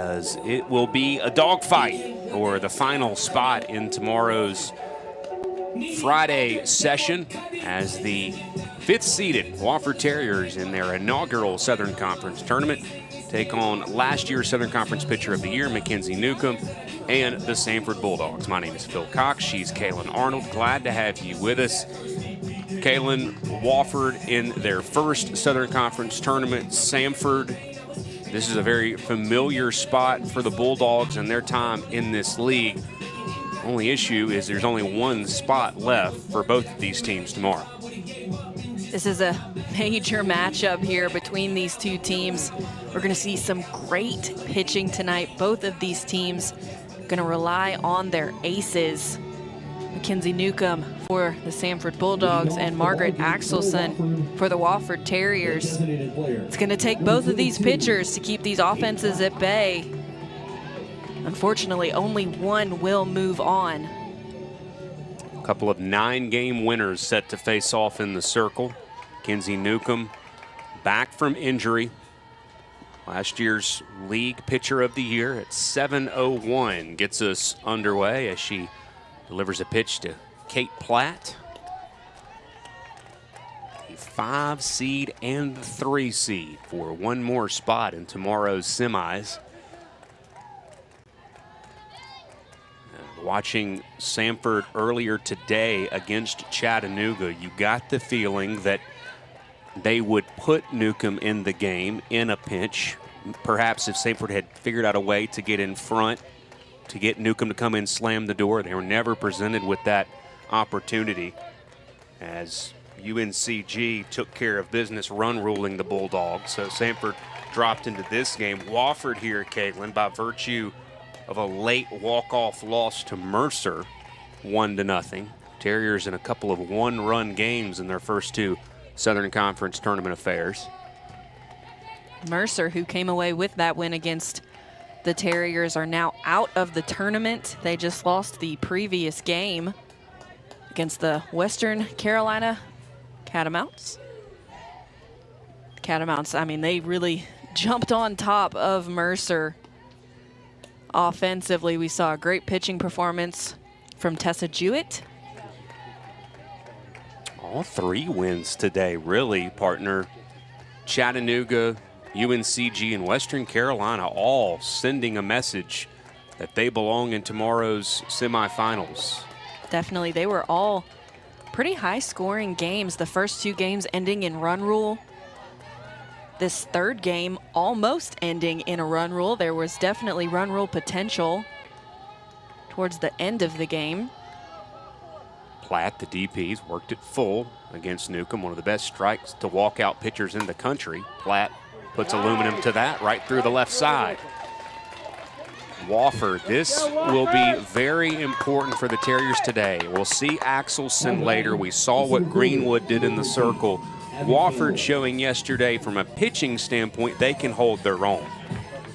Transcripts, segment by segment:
as it will be a dogfight for the final spot in tomorrow's Friday session as the 5th-seeded Wofford Terriers in their inaugural Southern Conference tournament take on last year's Southern Conference Pitcher of the Year, Mackenzie Newcomb, and the Samford Bulldogs. My name is Phil Cox. She's Kaylin Arnold. Glad to have you with us. Kaylin, Wofford in their first Southern Conference tournament. Samford, this is a very familiar spot for the Bulldogs and their time in this league. Only issue is there's only one spot left for both of these teams tomorrow. This is a major matchup here between these two teams. We're going to see some great pitching tonight. Both of these teams going to rely on their aces. Mackenzie Newcomb for the Samford Bulldogs and Margaret Axelson for the Wofford Terriers. It's going to take both of these pitchers to keep these offenses at bay. Unfortunately, only one will move on. A couple of 9-game winners set to face off in the circle. Mackenzie Newcomb back from injury. Last year's league pitcher of the year at 7:01 gets us underway as she delivers a pitch to Kate Platt. A 5-seed and the 3-seed for one more spot in tomorrow's semis. Watching Samford earlier today against Chattanooga, you got the feeling that they would put Newcomb in the game in a pinch. Perhaps if Samford had figured out a way to get in front, to get Newcomb to come in, slam the door. They were never presented with that opportunity as UNCG took care of business run ruling the Bulldogs. So Samford dropped into this game. Wofford here, Caitlin, by virtue of a late walk-off loss to Mercer, 1-0. Terriers in a couple of one-run games in their first two Southern Conference tournament affairs. Mercer, who came away with that win against the Terriers, are now out of the tournament. They just lost the previous game against the Western Carolina Catamounts. Catamounts, I mean, they really jumped on top of Mercer. Offensively, we saw a great pitching performance from Tessa Jewett. All 3 wins today, really, partner. Chattanooga, UNCG, and Western Carolina all sending a message that they belong in tomorrow's semifinals. Definitely. They were all pretty high-scoring games. The first 2 games ending in run rule. This third game almost ending in a run rule. There was definitely run rule potential towards the end of the game. Platt, the DPs, worked it full against Newcomb, one of the best strikes to walk-out pitchers in the country. Platt puts aluminum to that right through the left side. Wofford, this will be very important for the Terriers today. We'll see Axelson later. We saw what Greenwood did in the circle. Wofford showing yesterday from a pitching standpoint, they can hold their own.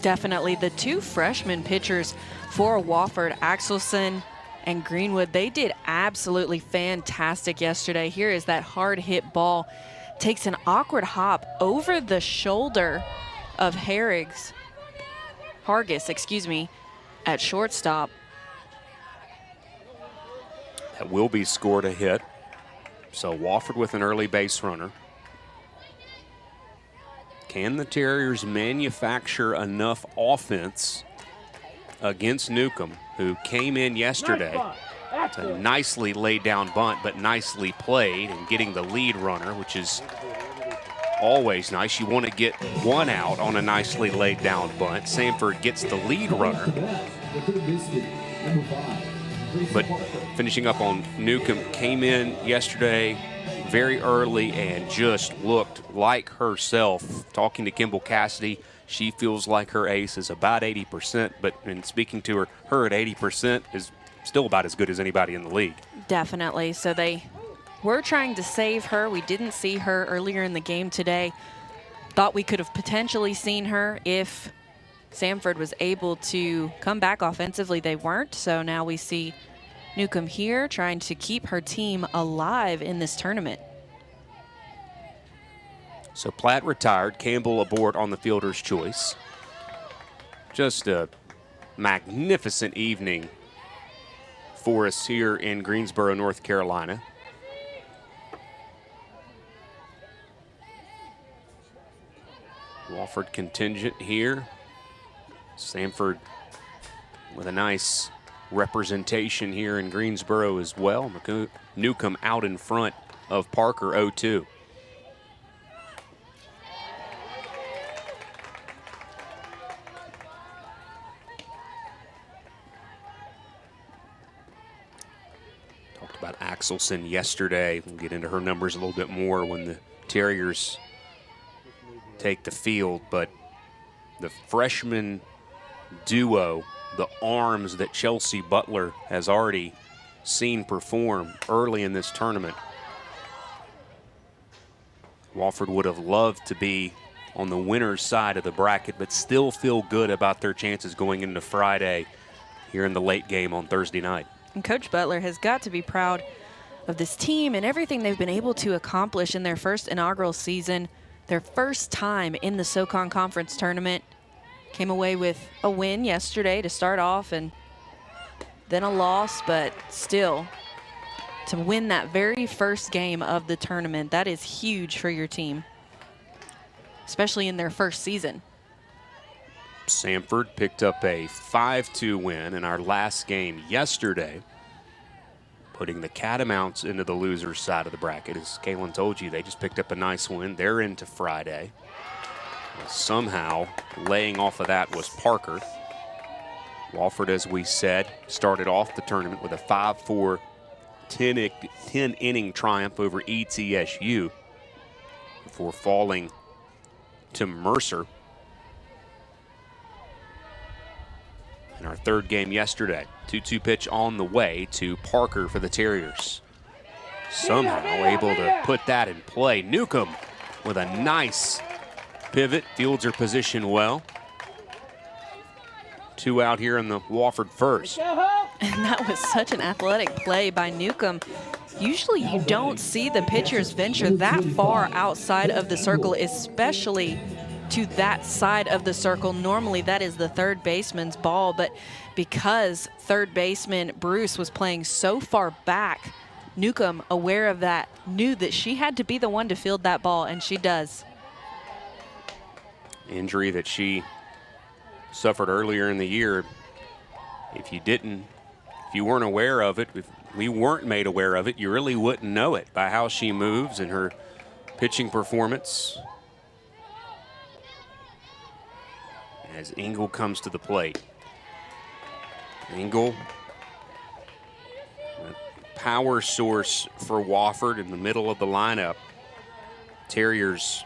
Definitely. The 2 freshman pitchers for Wofford, Axelson and Greenwood, they did absolutely fantastic yesterday. Here is that hard hit ball. Takes an awkward hop over the shoulder of Hargis, at shortstop. That will be scored a hit. So Wofford with an early base runner. Can the Terriers manufacture enough offense against Newcomb, who came in yesterday? It's a nicely laid down bunt, but nicely played, and getting the lead runner, which is always nice. You want to get one out on a nicely laid down bunt. Samford gets the lead runner. But finishing up on Newcomb, came in yesterday very early and just looked like herself. Talking to Kimball Cassidy, she feels like her ace is about 80%, but in speaking to her at 80% is still about as good as anybody in the league. Definitely. So they were trying to save her. We didn't see her earlier in the game today. Thought we could have potentially seen her if Samford was able to come back offensively. They weren't. So now we see Newcomb here trying to keep her team alive in this tournament. So Platt retired, Campbell aboard on the fielder's choice. Just a magnificent evening for us here in Greensboro, North Carolina. Wofford contingent here. Samford with a nice representation here in Greensboro as well. Newcomb out in front of Parker 0-2. Talked about Axelson yesterday. We'll get into her numbers a little bit more when the Terriers take the field, but the freshman duo, the arms that Chelsea Butler has already seen perform early in this tournament. Wofford would have loved to be on the winner's side of the bracket, but still feel good about their chances going into Friday here in the late game on Thursday night. And Coach Butler has got to be proud of this team and everything they've been able to accomplish in their first inaugural season, their first time in the Socon Conference tournament. Came away with a win yesterday to start off and then a loss, but still to win that very first game of the tournament, that is huge for your team, especially in their first season. Samford picked up a 5-2 win in our last game yesterday, putting the Catamounts into the loser's side of the bracket. As Kaylin told you, they just picked up a nice win. They're into Friday. Somehow, laying off of that was Parker. Wofford, as we said, started off the tournament with a 5-4 10-inning triumph over ETSU before falling to Mercer in our third game yesterday. 2-2 pitch on the way to Parker for the Terriers. Somehow able to put that in play. Newcomb with a nice pivot, fields her position well. 2 out here in the Wofford first. And that was such an athletic play by Newcomb. Usually you don't see the pitchers venture that far outside of the circle, especially to that side of the circle. Normally that is the third baseman's ball, but because third baseman Bruce was playing so far back, Newcomb, aware of that, knew that she had to be the one to field that ball, and she does. Injury that she suffered earlier in the year. If you weren't aware of it, if we weren't made aware of it, you really wouldn't know it by how she moves and her pitching performance. As Engel comes to the plate. Engel, a power source for Wofford in the middle of the lineup. Terriers,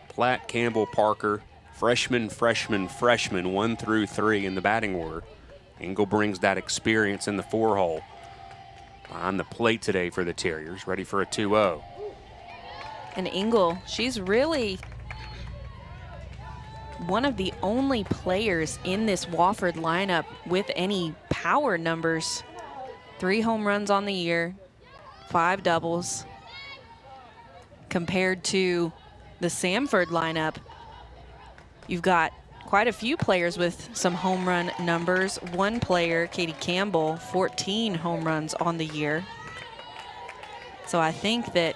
Platt, Campbell, Parker, freshman, 1 through 3 in the batting order. Engel brings that experience in the 4-hole. On the plate today for the Terriers, ready for a 2-0. And Engel, she's really one of the only players in this Wofford lineup with any power numbers. 3 home runs on the year, 5 doubles. Compared to the Samford lineup, you've got quite a few players with some home run numbers. One player, Katie Campbell, 14 home runs on the year. So I think that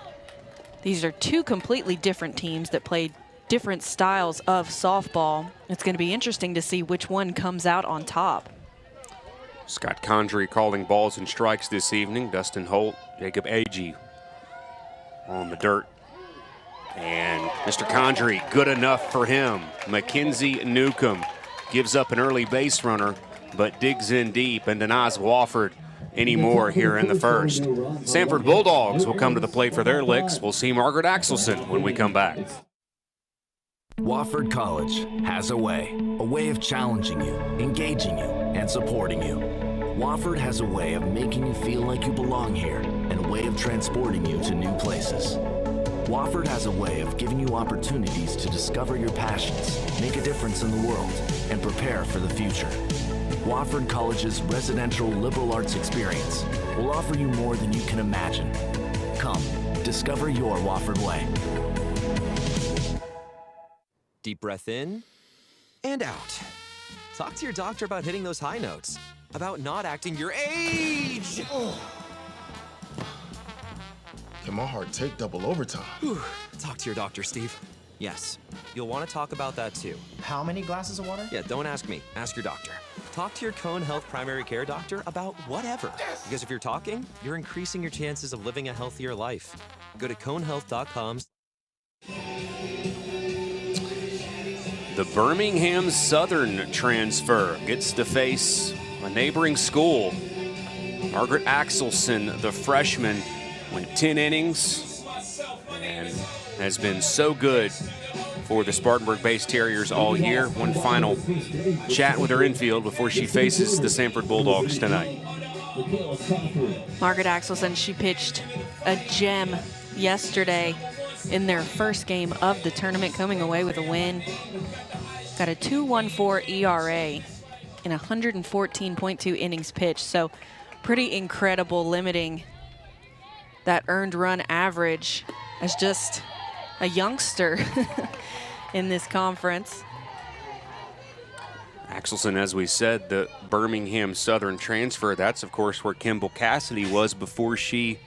these are 2 completely different teams that played different styles of softball. It's going to be interesting to see which one comes out on top. Scott Condrey calling balls and strikes this evening. Dustin Holt, Jacob Agee on the dirt. And Mr. Condrey, good enough for him. Mackenzie Newcomb gives up an early base runner, but digs in deep and denies Wofford any more here in the first. Samford Bulldogs will come to the plate for their licks. We'll see Margaret Axelson when we come back. Wofford College has a way of challenging you, engaging you, and supporting you. Wofford has a way of making you feel like you belong here and a way of transporting you to new places. Wofford has a way of giving you opportunities to discover your passions, make a difference in the world, and prepare for the future. Wofford College's residential liberal arts experience will offer you more than you can imagine. Come, discover your Wofford way. Deep breath in, and out. Talk to your doctor about hitting those high notes, about not acting your age. Can my heart take double overtime? Whew. Talk to your doctor, Steve. Yes, you'll want to talk about that too. How many glasses of water? Yeah, don't ask me. Ask your doctor. Talk to your Cone Health primary care doctor about whatever. Yes. Because if you're talking, you're increasing your chances of living a healthier life. Go to conehealth.com. The Birmingham Southern transfer gets to face a neighboring school. Margaret Axelson, the freshman, went 10 innings and has been so good for the Spartanburg-based Terriers all year. One final chat with her infield before she faces the Samford Bulldogs tonight. Margaret Axelson, she pitched a gem yesterday in their first game of the tournament, coming away with a win. Got a 2.14 ERA in 114.2 innings pitched, so pretty incredible, limiting that earned run average as just a youngster in this conference. Axelson, as we said, the Birmingham Southern transfer, that's of course where Kimball Cassidy was before she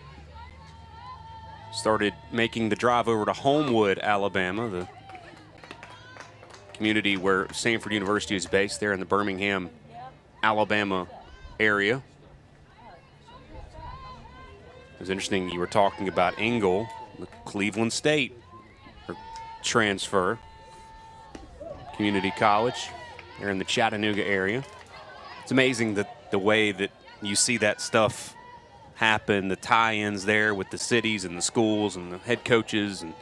started making the drive over to Homewood, Alabama, the community where Samford University is based, there in the Birmingham, Alabama area. It was interesting, you were talking about Engel, the Cleveland State transfer, community college there in the Chattanooga area. It's amazing that the way that you see that stuff happen, the tie-ins there with the cities and the schools and the head coaches, and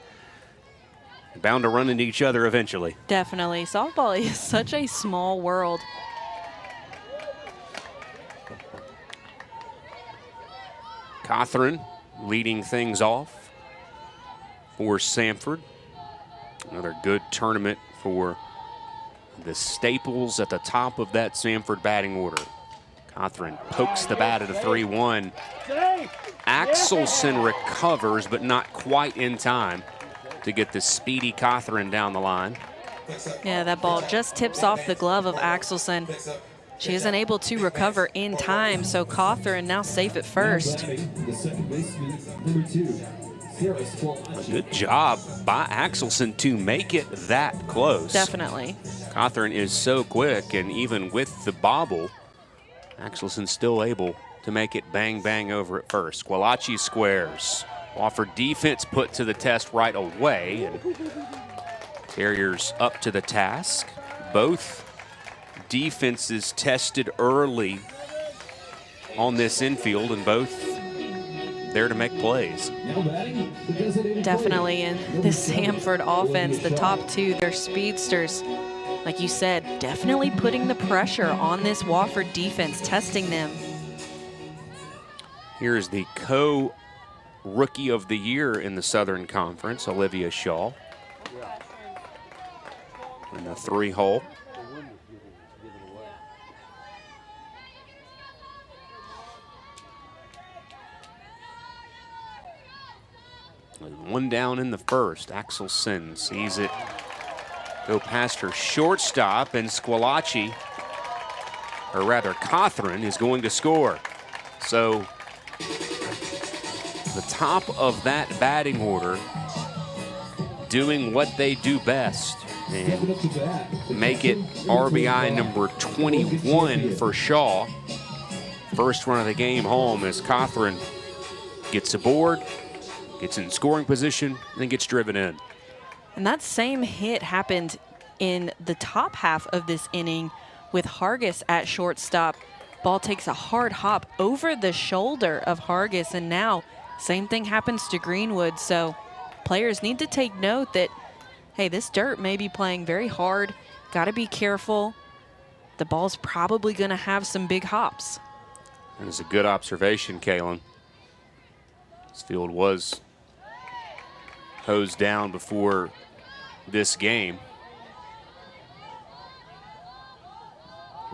bound to run into each other eventually. Definitely. Softball is such a small world. Cawthron leading things off for Samford. Another good tournament for the staples at the top of that Samford batting order. Cawthron pokes the bat at a 3-1. Axelson recovers, but not quite in time to get the speedy Cawthron down the line. Yeah, that ball just tips off the glove of Axelson. She isn't able to recover in time, so Cawthron now safe at first. A good job by Axelson to make it that close. Definitely. Cawthron is so quick, and even with the bobble, Axelson's still able to make it bang, bang over at first. Squillace squares. Wofford defense put to the test right away, and Terriers up to the task. Both defenses tested early on this infield, and both there to make plays. Definitely, in this Samford offense, the top two, they're speedsters. Like you said, definitely putting the pressure on this Wofford defense, testing them. Here's the co-rookie of the year in the Southern Conference, Olivia Shaw. In the 3-hole. One down in the first. Axelson sees it go past her shortstop, and Squillace, or rather Cawthron, is going to score. So the top of that batting order doing what they do best and make it RBI number 21 for Shaw. First run of the game home as Cawthron gets aboard, gets in scoring position, then gets driven in. And that same hit happened in the top half of this inning with Hargis at shortstop. Ball takes a hard hop over the shoulder of Hargis, and now same thing happens to Greenwood. So players need to take note that, hey, this dirt may be playing very hard. Got to be careful. The ball's probably going to have some big hops. And it's a good observation, Kaylin. This field was hosed down before this game.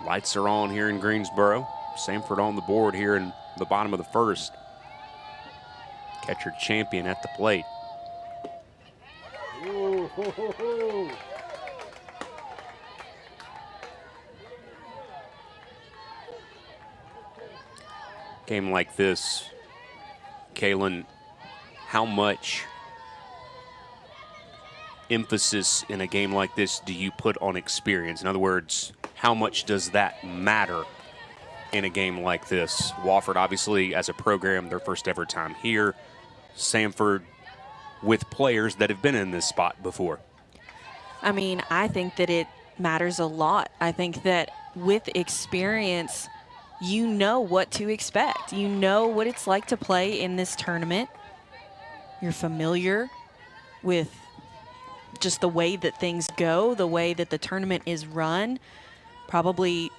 Lights are on here in Greensboro. Samford on the board here in the bottom of the first. Catcher Champion at the plate. Game like this, Kaylin, how much emphasis in a game like this do you put on experience? In other words, how much does that matter in a game like this? Wofford, obviously, as a program, their first ever time here. Samford with players that have been in this spot before. I mean, I think that it matters a lot. I think that with experience, you know what to expect. You know what it's like to play in this tournament. You're familiar with just the way that things go, the way that the tournament is run. Probably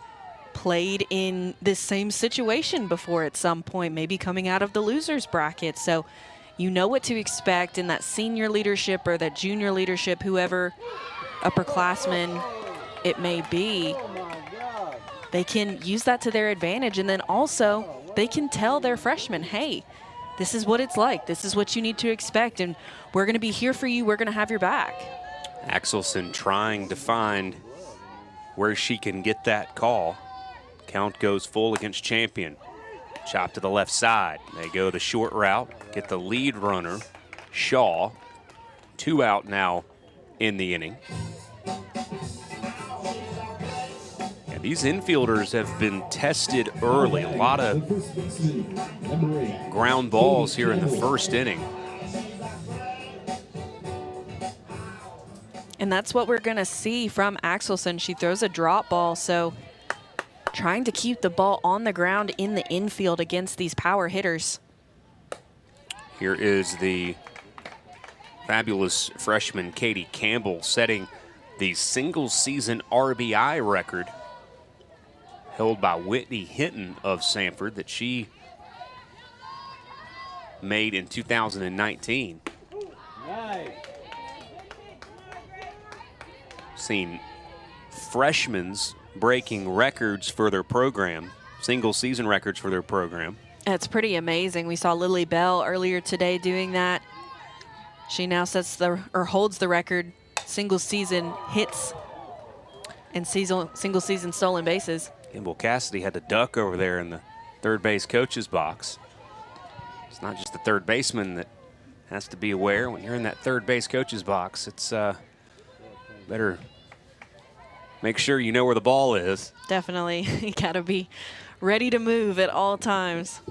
played in this same situation before at some point, maybe coming out of the losers bracket. So you know what to expect in that senior leadership or that junior leadership, whoever upperclassman it may be. They can use that to their advantage, and then also they can tell their freshmen, hey, this is what it's like. This is what you need to expect, and we're going to be here for you. We're going to have your back. Axelson trying to find where she can get that call. Count goes full against Champion. Chop to the left side. They go the short route, get the lead runner, Shaw. 2 out now in the inning. And these infielders have been tested early. A lot of ground balls here in the first inning. And that's what we're going to see from Axelson. She throws a drop ball, so trying to keep the ball on the ground in the infield against these power hitters. Here is the fabulous freshman Katie Campbell setting the single-season RBI record held by Whitney Hinton of Samford that she made in 2019. Seen freshmen's breaking records for their program, single-season records for their program. It's pretty amazing. We saw Lily Bell earlier today doing that. She now holds the record, single-season hits and single-season stolen bases. Kimball Cassidy had to duck over there in the third base coach's box. It's not just the third baseman that has to be aware. When you're in that third base coach's box, it's better make sure you know where the ball is. Definitely. You got to be ready to move at all times.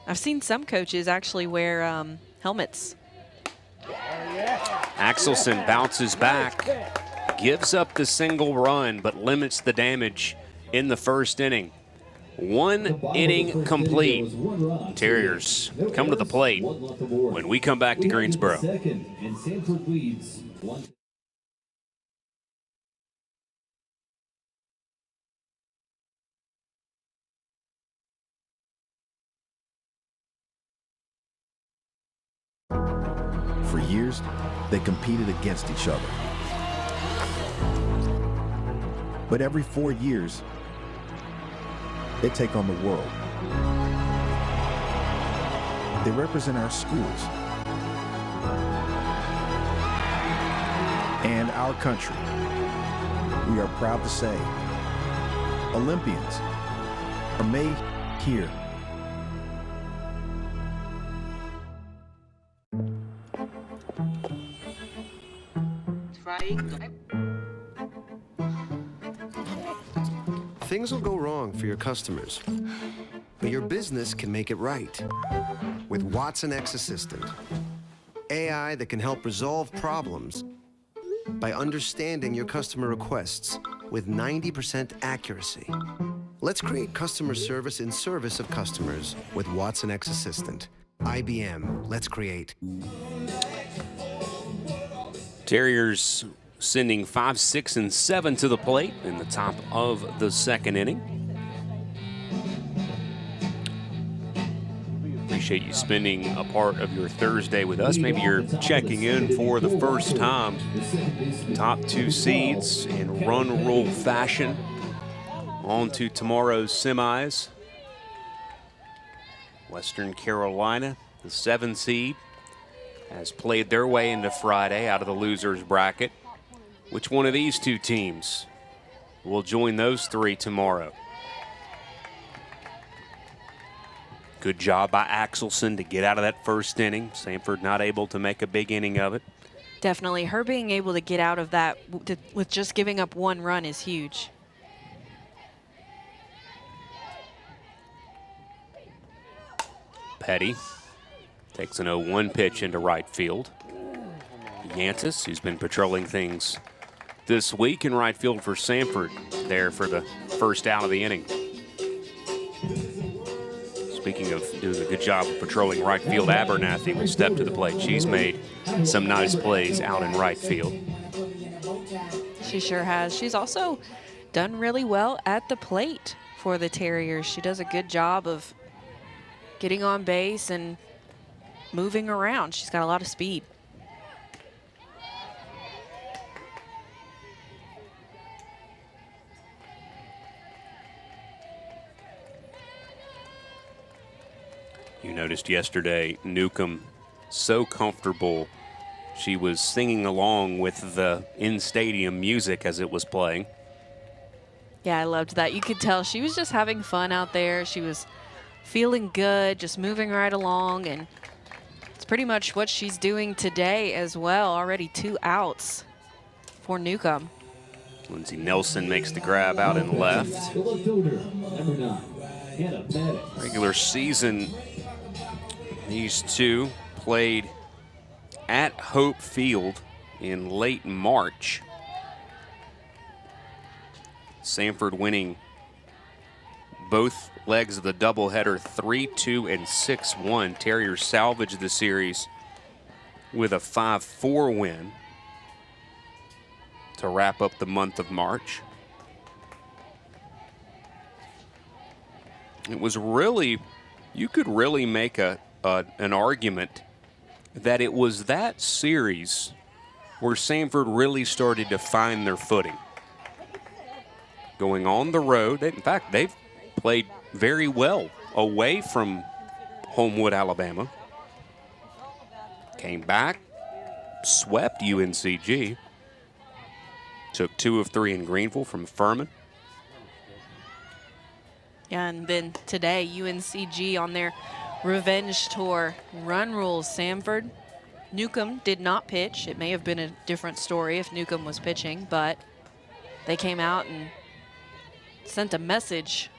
I've seen some coaches actually wear helmets. Axelson bounces back, gives up the single run, but limits the damage in the first inning. 1 inning complete. Terriers come to the plate when we come back to Greensboro. For years, they competed against each other. But every 4 years, they take on the world. They represent our schools and our country. We are proud to say, Olympians are made here. Things will go wrong for your customers, but your business can make it right with Watson X Assistant. AI that can help resolve problems by understanding your customer requests with 90% accuracy. Let's create customer service in service of customers with Watson X Assistant. IBM, let's create. Terriers sending 5, 6, and 7 to the plate in the top of the second inning. Appreciate you spending a part of your Thursday with us. Maybe you're checking in for the first time. Top 2 seeds in run rule fashion. On to tomorrow's semis. Western Carolina, the 7 seed, has played their way into Friday out of the losers bracket. Which one of these 2 teams will join those 3 tomorrow? Good job by Axelson to get out of that first inning. Samford not able to make a big inning of it. Definitely. Her being able to get out of that with just giving up 1 run is huge. Petty takes an 0-1 pitch into right field. Yantis, who's been patrolling things this week in right field for Samford, there for the first out of the inning. Speaking of doing a good job of patrolling right field, Abernathy will step to the plate. She's made some nice plays out in right field. She sure has. She's also done really well at the plate for the Terriers. She does a good job of getting on base and moving around. She's got a lot of speed. You noticed yesterday, Newcomb so comfortable. She was singing along with the in-stadium music as it was playing. Yeah, I loved that. You could tell she was just having fun out there. She was feeling good, just moving right along, and it's pretty much what she's doing today as well. Already 2 outs for Newcomb. Lindsey Nelson makes the grab out in left. Regular season, these two played at Hope Field in late March. Samford winning both legs of the doubleheader 3-2 and 6-1. Terriers salvaged the series with a 5-4 win to wrap up the month of March. It was really, you could really make an argument that it was that series where Samford really started to find their footing. Going on the road, in fact, they've played very well away from Homewood, Alabama. Came back, swept UNCG. Took 2 of 3 in Greenville from Furman. Yeah, and then today, UNCG on their revenge tour. Run rules, Samford. Newcomb did not pitch. It may have been a different story if Newcomb was pitching, but they came out and sent a message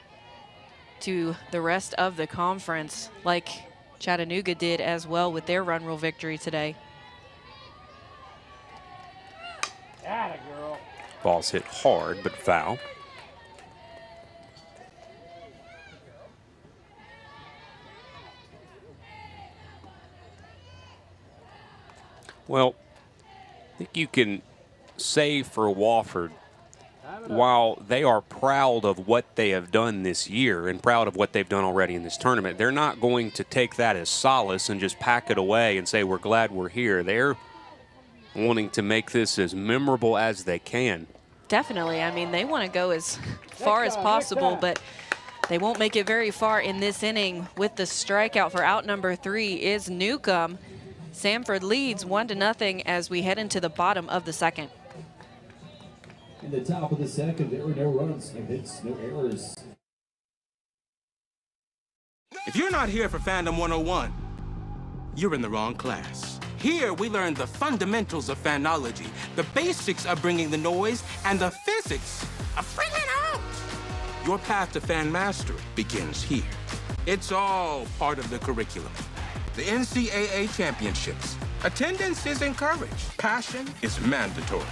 to the rest of the conference, like Chattanooga did as well with their run rule victory today. Ball's hit hard, but foul. Well, I think you can say for Wofford, while they are proud of what they have done this year and proud of what they've done already in this tournament, they're not going to take that as solace and just pack it away and say, we're glad we're here. They're wanting to make this as memorable as they can. Definitely. I mean, they want to go as far as possible, but they won't make it very far in this inning. With the strikeout for out number 3 is Newcomb. Samford leads 1-0 as we head into the bottom of the second. In the top of the second, there were no runs, no hits, no errors. If you're not here for Fandom 101, you're in the wrong class. Here, we learn the fundamentals of fanology, the basics of bringing the noise, and the physics of bringing it out. Your path to fan mastery begins here. It's all part of the curriculum. The NCAA Championships. Attendance is encouraged. Passion is mandatory.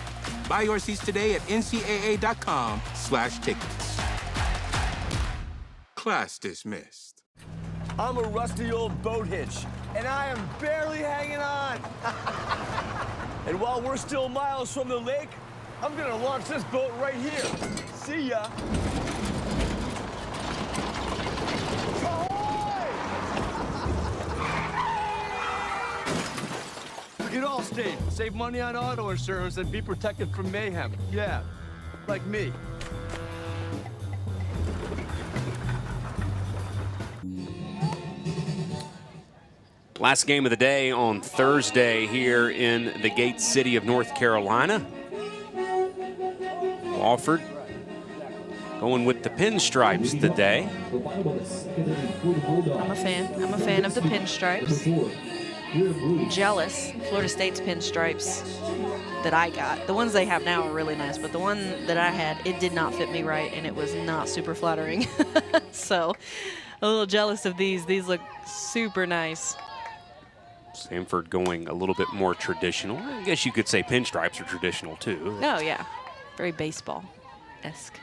Buy your seats today at ncaa.com/tickets. Class dismissed. I'm a rusty old boat hitch, and I am barely hanging on. And while we're still miles from the lake, I'm gonna launch this boat right here. See ya. Get Allstate. Save money on auto insurance and be protected from mayhem. Yeah, like me. Last game of the day on Thursday here in the Gate City of North Carolina. Wofford Going with the pinstripes today. I'm a fan. I'm a fan of the pinstripes. Jealous Florida State's pinstripes that I got. The ones they have now are really nice, but the one that I had, it did not fit me right, and it was not super flattering. So a little jealous of these. These look super nice. Samford going a little bit more traditional. I guess you could say pinstripes are traditional too. Oh yeah, very baseball-esque.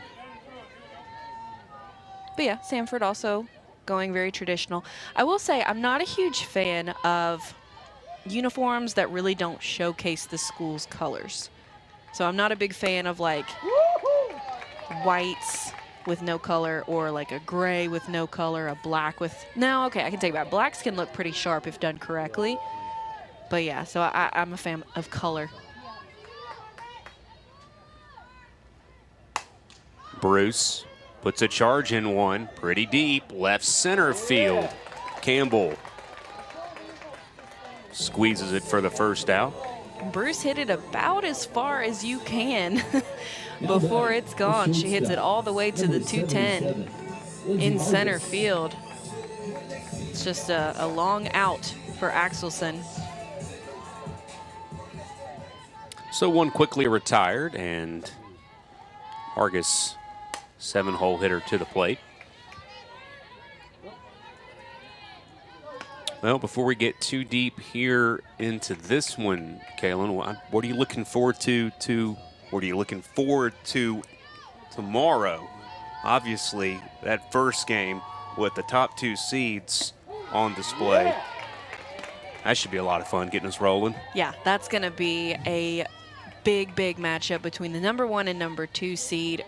But yeah, Samford also going very traditional. I will say I'm not a huge fan of uniforms that really don't showcase the school's colors. So I'm not a big fan of like whites with no color, or like a gray with no color, a black with, no, okay, I can take that. Blacks can look pretty sharp if done correctly. But yeah, so I'm a fan of color. Bruce puts a charge in one, pretty deep, left center field. Campbell squeezes it for the first out. Bruce hit it about as far as you can before it's gone. She hits it all the way to the 210 in center field. It's just a long out for Axelson. So one quickly retired, and Argus 7-hole hitter to the plate. Well, before we get too deep here into this one, Kaylin, what are you looking forward to what are you looking forward to tomorrow? Obviously, that first game with the top 2 seeds on display. That should be a lot of fun getting us rolling. Yeah, that's going to be a big, big matchup between the #1 and #2 seed.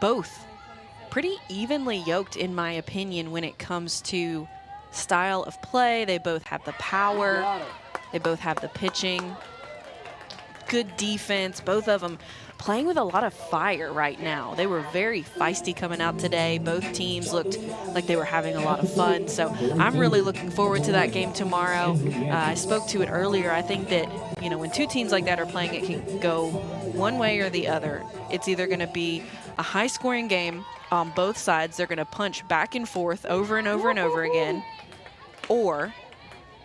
Both pretty evenly yoked, in my opinion, when it comes to style of play. They both have the power. They both have the pitching. Good defense. Both of them playing with a lot of fire right now. They were very feisty coming out today. Both teams looked like they were having a lot of fun. So I'm really looking forward to that game tomorrow. I spoke to it earlier. I think that, you know, when two teams like that are playing, it can go one way or the other. It's either going to be a high-scoring game on both sides. They're going to punch back and forth over and over and over again. Or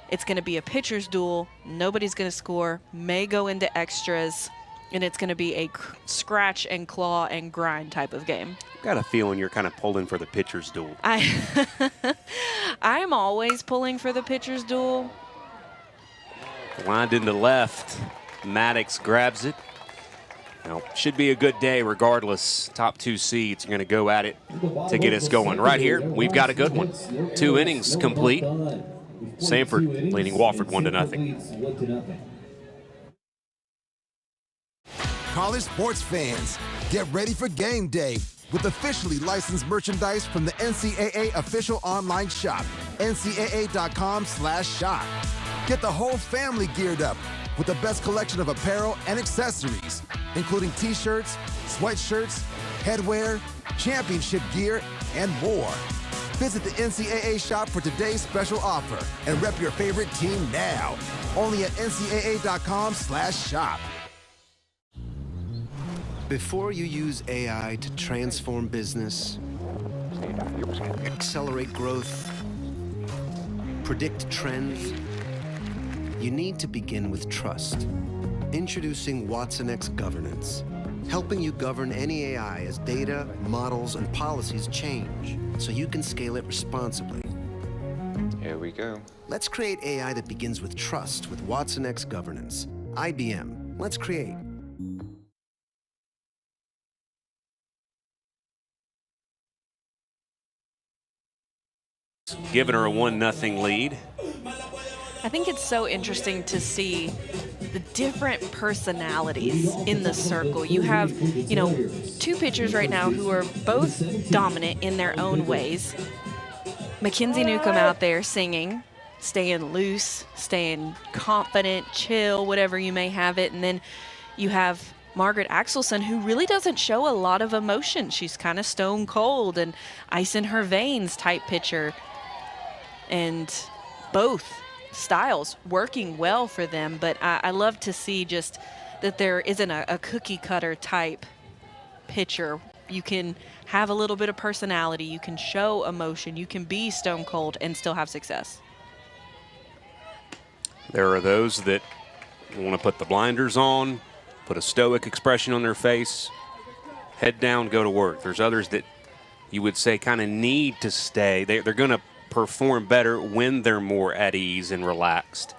it's going to be a pitcher's duel. Nobody's going to score, may go into extras, and it's going to be a scratch and claw and grind type of game. Got a feeling you're kind of pulling for the pitcher's duel. I'm always pulling for the pitcher's duel. Lined into left. Maddox grabs it. Well, should be a good day regardless. Top 2 seeds are going to go at it to get us going. Right here, we've got a good one. 2 innings complete. Samford leading Wofford 1-0. College sports fans, get ready for game day with officially licensed merchandise from the NCAA official online shop, ncaa.com/shop. Get the whole family geared up with the best collection of apparel and accessories, including t-shirts, sweatshirts, headwear, championship gear, and more. Visit the NCAA shop for today's special offer and rep your favorite team now. Only at ncaa.com/shop. Before you use AI to transform business, accelerate growth, predict trends, you need to begin with trust. Introducing watsonx Governance, helping you govern any AI as data, models, and policies change, so you can scale it responsibly. Here we go. Let's create AI that begins with trust with watsonx Governance. IBM, let's create. Giving her a 1-0 lead. I think it's so interesting to see the different personalities in the circle. You have, you know, 2 pitchers right now who are both dominant in their own ways. Mackenzie Newcomb out there singing, staying loose, staying confident, chill, whatever you may have it. And then you have Margaret Axelson, who really doesn't show a lot of emotion. She's kind of stone cold and ice in her veins type pitcher. And both styles working well for them, but I love to see just that there isn't a cookie cutter type pitcher You can have a little bit of personality. You can show emotion. You can be stone cold and still have success. There are those that want to put the blinders on, put a stoic expression on their face, head down, go to work. There's others that you would say kind of need to stay. They're going to perform better when they're more at ease and relaxed.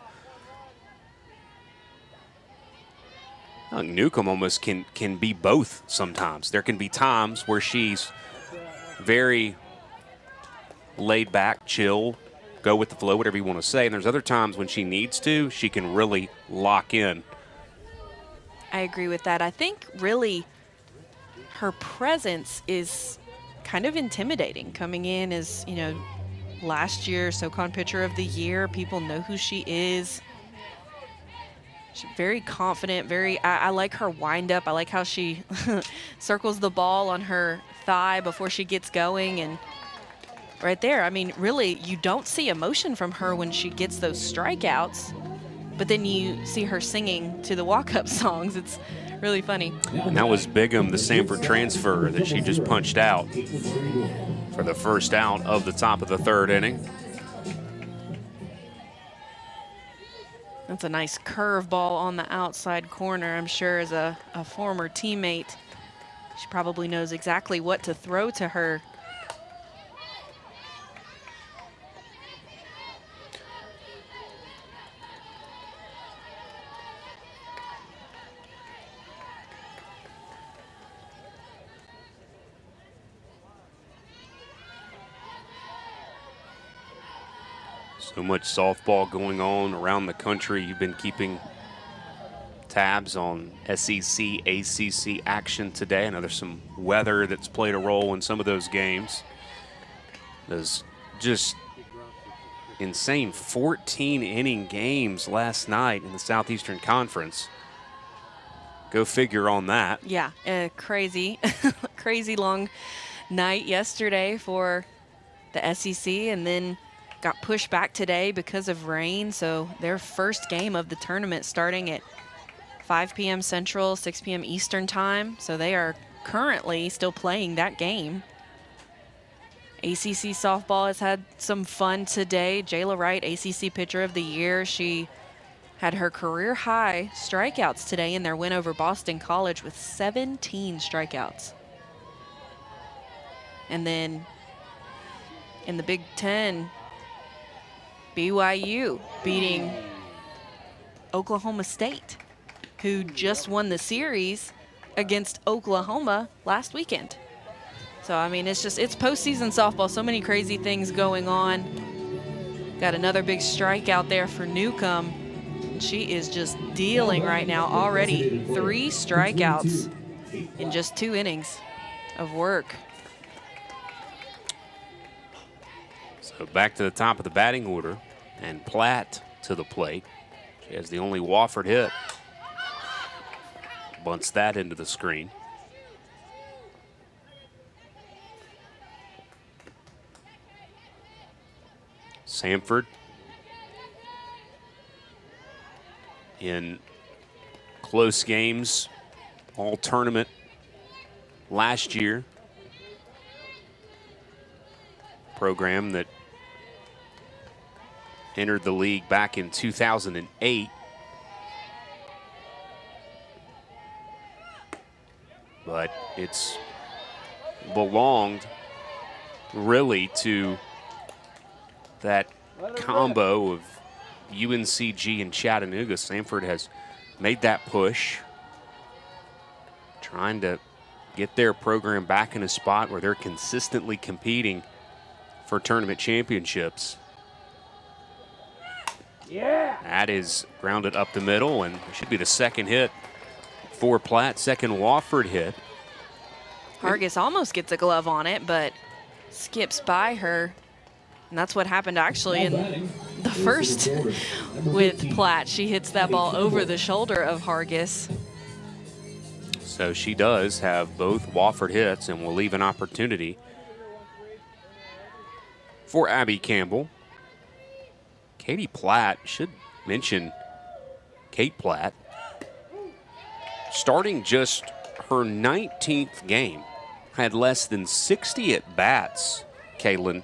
Newcomb almost can be both sometimes. There can be times where she's very laid back, chill, go with the flow, whatever you want to say. And there's other times when she needs to, she can really lock in. I agree with that. I think really her presence is kind of intimidating. Coming in as, you know, last year Socon Pitcher of the Year. People know who she is. She's very confident, I like her wind up. I like how she circles the ball on her thigh before she gets going. And right there, I mean, really, you don't see emotion from her when she gets those strikeouts, but then you see her singing to the walk-up songs. It's really funny. And that was Bigham, the Samford transfer that she just punched out for the first out of the top of the third inning. That's a nice curveball on the outside corner. I'm sure as a former teammate, she probably knows exactly what to throw to her. So much softball going on around the country. You've been keeping tabs on SEC, ACC action today. I know there's some weather that's played a role in some of those games. Those just insane 14-inning games last night in the Southeastern Conference. Go figure on that. Yeah, crazy, crazy long night yesterday for the SEC, and then got pushed back today because of rain. So their first game of the tournament starting at 5 p.m. Central, 6 p.m. Eastern time. So they are currently still playing that game. ACC softball has had some fun today. Jayla Wright, ACC Pitcher of the Year. She had her career high strikeouts today in their win over Boston College with 17 strikeouts. And then in the Big Ten, BYU beating Oklahoma State, who just won the series against Oklahoma last weekend. So, I mean, it's postseason softball. So many crazy things going on. Got another big strikeout there for Newcomb. She is just dealing right now. Already 3 strikeouts in just 2 innings of work. So back to the top of the batting order, and Platt to the plate. She has the only Wofford hit. Bunts that into the screen. Samford in close games, all tournament last year. Program that entered the league back in 2008. But it's belonged really to that combo of UNCG and Chattanooga. Samford has made that push, trying to get their program back in a spot where they're consistently competing for tournament championships. Yeah. That is grounded up the middle, and it should be the second hit for Platt, second Wofford hit. Hargis almost gets a glove on it, but skips by her. And that's what happened actually in the first with Platt. She hits that ball over the shoulder of Hargis. So she does have both Wofford hits and will leave an opportunity for Abby Campbell. Katie Platt, should mention Kate Platt, starting just her 19th game had less than 60 at-bats, Kaylin,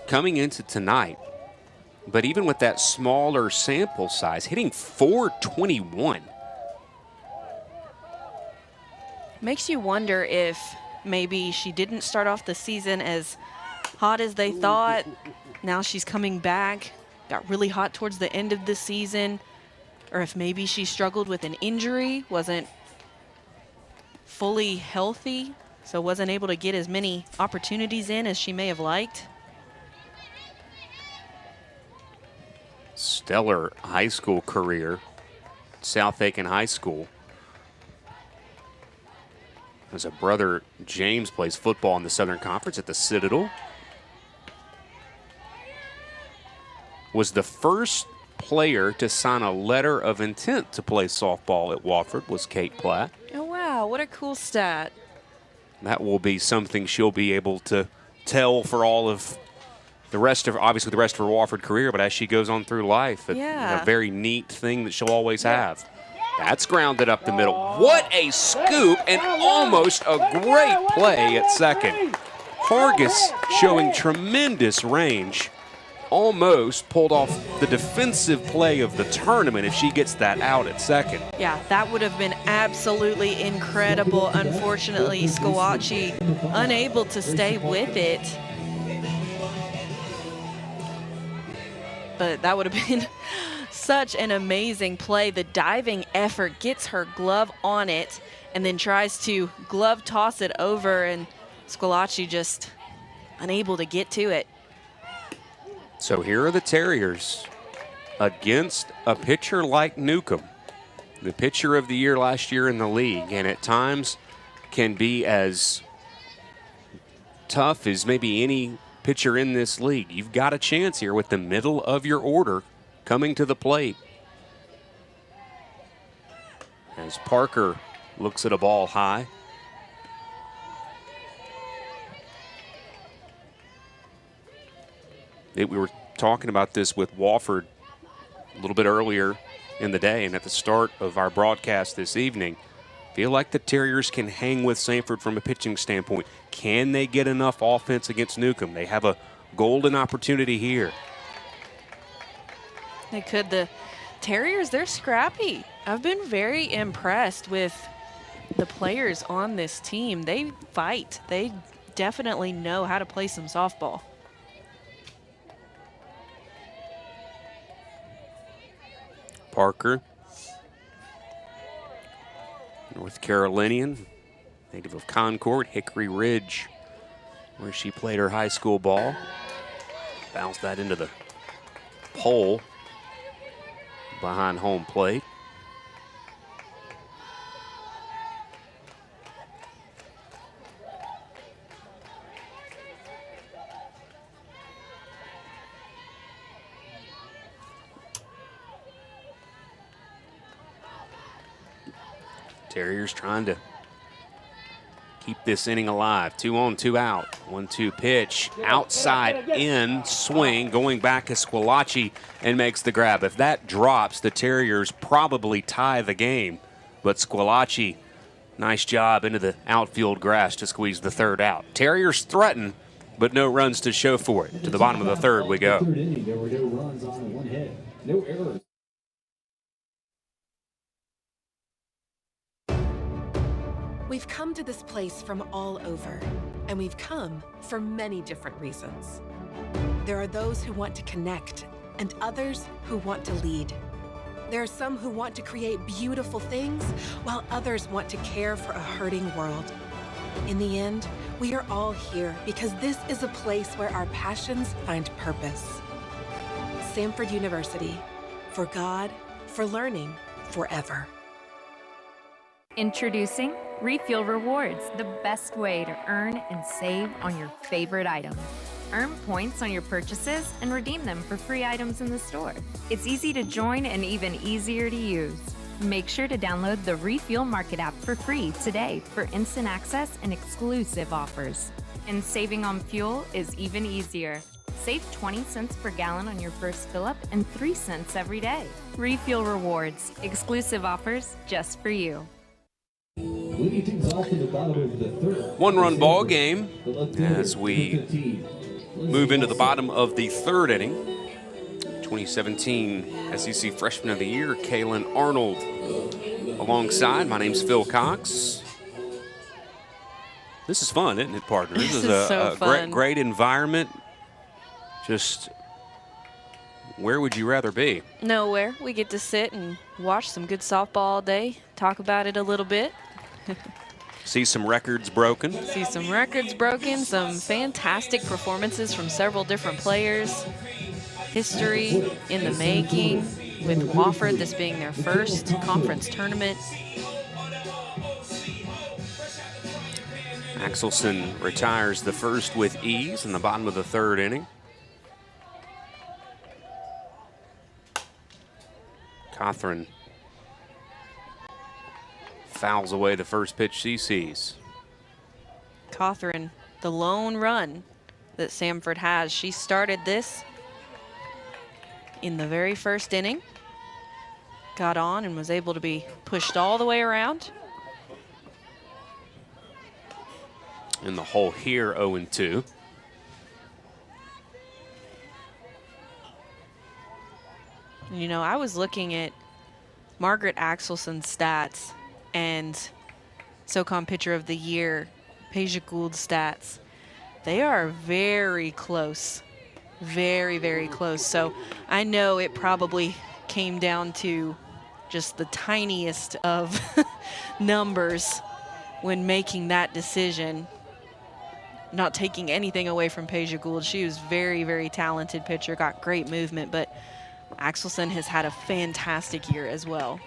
coming into tonight. But even with that smaller sample size, hitting .421. Makes you wonder if maybe she didn't start off the season as hot as they thought. Now she's coming back, got really hot towards the end of the season. Or if maybe she struggled with an injury, wasn't fully healthy, so wasn't able to get as many opportunities in as she may have liked. Stellar high school career, South Aiken High School. As a brother, James, plays football in the Southern Conference at the Citadel. Was the first player to sign a letter of intent to play softball at Wofford was Kate Platt. Oh, wow, what a cool stat. That will be something she'll be able to tell for all of the rest of, obviously the rest of her Wofford career, but as she goes on through life, a very neat thing that she'll always have. That's grounded up the middle. What a scoop, and almost a great play at second. Hargis showing tremendous range. Almost pulled off the defensive play of the tournament if she gets that out at second. Yeah, that would have been absolutely incredible. Unfortunately, Squatchy unable to stay with it. But that would have been such an amazing play. The diving effort gets her glove on it and then tries to glove toss it over, and Squatchy just unable to get to it. So here are the Terriers against a pitcher like Newcomb, the pitcher of the year last year in the league, and at times can be as tough as maybe any pitcher in this league. You've got a chance here with the middle of your order coming to the plate. As Parker looks at a ball high. We were talking about this with Wofford a little bit earlier in the day and at the start of our broadcast this evening. Feel like the Terriers can hang with Samford from a pitching standpoint. Can they get enough offense against Newcomb? They have a golden opportunity here. They could. The Terriers, they're scrappy. I've been very impressed with the players on this team. They fight. They definitely know how to play some softball. Parker, North Carolinian, native of Concord, Hickory Ridge, where she played her high school ball. Bounced that into the pole behind home plate. Terriers trying to keep this inning alive. 2 on, 2 out. 1-2 pitch. Outside in swing. Going back to Squatchy and makes the grab. If that drops, the Terriers probably tie the game. But Squatchy, nice job into the outfield grass to squeeze the third out. Terriers threaten, but no runs to show for it. To the bottom of the third we go. Third inning, there were no runs on 1 hit. No errors. We've come to this place from all over, and we've come for many different reasons. There are those who want to connect, and others who want to lead. There are some who want to create beautiful things, while others want to care for a hurting world. In the end, we are all here because this is a place where our passions find purpose. Samford University, for God, for learning, forever. Introducing Refuel Rewards, the best way to earn and save on your favorite items. Earn points on your purchases and redeem them for free items in the store. It's easy to join and even easier to use. Make sure to download the Refuel Market app for free today for instant access and exclusive offers. And saving on fuel is even easier. Save 20 cents per gallon on your first fill-up and 3 cents every day. Refuel Rewards, exclusive offers just for you. Leading things off in the bottom of the third. One-run ball game as we move into the bottom of the third inning. 2017 SEC Freshman of the Year, Kalen Arnold alongside. My name's Phil Cox. This is fun, isn't it, partner? This is a great environment. Just where would you rather be? Nowhere. We get to sit and watch some good softball all day, talk about it a little bit. See some records broken. See some records broken, some fantastic performances from several different players. History in the making with Wofford, this being their first conference tournament. Axelson retires the first with ease in the bottom of the third inning. Cawthron fouls away the first pitch she sees. Cawthron, the lone run that Samford has. She started this in the very first inning. Got on and was able to be pushed all the way around. In the hole here, 0-2. You know, I was looking at Margaret Axelson's stats and Socon Pitcher of the Year, Peja Gould's stats. They are very close, very, very close. So I know it probably came down to just the tiniest of numbers when making that decision. Not taking anything away from Peja Gould. She was very, very talented pitcher, got great movement, but Axelson has had a fantastic year as well.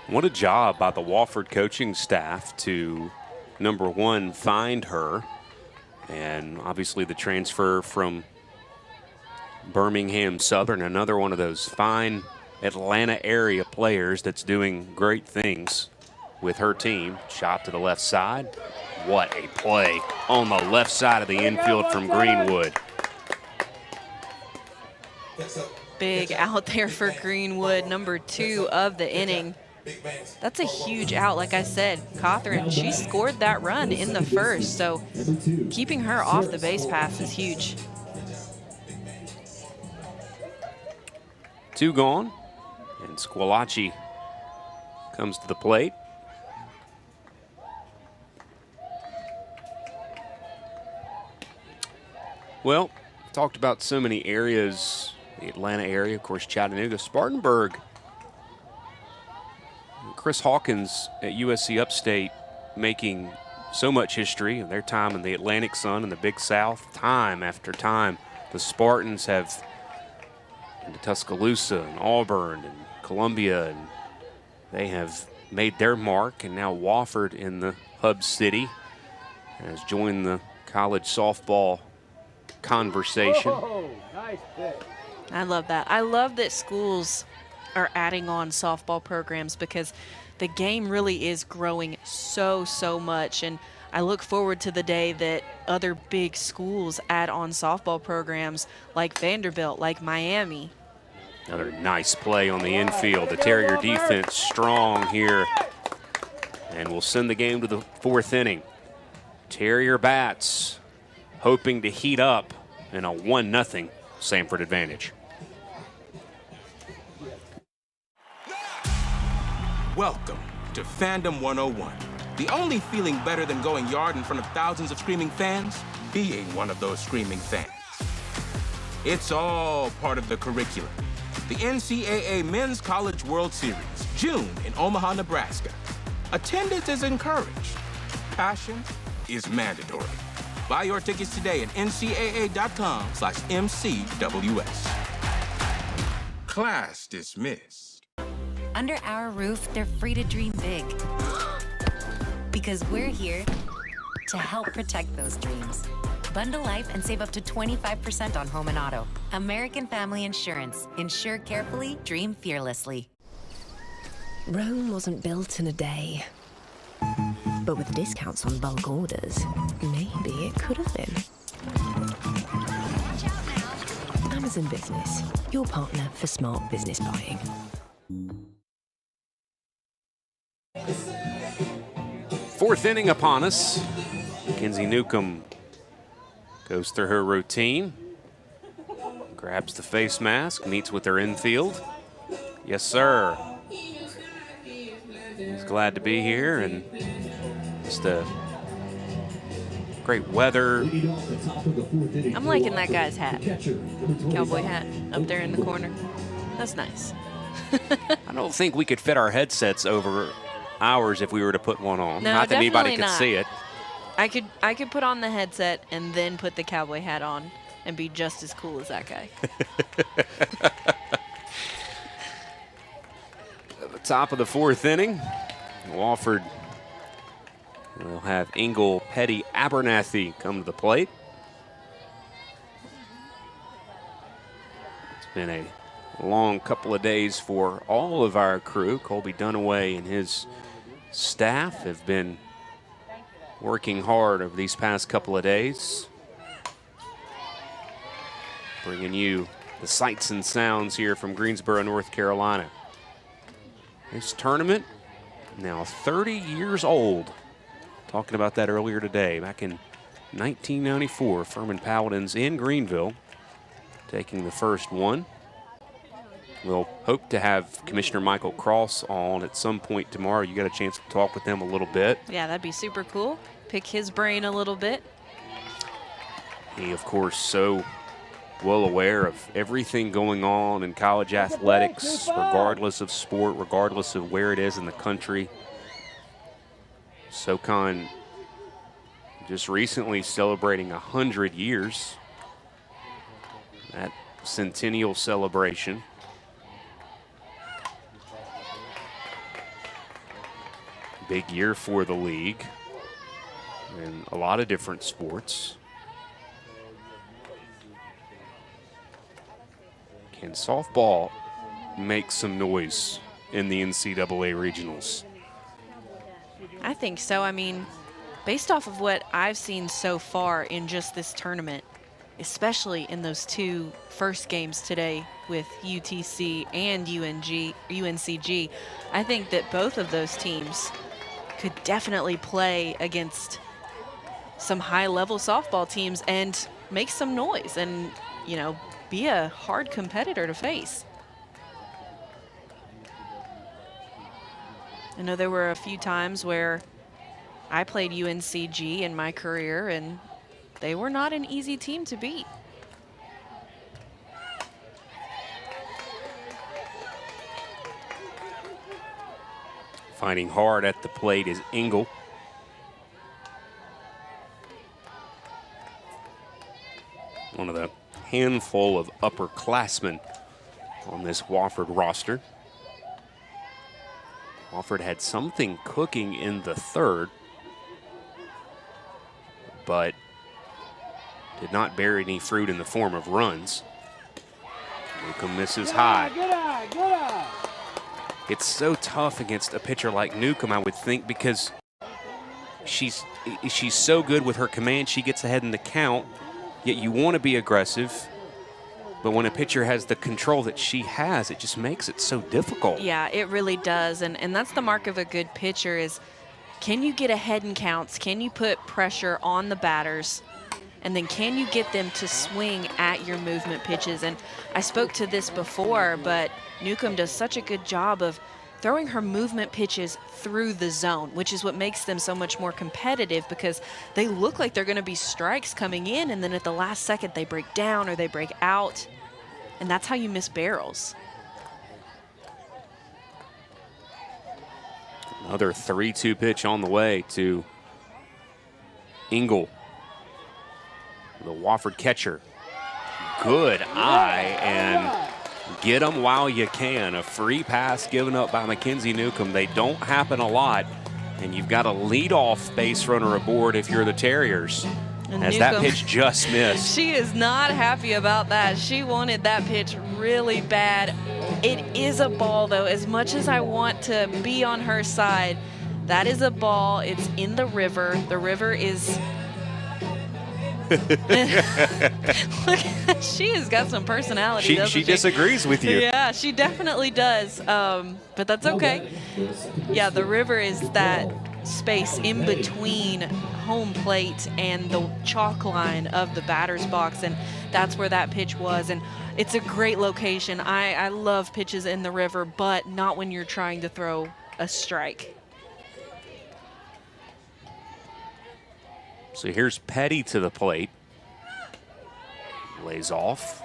What a job by the Wofford coaching staff to, number one, find her, and obviously the transfer from Birmingham Southern, another one of those fine Atlanta area players that's doing great things with her team. Shot to the left side. What a play on the left side of the infield from Greenwood. Big out there for Greenwood, number 2 of the inning. That's a huge out. Like I said, Cawthron, she scored that run in the first, so keeping her off the base paths is huge. 2 gone, and Squilacci comes to the plate. Well, talked about so many areas, the Atlanta area, of course, Chattanooga, Spartanburg. Chris Hawkins at USC Upstate making so much history of their time in the Atlantic Sun and the Big South, time after time. The Spartans have been to Tuscaloosa and Auburn and Columbia, and they have made their mark, and now Wofford in the hub city has joined the college softball conversation. Oh, nice pitch. I love that. I love that schools are adding on softball programs because the game really is growing so much, and I look forward to the day that other big schools add on softball programs like Vanderbilt, like Miami. Another nice play on the infield. The Terrier defense strong here, and we'll send the game to the 4th inning. Terrier bats hoping to heat up in a 1-0 Samford advantage. Welcome to Fandom 101. The only feeling better than going yard in front of thousands of screaming fans? Being one of those screaming fans. It's all part of the curriculum. The NCAA Men's College World Series, June in Omaha, Nebraska. Attendance is encouraged. Passion is mandatory. Buy your tickets today at ncaa.com/MCWS. Class dismissed. Under our roof, they're free to dream big. Because we're here to help protect those dreams. Bundle life and save up to 25% on home and auto. American Family Insurance. Insure carefully, dream fearlessly. Rome wasn't built in a day. But with discounts on bulk orders, maybe it could have been. Amazon Business, your partner for smart business buying. 4th inning upon us. Mackenzie Newcomb goes through her routine, grabs the face mask, meets with her infield. Yes, sir. He's glad to be here, and just a great weather. I'm liking that guy's hat. Cowboy hat up there in the corner. That's nice. I don't think we could fit our headsets over ours if we were to put one on. No, not that anybody could not. see it. I could put on the headset and then put the cowboy hat on and be just as cool as that guy. At the top of the 4th inning, Wofford will have Engel, Petty, Abernathy come to the plate. It's been a long couple of days for all of our crew. Colby Dunaway and his staff have been working hard over these past couple of days, bringing you the sights and sounds here from Greensboro, North Carolina. This tournament now 30 years old. Talking about that earlier today. Back in 1994, Furman Paladins in Greenville taking the first one. We'll hope to have Commissioner Michael Cross on at some point tomorrow. You got a chance to talk with him a little bit. Yeah, that'd be super cool. Pick his brain a little bit. He, of course, so well aware of everything going on in college athletics, regardless of sport, regardless of where it is in the country. Socon just recently celebrating 100 years. That centennial celebration. Big year for the league in a lot of different sports. Can softball make some noise in the NCAA regionals? I think so. I mean, based off of what I've seen so far in just this tournament, especially in those 2 first games today with UTC and UNCG, I think that both of those teams could definitely play against some high-level softball teams and make some noise and, you know, be a hard competitor to face. I know there were a few times where I played UNCG in my career, and they were not an easy team to beat. Fighting hard at the plate is Engel. One of the handful of upperclassmen on this Wofford roster. Wofford had something cooking in the 3rd, but did not bear any fruit in the form of runs. Newcomb misses high. It's so tough against a pitcher like Newcomb, I would think, because she's so good with her command. She gets ahead in the count, yet you want to be aggressive. But when a pitcher has the control that she has, it just makes it so difficult. Yeah, it really does. And that's the mark of a good pitcher is, can you get ahead in counts? Can you put pressure on the batters? And then can you get them to swing at your movement pitches? And I spoke to this before, but Newcomb does such a good job of throwing her movement pitches through the zone, which is what makes them so much more competitive, because they look like they're going to be strikes coming in, and then at the last second they break down or they break out, and that's how you miss barrels. Another 3-2 pitch on the way to Engel, the Wofford catcher. Good eye, and get them while you can. A free pass given up by Mackenzie Newcomb. They don't happen a lot, and you've got a leadoff base runner aboard if you're the Terriers. And as Newcomb, that pitch just missed. She is not happy about that. She wanted that pitch really bad. It is a ball, though. As much as I want to be on her side, that is a ball. It's in the river. The river is... Look, she has got some personality, doesn't she? She disagrees with you. Yeah, she definitely does. But that's okay. Yeah, the river is that space in between home plate and the chalk line of the batter's box, and that's where that pitch was. And it's a great location. I love pitches in the river, but not when you're trying to throw a strike. So here's Petty to the plate. Lays off.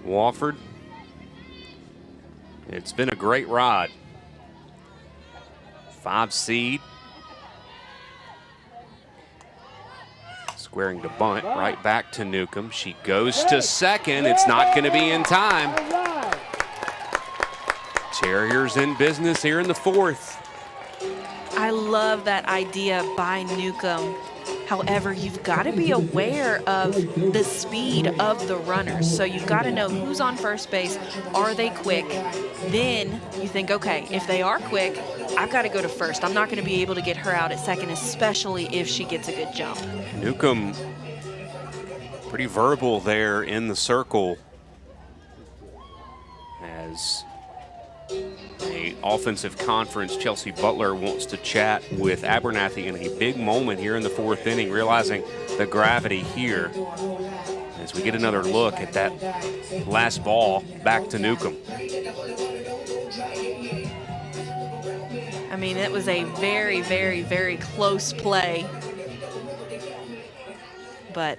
Wofford. It's been a great ride. 5 seed. Squaring to bunt, right back to Newcomb. She goes to second. It's not going to be in time. Terriers in business here in the 4th. I love that idea by Newcomb. However, you've got to be aware of the speed of the runners. So you've got to know who's on first base. Are they quick? Then you think, okay, if they are quick, I've got to go to first. I'm not going to be able to get her out at second, especially if she gets a good jump. Newcomb, pretty verbal there in the circle as a offensive conference. Chelsea Butler wants to chat with Abernathy in a big moment here in the 4th inning, realizing the gravity here as we get another look at that last ball back to Newcomb. I mean, it was a very, very, very close play. But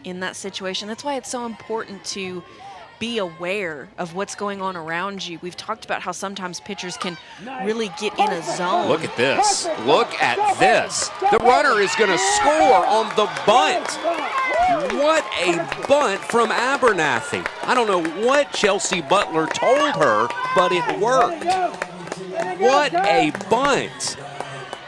in that situation, that's why it's so important to be aware of what's going on around you. We've talked about how sometimes pitchers can really get in a zone. Look at this. Look at this. The runner is going to score on the bunt. What a bunt from Abernathy. I don't know what Chelsea Butler told her, but it worked. What a bunt.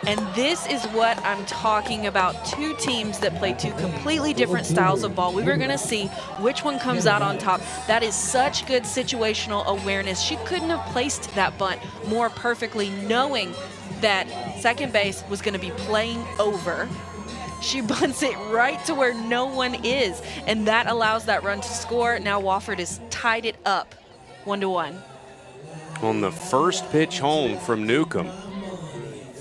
And this is what I'm talking about. 2 teams that play 2 completely different styles of ball. We were going to see which one comes out on top. That is such good situational awareness. She couldn't have placed that bunt more perfectly, knowing that second base was going to be playing over. She bunts it right to where no one is, and that allows that run to score. Now Wofford has tied it up 1-1. On the first pitch home from Newcomb,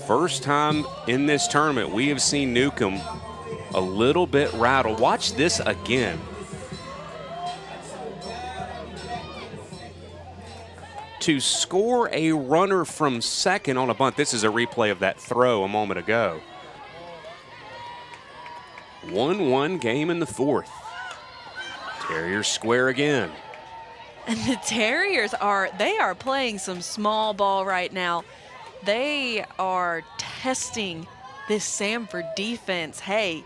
first time in this tournament we have seen Newcomb a little bit rattled. Watch this again. To score a runner from second on a bunt. This is a replay of that throw a moment ago. 1-1 game in the 4th. Terriers square again. And the Terriers are playing some small ball right now. They are testing this Samford defense. Hey,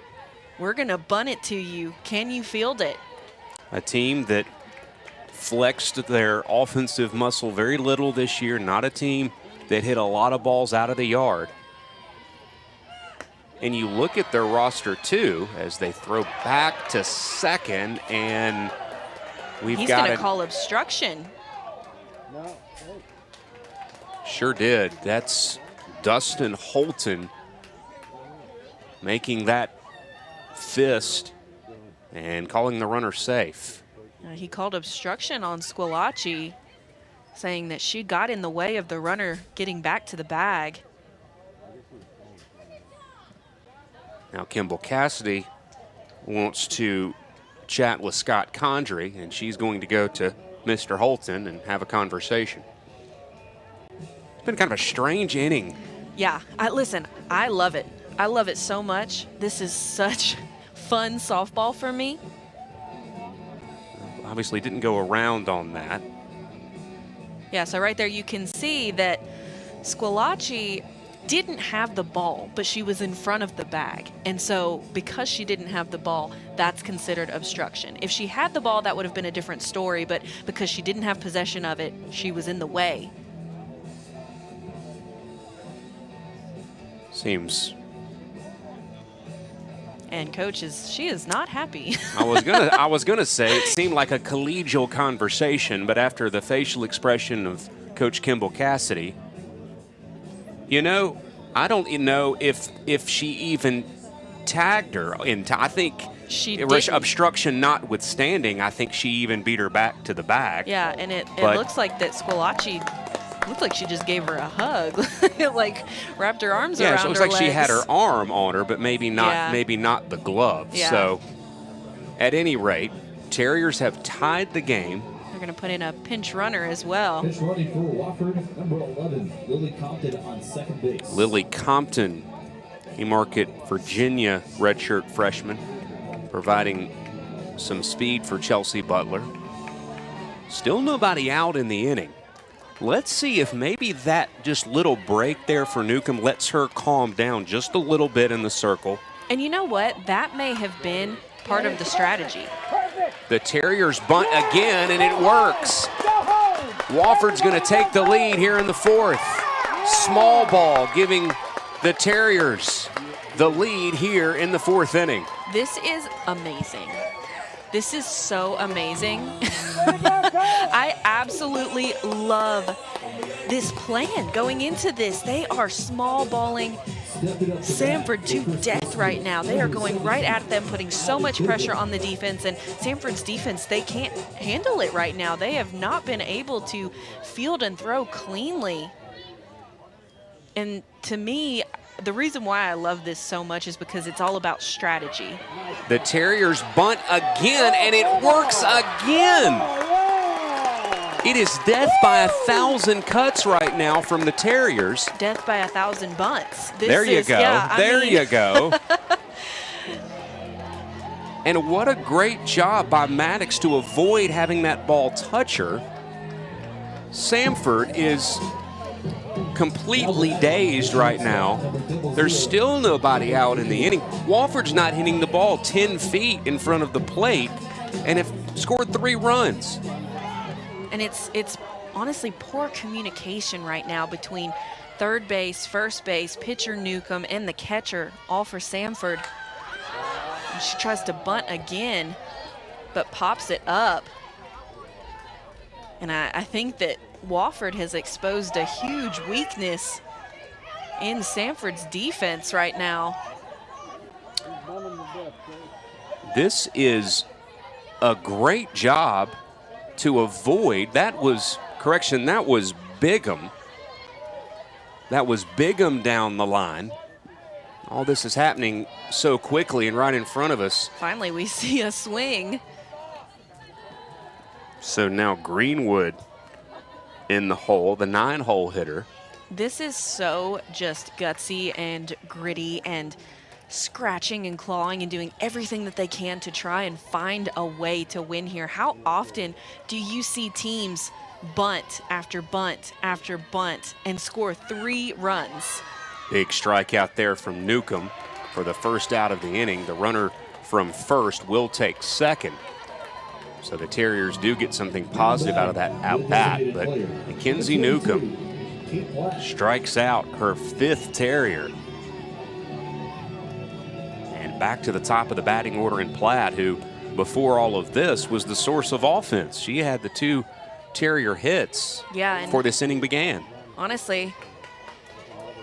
we're going to bunt it to you. Can you field it? A team that flexed their offensive muscle very little this year. Not a team that hit a lot of balls out of the yard. And you look at their roster, too, as they throw back to second, and He's going to call obstruction. Sure did. That's Dustin Holton making that fist and calling the runner safe. He called obstruction on Squillaci, saying that she got in the way of the runner getting back to the bag. Now Kimball Cassidy wants to chat with Scott Condry, and she's going to go to Mr. Holton and have a conversation. It's been kind of a strange inning. Yeah, listen, I love it. I love it so much. This is such fun softball for me. Obviously didn't go around on that. Yeah, so right there you can see that Squillaci didn't have the ball, but she was in front of the bag. And so because she didn't have the ball, that's considered obstruction. If she had the ball, that would have been a different story, but because she didn't have possession of it, she was in the way. Seems. And coach she is not happy. I was gonna say it seemed like a collegial conversation, but after the facial expression of Coach Kimball Cassidy, you know, I don't know if she even tagged her. I think She didn't. Obstruction notwithstanding, I think she even beat her back to the bag. Yeah, and it looks like that Squillaci looked like she just gave her a hug, like wrapped her arms around her. Yeah, so it looks like she had her arm on her, but maybe not the glove. Yeah. So at any rate, Terriers have tied the game. They're going to put in a pinch runner as well. Pinch running for Wofford, number 11, Lily Compton on second base. Lily Compton, Haymarket, Virginia redshirt freshman, providing some speed for Chelsea Butler. Still nobody out in the inning. Let's see if maybe that just little break there for Newcomb lets her calm down just a little bit in the circle. And you know what? That may have been part of the strategy. The Terriers bunt again, and it works. Wofford's going to take the lead here in the fourth. Small ball giving the Terriers the lead here in the fourth inning. This is amazing. This is so amazing. I absolutely love this plan going into this. They are small balling Samford to death right now. They are going right at them, putting so much pressure on the defense, and Samford's defense, they can't handle it right now. They have not been able to field and throw cleanly. And to me, the reason why I love this so much is because it's all about strategy. The Terriers bunt again, and it works again. It is death by 1,000 cuts right now from the Terriers. Death by 1,000 bunts. There you go. Yeah, there you go. And what a great job by Maddox to avoid having that ball touch her. Samford is completely dazed right now. There's still nobody out in the inning. Wofford's not hitting the ball 10 feet in front of the plate and have scored 3 runs. And it's honestly poor communication right now between third base, first base, pitcher Newcomb, and the catcher, all for Samford. And she tries to bunt again, but pops it up. And I think that Wofford has exposed a huge weakness in Samford's defense right now. This is a great job to avoid. That was, correction, that was Bigham. That was Bigham down the line. All this is happening so quickly and right in front of us. Finally, we see a swing. So now Greenwood in the hole, the 9-hole hitter. This is so just gutsy and gritty and scratching and clawing and doing everything that they can to try and find a way to win here. How often do you see teams bunt after bunt after bunt and score 3 runs? Big strikeout there from Newcomb for the first out of the inning. The runner from first will take second. So the Terriers do get something positive out of that at-bat, but Mackenzie Newcomb strikes out her 5th Terrier. And back to the top of the batting order in Platt, who before all of this was the source of offense. She had the 2 Terrier hits before this inning began. Honestly,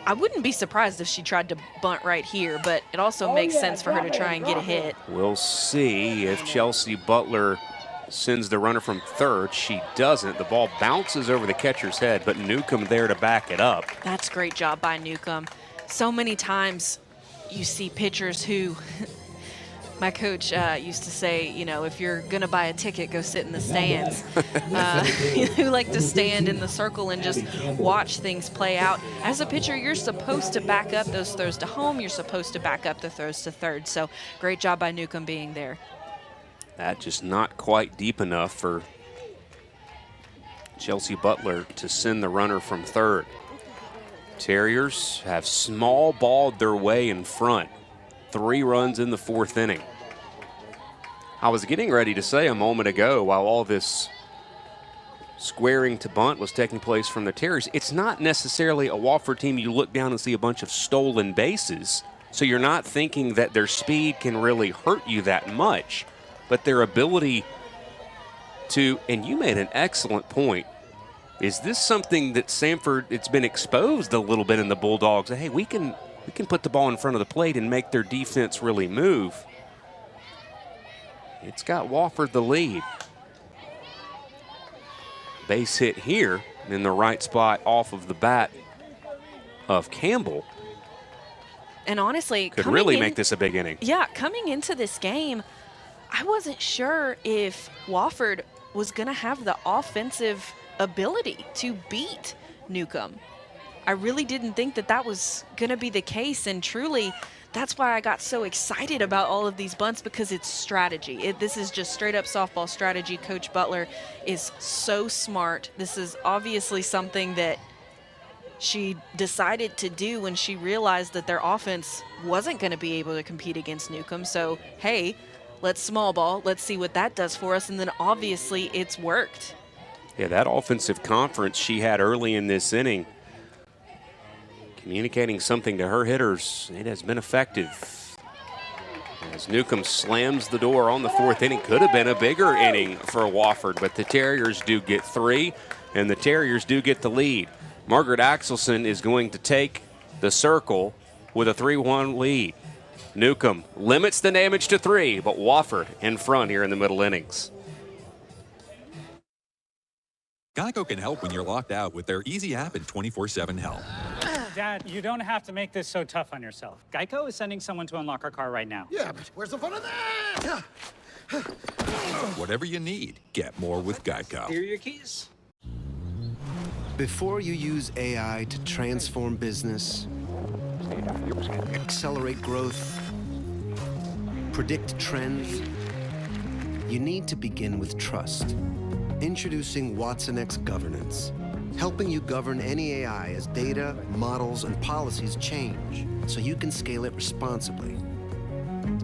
I wouldn't be surprised if she tried to bunt right here, but it also makes sense for her to try and get a hit. We'll see if Chelsea Butler sends the runner from third. She doesn't. The ball bounces over the catcher's head, but Newcomb there to back it up. That's a great job by Newcomb. So many times you see pitchers who, my coach used to say, you know, if you're going to buy a ticket, go sit in the stands. Who like to stand in the circle and just watch things play out. As a pitcher, you're supposed to back up those throws to home. You're supposed to back up the throws to third. So great job by Newcomb being there. That just not quite deep enough for Chelsea Butler to send the runner from third. Terriers have small balled their way in front. 3 runs in the 4th inning. I was getting ready to say a moment ago, while all this squaring to bunt was taking place from the Terriers, it's not necessarily a Wofford team you look down and see a bunch of stolen bases. So you're not thinking that their speed can really hurt you that much. But their ability to, and you made an excellent point, is this something that Samford, it's been exposed a little bit in the Bulldogs, that, hey, we can put the ball in front of the plate and make their defense really move. it's got Wofford the lead. Base hit here in the right spot off of the bat of Campbell. And honestly, Could really make this a big inning. Yeah, coming into this game, I wasn't sure if Wofford was going to have the offensive ability to beat Newcomb. I really didn't think that that was going to be the case, and truly, that's why I got so excited about all of these bunts, because it's strategy. This is just straight up softball strategy. Coach Butler is so smart. This is obviously something that she decided to do when she realized that their offense wasn't going to be able to compete against Newcomb. So, hey, let's small ball. Let's see what that does for us. And then obviously it's worked. Yeah, that offensive conference she had early in this inning, communicating something to her hitters, it has been effective. As Newcomb slams the door on the fourth inning, could have been a bigger inning for Wofford, but the Terriers do get 3, and the Terriers do get the lead. Margaret Axelson is going to take the circle with a 3-1 lead. Newcomb limits the damage to 3, but Wofford in front here in the middle innings. Geico can help when you're locked out with their easy app and 24/7 help. Dad, you don't have to make this so tough on yourself. Geico is sending someone to unlock our car right now. Yeah, but where's the fun of that? Whatever you need, get more with Geico. Here are your keys. Before you use AI to transform business, accelerate growth, predict trends, you need to begin with trust. Introducing Watson X Governance, helping you govern any AI as data, models, and policies change, so you can scale it responsibly.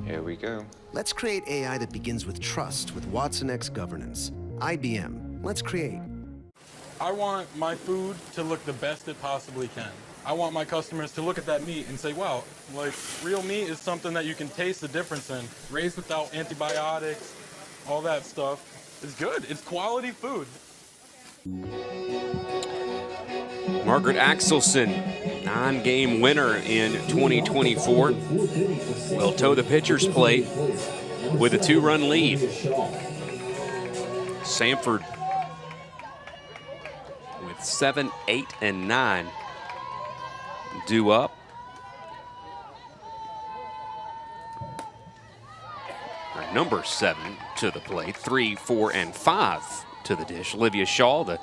Here we go. Let's create AI that begins with trust with Watson X Governance. IBM, let's create. I want my food to look the best it possibly can. I want my customers to look at that meat and say, wow, like real meat is something that you can taste the difference in. Raised without antibiotics, all that stuff. It's good. It's quality food. Margaret Axelson, 9-game winner in 2024, will toe the pitcher's plate with a 2-run lead. Samford with 7, 8, and 9 due up. Or number 7 to the plate, 3, 4, and 5 to the dish. Olivia Shaw, the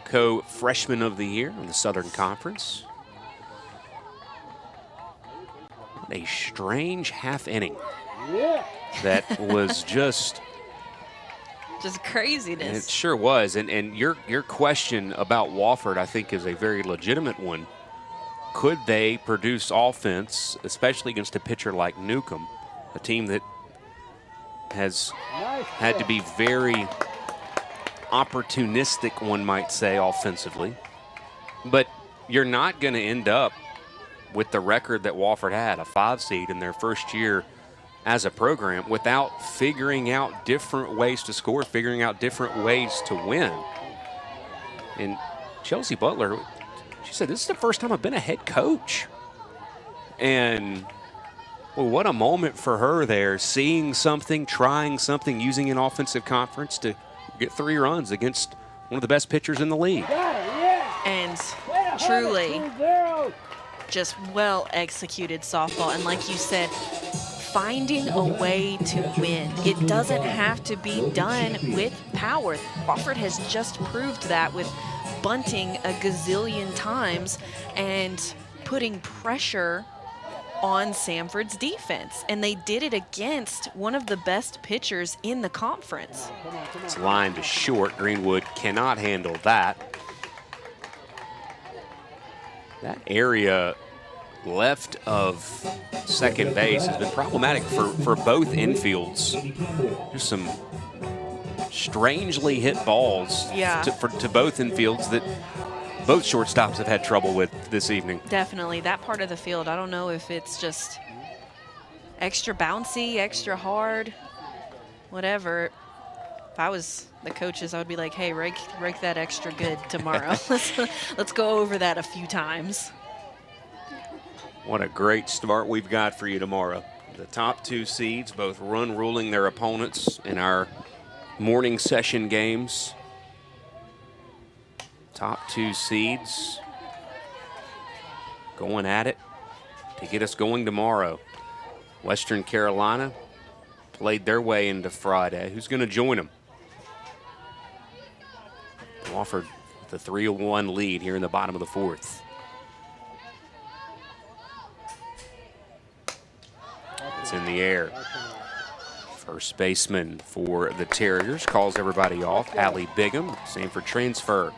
co-freshman of the year in the Southern Conference. What a strange half inning. That was just craziness. It sure was. And your question about Wofford, I think, is a very legitimate one. Could they produce offense, especially against a pitcher like Newcomb, a team that has had to be very opportunistic, one might say, offensively? But you're not going to end up with the record that Wofford had, a 5 seed in their first year as a program, without figuring out different ways to score, figuring out different ways to win. And Chelsea Butler, she said, this is the first time I've been a head coach. And well, what a moment for her there, seeing something, trying something, using an offensive conference to get 3 runs against one of the best pitchers in the league. And truly, just well-executed softball. And like you said, finding a way to win. It doesn't have to be done with power. Wofford has just proved that with bunting a gazillion times and putting pressure on Samford's defense. And they did it against one of the best pitchers in the conference. It's lined to short. Greenwood cannot handle that. That area left of second base has been problematic for both infields. Just some strangely hit balls to both infields that both shortstops have had trouble with this evening. Definitely. That part of the field, I don't know if it's just extra bouncy, extra hard, whatever. If I was the coaches, I would be like, hey, rake that extra good tomorrow. Let's go over that a few times. What a great start we've got for you tomorrow. The top 2 seeds both run ruling their opponents in our morning session games. Top 2 seeds going at it to get us going tomorrow. Western Carolina played their way into Friday. Who's going to join them? Wofford with a 3-1 lead here in the bottom of the 4th. It's in the air. First baseman for the Terriers calls everybody off. Allie Bigham, Samford transfer.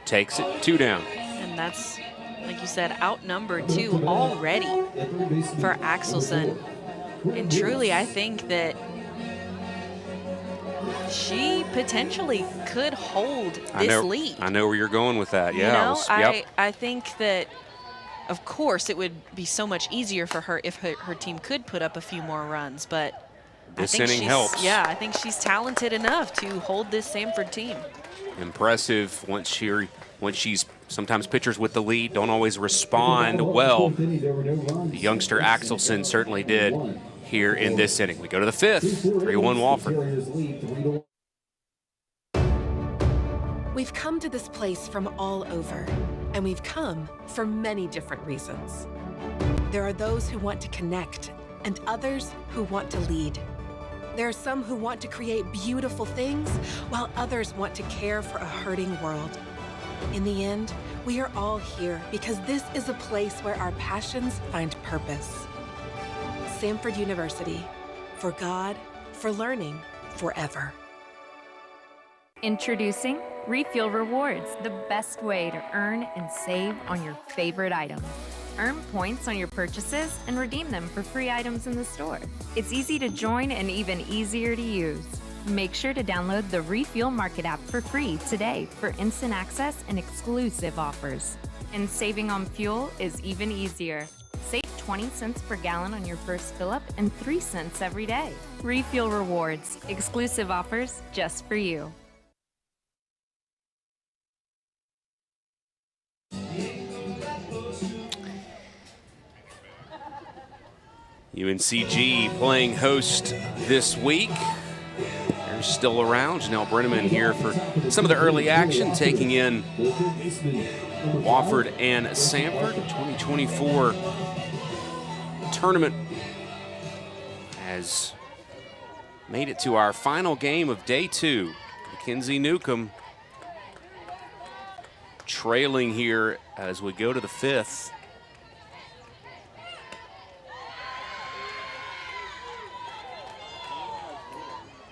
Takes it, 2 down. And that's, like you said, outnumbered 2 already for Axelson. And truly, I think that she potentially could hold this lead. I know where you're going with that. Yeah. You know, I think that, of course, it would be so much easier for her if her team could put up a few more runs. But this inning helps. Yeah, I think she's talented enough to hold this Samford team. Impressive once she's sometimes pitchers with the lead don't always respond well. The youngster Axelson certainly did here in this inning. We go to the 5th, 3-1 Wofford. We've come to this place from all over, and we've come for many different reasons. There are those who want to connect, and others who want to lead. There are some who want to create beautiful things, while others want to care for a hurting world. In the end, we are all here because this is a place where our passions find purpose. Samford University, for God, for learning, forever. Introducing Refuel Rewards, the best way to earn and save on your favorite items. Earn points on your purchases and redeem them for free items in the store. It's easy to join and even easier to use. Make sure to download the Refuel Market app for free today for instant access and exclusive offers. And saving on fuel is even easier. Save 20 cents per gallon on your first fill-up and 3 cents every day. Refuel Rewards, exclusive offers just for you. UNCG playing host this week. They're still around. Janelle Brenneman here for some of the early action, taking in Wofford and Samford. 2024 tournament has made it to our final game of day 2. Mackenzie Newcomb trailing here as we go to the 5th.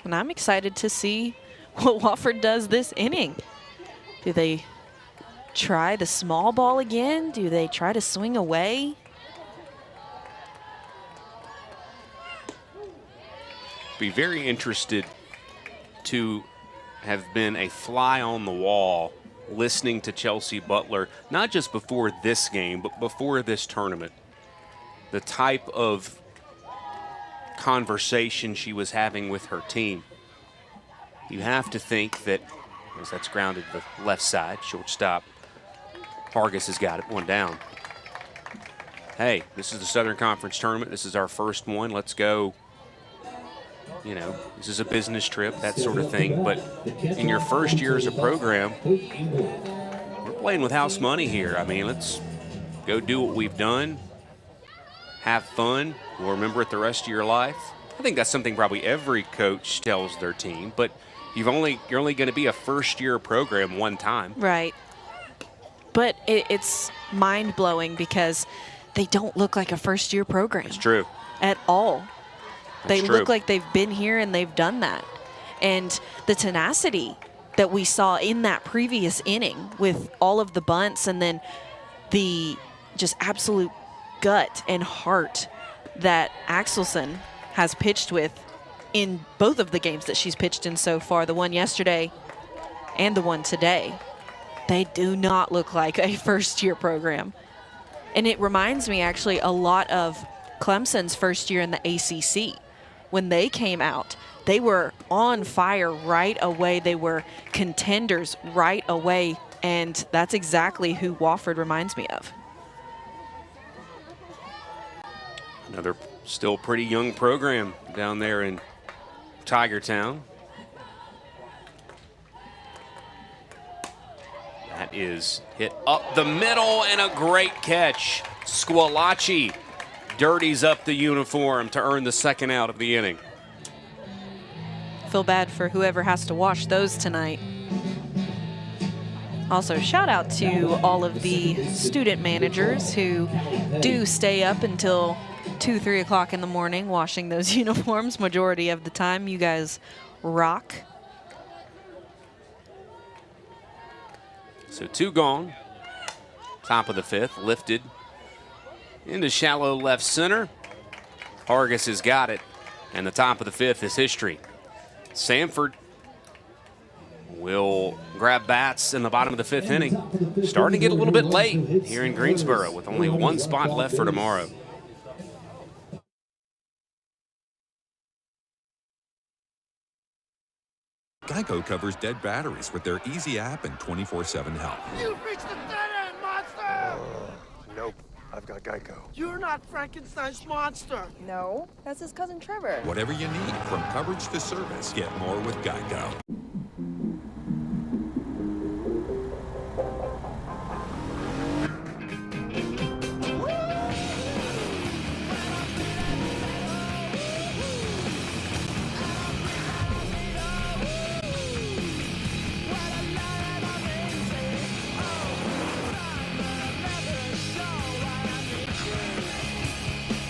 And I'm excited to see what Wofford does this inning. Do they try the small ball again? Do they try to swing away? Be very interested to have been a fly on the wall listening to Chelsea Butler, not just before this game, but before this tournament. The type of conversation she was having with her team. You have to think that, as that's grounded to the left side, shortstop Hargis has got it, 1 down. Hey, this is the Southern Conference tournament. This is our first one. Let's go. You know, this is a business trip, that sort of thing. But in your first year as a program, we're playing with house money here. I mean, let's go do what we've done. Have fun. We'll remember it the rest of your life. I think that's something probably every coach tells their team, but you're only going to be a first-year program one time. Right. But it's mind-blowing because they don't look like a first-year program. It's true. At all. They true. look like they've been here and they've done that. And the tenacity that we saw in that previous inning with all of the bunts and then the just absolute gut and heart that Axelson has pitched with in both of the games that she's pitched in so far, the one yesterday and the one today. They do not look like a first-year program. And it reminds me actually a lot of Clemson's first year in the ACC. When they came out, they were on fire right away. They were contenders right away, and that's exactly who Wofford reminds me of. Another still pretty young program down there in Tigertown. That is hit up the middle and a great catch. Squalachi dirties up the uniform to earn the second out of the inning. Feel bad for whoever has to wash those tonight. Also, shout out to all of the student managers who do stay up until 2, 3 o'clock in the morning washing those uniforms. Majority of the time, you guys rock. So 2 gone. Top of the 5th, lifted into shallow left center. Hargis has got it, and the top of the 5th is history. Samford will grab bats in the bottom of the 5th inning. Starting to get a little bit late here in Greensboro with only 1 spot left for tomorrow. Geico covers dead batteries with their easy app and 24/7 help. You've reached the dead end, monster! Nope, I've got Geico. You're not Frankenstein's monster. No, that's his cousin Trevor. Whatever you need, from coverage to service, get more with Geico.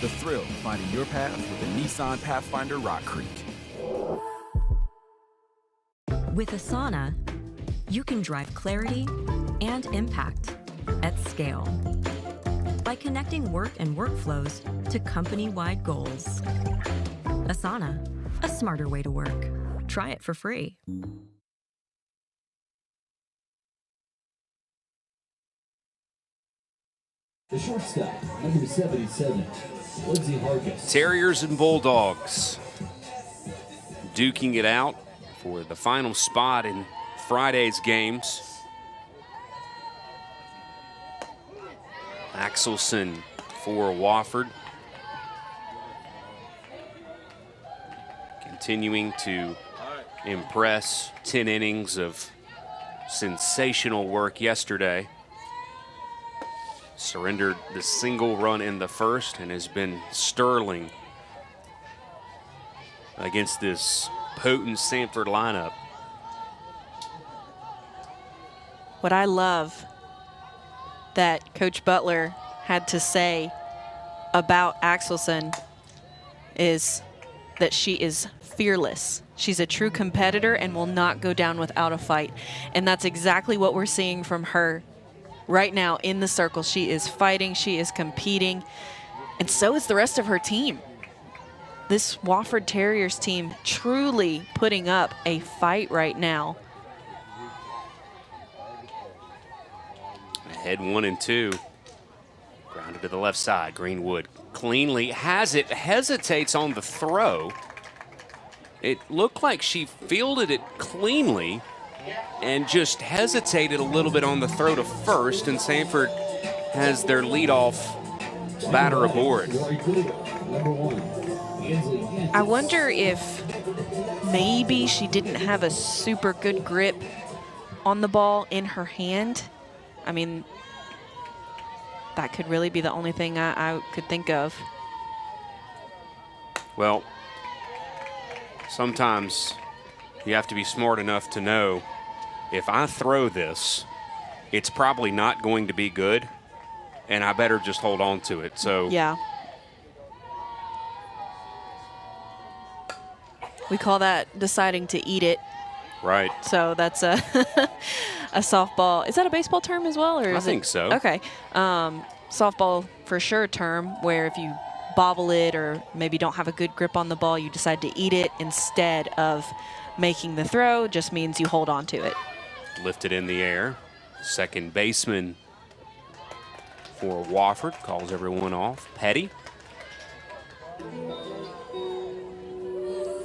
The thrill of finding your path with the Nissan Pathfinder Rock Creek. With Asana, you can drive clarity and impact at scale by connecting work and workflows to company-wide goals. Asana, a smarter way to work. Try it for free. The shortstop, number 77, Lindsey Hargis. Terriers and Bulldogs duking it out for the final spot in Friday's games. Axelson for Wofford. Continuing to impress. 10 innings of sensational work yesterday. Surrendered the single run in the first and has been sterling against this potent Samford lineup. What I love that Coach Butler had to say about Axelson is that she is fearless. She's a true competitor and will not go down without a fight. And that's exactly what we're seeing from her right now in the circle. She is fighting, she is competing, and so is the rest of her team. This Wofford Terriers team truly putting up a fight right now. Ahead 1-2. Grounded to the left side. Greenwood cleanly has it, hesitates on the throw. It looked like she fielded it cleanly and just hesitated a little bit on the throw to first, and Samford has their leadoff batter aboard. I wonder if maybe she didn't have a super good grip on the ball in her hand. I mean, that could really be the only thing I could think of. Well, sometimes you have to be smart enough to know if I throw this, it's probably not going to be good, and I better just hold on to it. So yeah. We call that deciding to eat it. Right. So that's a a softball. Is that a baseball term as well, or is I think so. Okay. Softball for sure term, where if you bobble it or maybe don't have a good grip on the ball, you decide to eat it instead of making the throw. Just means you hold on to it. Lifted in the air. Second baseman for Wofford calls everyone off. Petty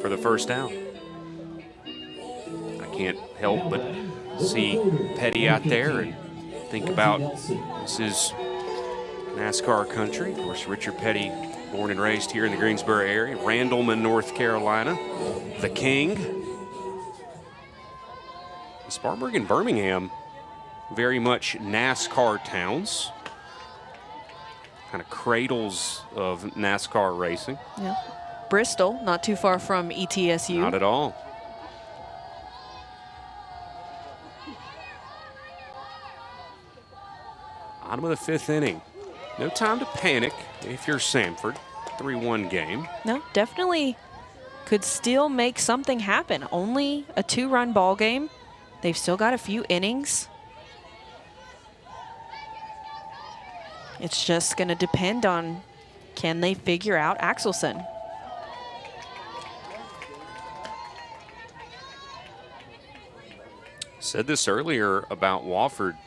for the first out. I can't help but see Petty out there and think about this is NASCAR country. Of course, Richard Petty born and raised here in the Greensboro area, Randleman, North Carolina, the King. Spartanburg and Birmingham, very much NASCAR towns, kind of cradles of NASCAR racing. Yeah. Bristol, not too far from ETSU. Not at all. Bottom of the 5th inning. No time to panic if you're Samford. 3-1 game. No, definitely could still make something happen. Only a 2-run ball game. They've still got a few innings. It's just going to depend on, can they figure out Axelson? Said this earlier about Wofford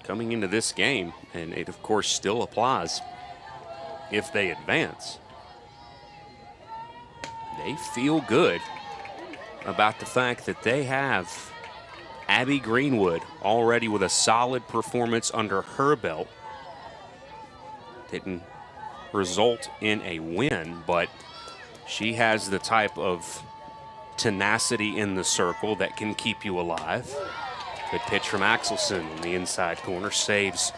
coming into this game, and it of course still applies if they advance. They feel good about the fact that they have Abby Greenwood already with a solid performance under her belt. Didn't result in a win, but she has the type of tenacity in the circle that can keep you alive. Good pitch from Axelson in the inside corner, saves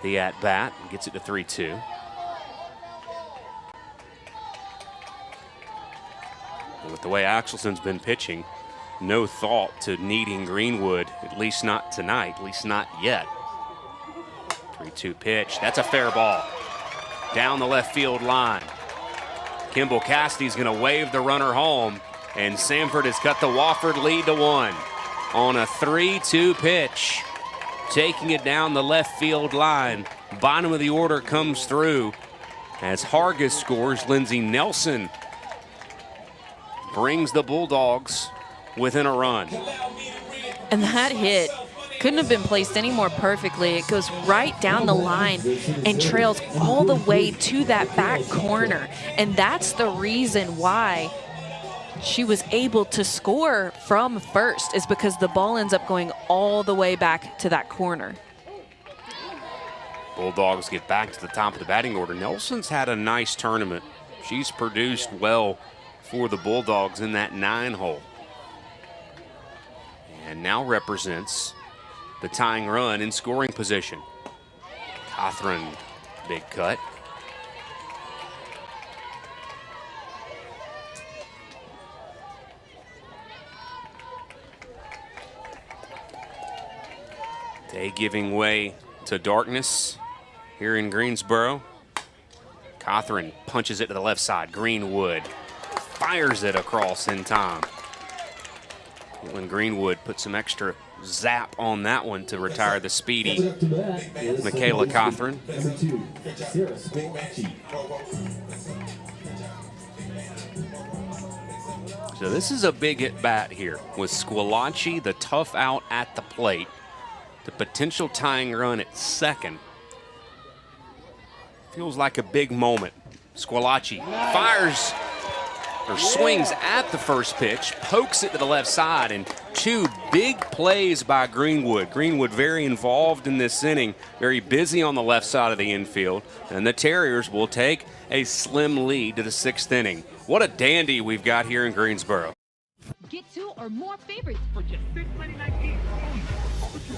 the at-bat, gets it to 3-2. And with the way Axelson's been pitching, no thought to needing Greenwood, at least not tonight, at least not yet. 3-2 pitch, that's a fair ball. Down the left field line. Kimball Cassidy's gonna wave the runner home, and Samford has cut the Wofford lead to 1 on a 3-2 pitch. Taking it down the left field line. Bottom of the order comes through as Hargis scores. Lindsey Nelson brings the Bulldogs within a run. And that hit couldn't have been placed any more perfectly. It goes right down the line and trails all the way to that back corner. And that's the reason why she was able to score from first, is because the ball ends up going all the way back to that corner. Bulldogs get back to the top of the batting order. Nelson's had a nice tournament. She's produced well for the Bulldogs in that 9-hole. And now represents the tying run in scoring position. Catherine, big cut. Day giving way to darkness here in Greensboro. Catherine punches it to the left side. Greenwood fires it across in time. When Greenwood put some extra zap on that one to retire the speedy Michaela Catherine. So this is a big at bat here with Squillace, the tough out at the plate. The potential tying run at second. Feels like a big moment. Squillace fires or swings at the first pitch, pokes it to the left side, and 2 big plays by Greenwood. Greenwood very involved in this inning, very busy on the left side of the infield, and the Terriers will take a slim lead to the 6th inning. What a dandy we've got here in Greensboro. Get 2 or more favorites for just $6.99 each.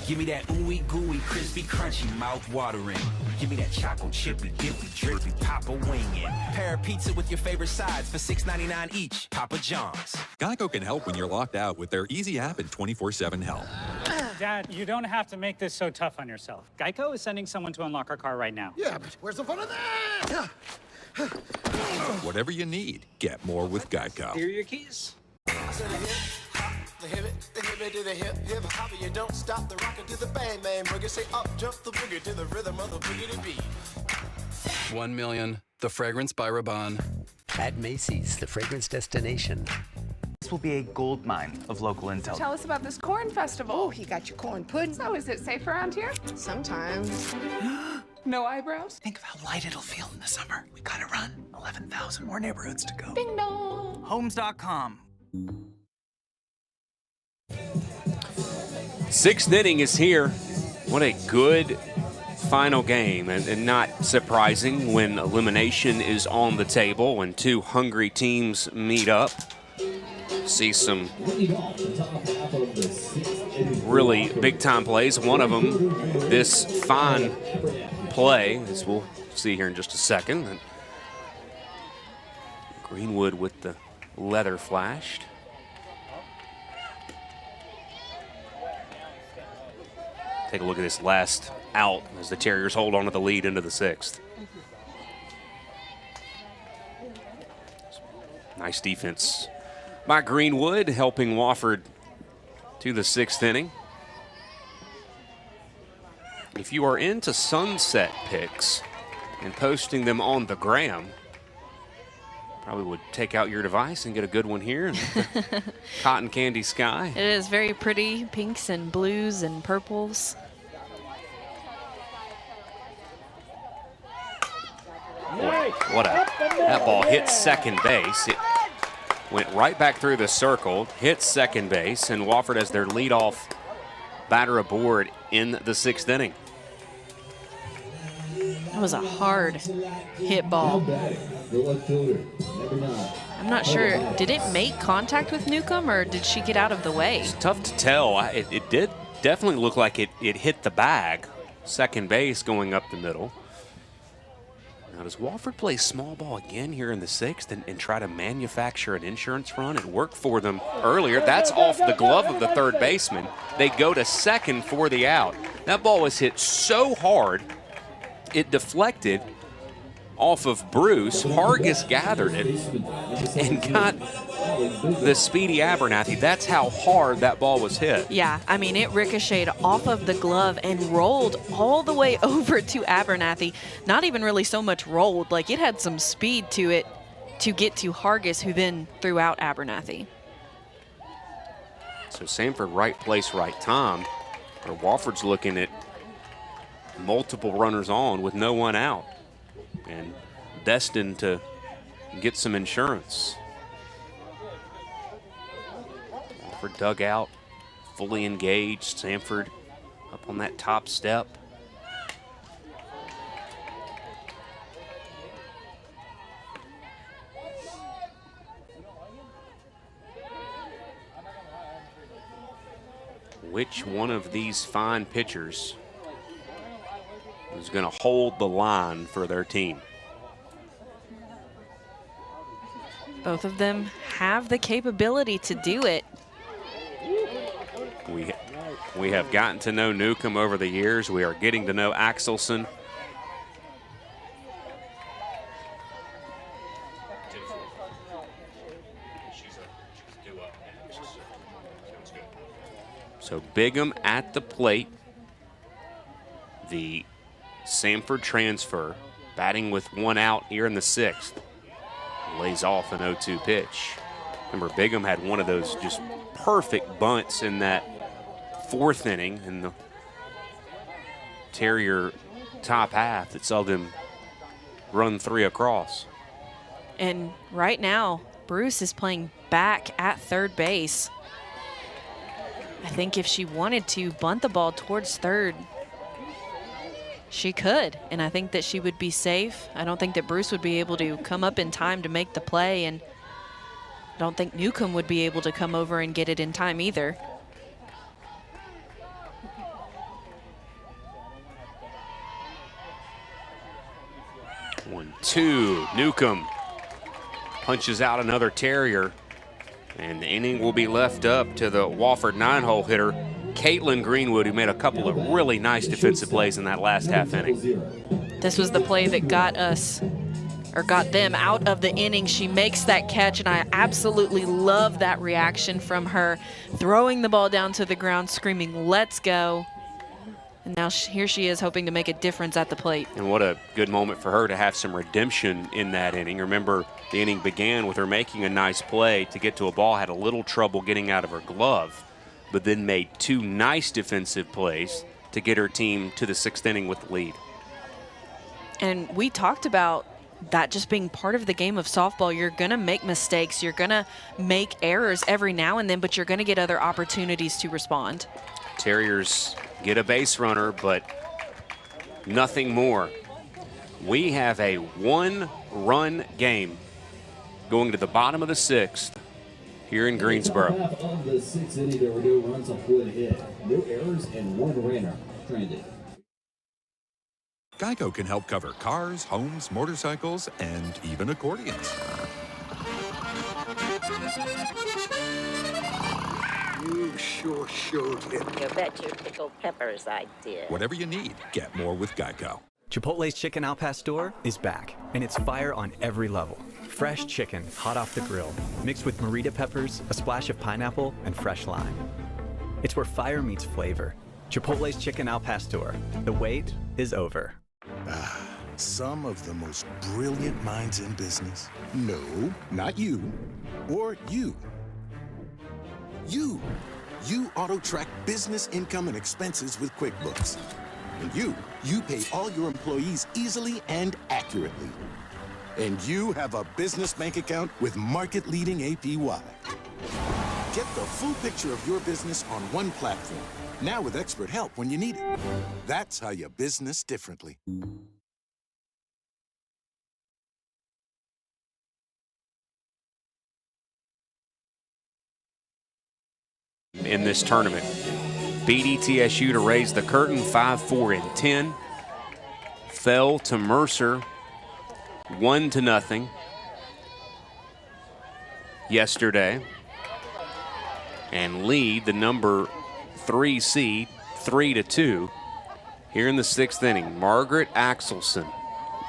Give me that ooey gooey, crispy, crunchy, mouth-watering. Give me that choco chippy, dippy, drippy, Papa wingin'. Pair of pizza with your favorite sides for $6.99 each. Papa John's. Geico can help when you're locked out with their easy app and 24/7 help. Dad, you don't have to make this so tough on yourself. Geico is sending someone to unlock our car right now. Yeah, but where's the fun of that? Whatever you need, get more with Geico. Here are your keys. The hip to the hip hop, you don't stop the rocker to the bang bang boogie. Say up jump the boogie to the rhythm of the boogie beat. 1 million, the fragrance by Rabanne. At Macy's, the fragrance destination. This will be a gold mine of local intel. Tell us about this corn festival. Oh, you got your corn pudding. So is it safe around here? Sometimes. No eyebrows? Think of how light it'll feel in the summer. We gotta run. 11,000 more neighborhoods to go. Ding dong. Homes.com. 6th inning is here. What a good final game, and not surprising when elimination is on the table, when two hungry teams meet up. See some really big-time plays. One of them, this fine play, as we'll see here in just a second. And Greenwood with the leather flashed. Take a look at this last out as the Terriers hold on to the lead into the 6th. Nice defense by Greenwood, helping Wofford to the 6th inning. If you are into sunset picks and posting them on the gram, probably would take out your device and get a good one here in the cotton candy sky. It is very pretty, pinks and blues and purples. Boy, that ball hit second base. It went right back through the circle, hit second base, and Wofford has their leadoff batter aboard in the 6th inning. That was a hard hit ball. I'm not sure. Did it make contact with Newcomb, or did she get out of the way? It's tough to tell. It did definitely look like it hit the bag. Second base going up the middle. Now, does Wofford play small ball again here in the 6th and try to manufacture an insurance run? It worked for them earlier. That's off the glove of the third baseman. They go to second for the out. That ball was hit so hard, it deflected off of Bruce. Hargis gathered it and got the speedy Abernathy. That's how hard that ball was hit. Yeah, I mean, it ricocheted off of the glove and rolled all the way over to Abernathy. Not even really so much rolled, like it had some speed to it to get to Hargis, who then threw out Abernathy. So Samford, right place, right time. Or Wofford's looking at multiple runners on with no one out, and destined to get some insurance. Wofford dugout, fully engaged. Samford up on that top step. Which one of these fine pitchers is going to hold the line for their team? Both of them have the capability to do it. We have gotten to know Newcomb over the years. We are getting to know Axelson. So Bigham at the plate. The Samford transfer, batting with one out here in the 6th. Lays off an 0-2 pitch. Remember, Bigham had one of those just perfect bunts in that 4th inning in the Terrier top half that saw them run 3 across. And right now, Bruce is playing back at third base. I think if she wanted to bunt the ball towards third, she could, and I think that she would be safe. I don't think that Bruce would be able to come up in time to make the play, and I don't think Newcomb would be able to come over and get it in time either. One, two. Newcomb punches out another Terrier, and the inning will be left up to the Wofford 9-hole hitter, Caitlin Greenwood, who made a couple of really nice defensive plays in that last half inning. This was the play that got us, or got them out of the inning. She makes that catch, and I absolutely love that reaction from her, throwing the ball down to the ground, screaming, "Let's go." And now here she is, hoping to make a difference at the plate. And what a good moment for her to have some redemption in that inning. Remember, the inning began with her making a nice play to get to a ball, had a little trouble getting out of her glove, but then made 2 nice defensive plays to get her team to the 6th inning with the lead. And we talked about that just being part of the game of softball. You're going to make mistakes. You're going to make errors every now and then, but you're going to get other opportunities to respond. Terriers get a base runner, but nothing more. We have a one-run game going to the bottom of the 6th here in Greensboro. Half of the 6th inning, there were no runs off one hit, no errors, and one runner stranded. Geico can help cover cars, homes, motorcycles, and even accordions. You sure showed him. You bet your pickled peppers I did. Whatever you need, get more with Geico. Chipotle's Chicken Al Pastor is back, and it's fire on every level. Fresh chicken, hot off the grill, mixed with morita peppers, a splash of pineapple, and fresh lime. It's where fire meets flavor. Chipotle's Chicken Al Pastor. The wait is over. Some of the most brilliant minds in business. No, not you. Or you. You auto-track business income and expenses with QuickBooks. And you pay all your employees easily and accurately. And you have a business bank account with market-leading APY. Get the full picture of your business on one platform, now with expert help when you need it. That's how you business differently. In this tournament, beat ETSU to raise the curtain 5-4-10. Fell to Mercer 1-0 yesterday, and lead the number 3 seed 3-2 here in the 6th inning. Margaret Axelson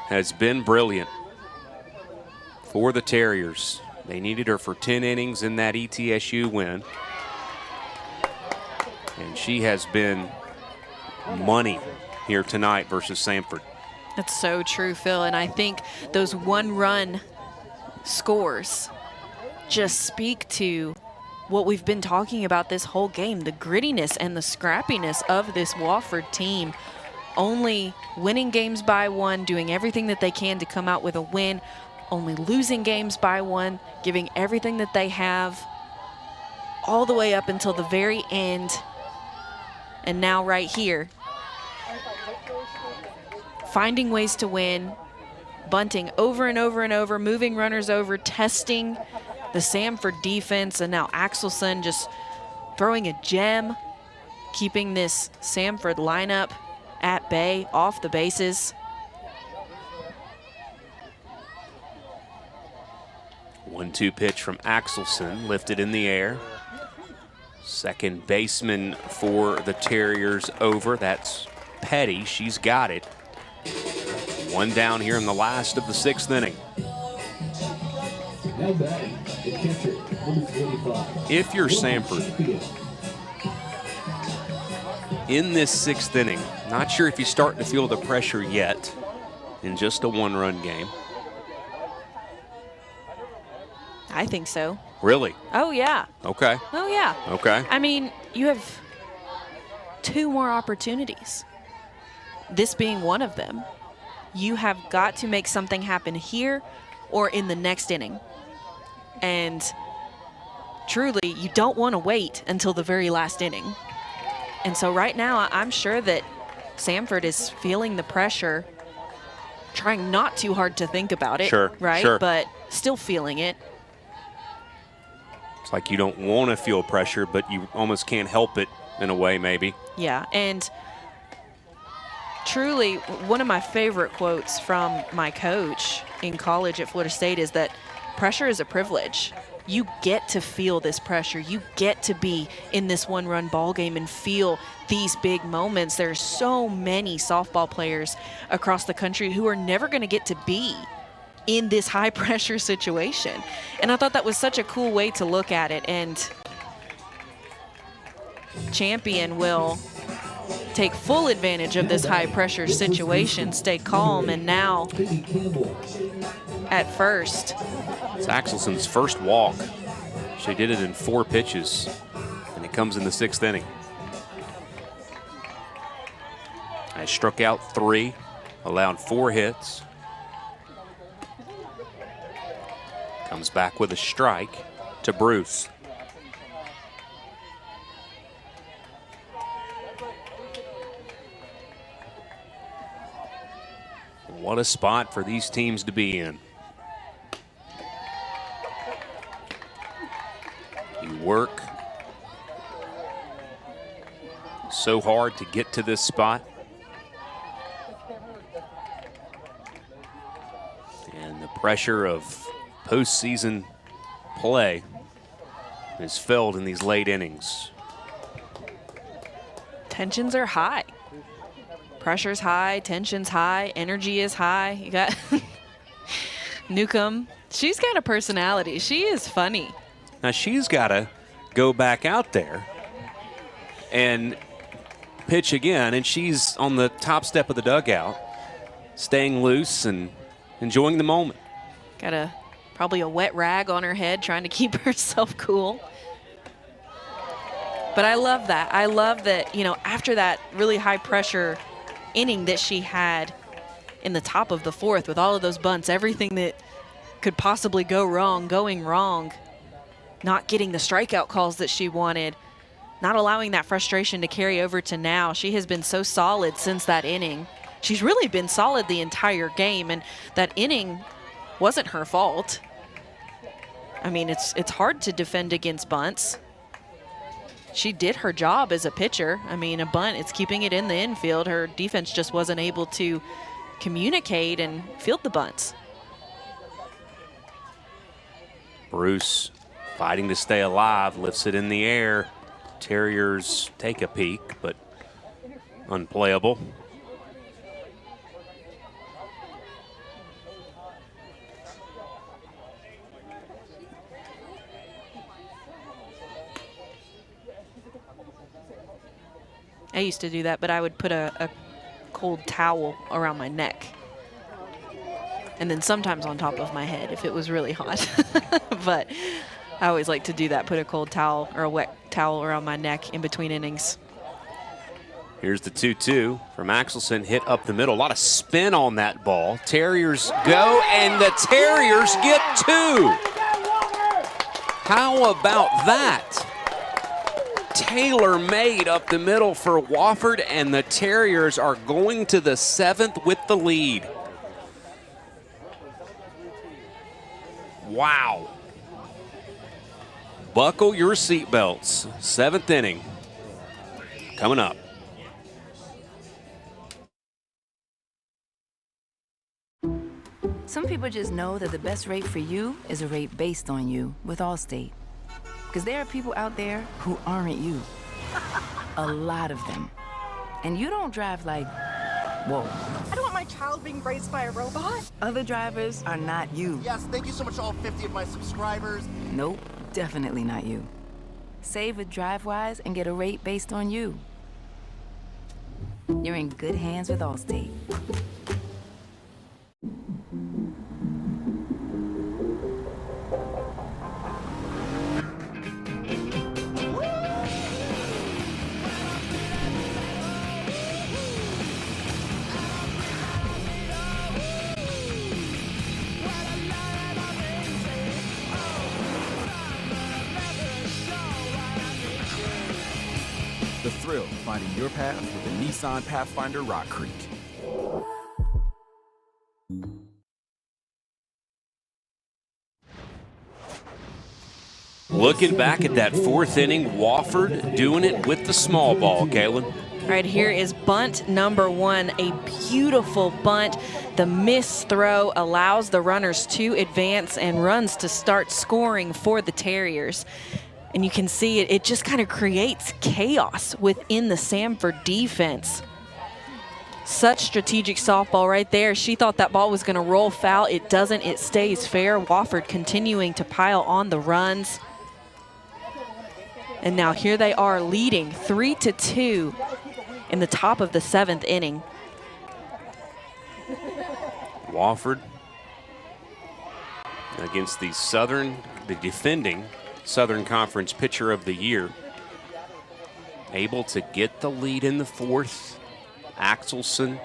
has been brilliant for the Terriers. They needed her for 10 innings in that ETSU win. And she has been money here tonight versus Samford. That's so true, Phil. And I think those one-run scores just speak to what we've been talking about this whole game, the grittiness and the scrappiness of this Wofford team. Only winning games by one, doing everything that they can to come out with a win, only losing games by one, giving everything that they have all the way up until the very end. And now right here, finding ways to win, bunting over and over and over, moving runners over, testing the Samford defense, and now Axelson just throwing a gem, keeping this Samford lineup at bay, off the bases. One-two pitch from Axelson, lifted in the air. Second baseman for the Terriers over. That's Petty. She's got it. One down here in the last of the 6th inning. Now batting, the catcher, number 25. If you're Samford, in this 6th inning, not sure if you're starting to feel the pressure yet in just a one-run game. I think so. Really? Oh, yeah. Okay. Oh, yeah. Okay. I mean, you have 2 more opportunities, this being one of them. You have got to make something happen here or in the next inning. And truly, you don't want to wait until the very last inning. And so right now, I'm sure that Samford is feeling the pressure, trying not too hard to think about it, Sure, right? sure. But still feeling it. It's like you don't want to feel pressure, but you almost can't help it in a way, maybe. Yeah, and truly, one of my favorite quotes from my coach in college at Florida State is that pressure is a privilege. You get to feel this pressure. You get to be in this one-run ball game and feel these big moments. There's so many softball players across the country who are never going to get to be in this high-pressure situation. And I thought that was such a cool way to look at it. And Champion will take full advantage of this high-pressure situation, stay calm, and now at first. It's Axelson's first walk. She did it in 4 pitches, and it comes in the 6th inning. I struck out 3, allowed 4 hits. Comes back with a strike to Bruce. What a spot for these teams to be in. You work so hard to get to this spot. And the pressure of postseason play is felt in these late innings. Tensions are high. Pressure's high, tension's high, energy is high. You got Newcomb. She's got a personality. She is funny. Now she's got to go back out there and pitch again, and she's on the top step of the dugout, staying loose and enjoying the moment. Got probably a wet rag on her head, trying to keep herself cool. But I love that. I love that, you know, after that really high pressure inning that she had in the top of the fourth with all of those bunts, everything that could possibly go wrong, going wrong, not getting the strikeout calls that she wanted, not allowing that frustration to carry over to now. She has been so solid since that inning. She's really been solid the entire game, and that inning wasn't her fault. I mean, it's hard to defend against bunts. She did her job as a pitcher. I mean, a bunt, it's keeping it in the infield. Her defense just wasn't able to communicate and field the bunts. Bruce fighting to stay alive, lifts it in the air. Terriers take a peek, but unplayable. I used to do that, but I would put a cold towel around my neck. And then sometimes on top of my head if it was really hot. But I always like to do that, put a cold towel or a wet towel around my neck in between innings. Here's the 2-2 from Axelson, hit up the middle. A lot of spin on that ball. Terriers go, and the Terriers get 2. How about that? Tailor-made up the middle for Wofford, and the Terriers are going to the 7th with the lead. Wow. Buckle your seatbelts. 7th inning coming up. Some people just know that the best rate for you is a rate based on you with Allstate. Because there are people out there who aren't you. A lot of them. And you don't drive like, whoa. I don't want my child being raised by a robot. Other drivers are not you. Yes, thank you so much to all 50 of my subscribers. Nope, definitely not you. Save with DriveWise and get a rate based on you. You're in good hands with Allstate. The thrill of finding your path with the Nissan Pathfinder Rock Creek. Looking back at that 4th inning, Wofford doing it with the small ball, Kaylin. All right, here is bunt number 1, a beautiful bunt. The miss throw allows the runners to advance and runs to start scoring for the Terriers. And you can see it just kind of creates chaos within the Samford defense. Such strategic softball right there. She thought that ball was going to roll foul. It doesn't. It stays fair. Wofford continuing to pile on the runs. And now here they are leading 3-2 in the top of the 7th inning. Wofford against the defending Southern Conference Pitcher of the Year. Able to get the lead in the 4th. Axelson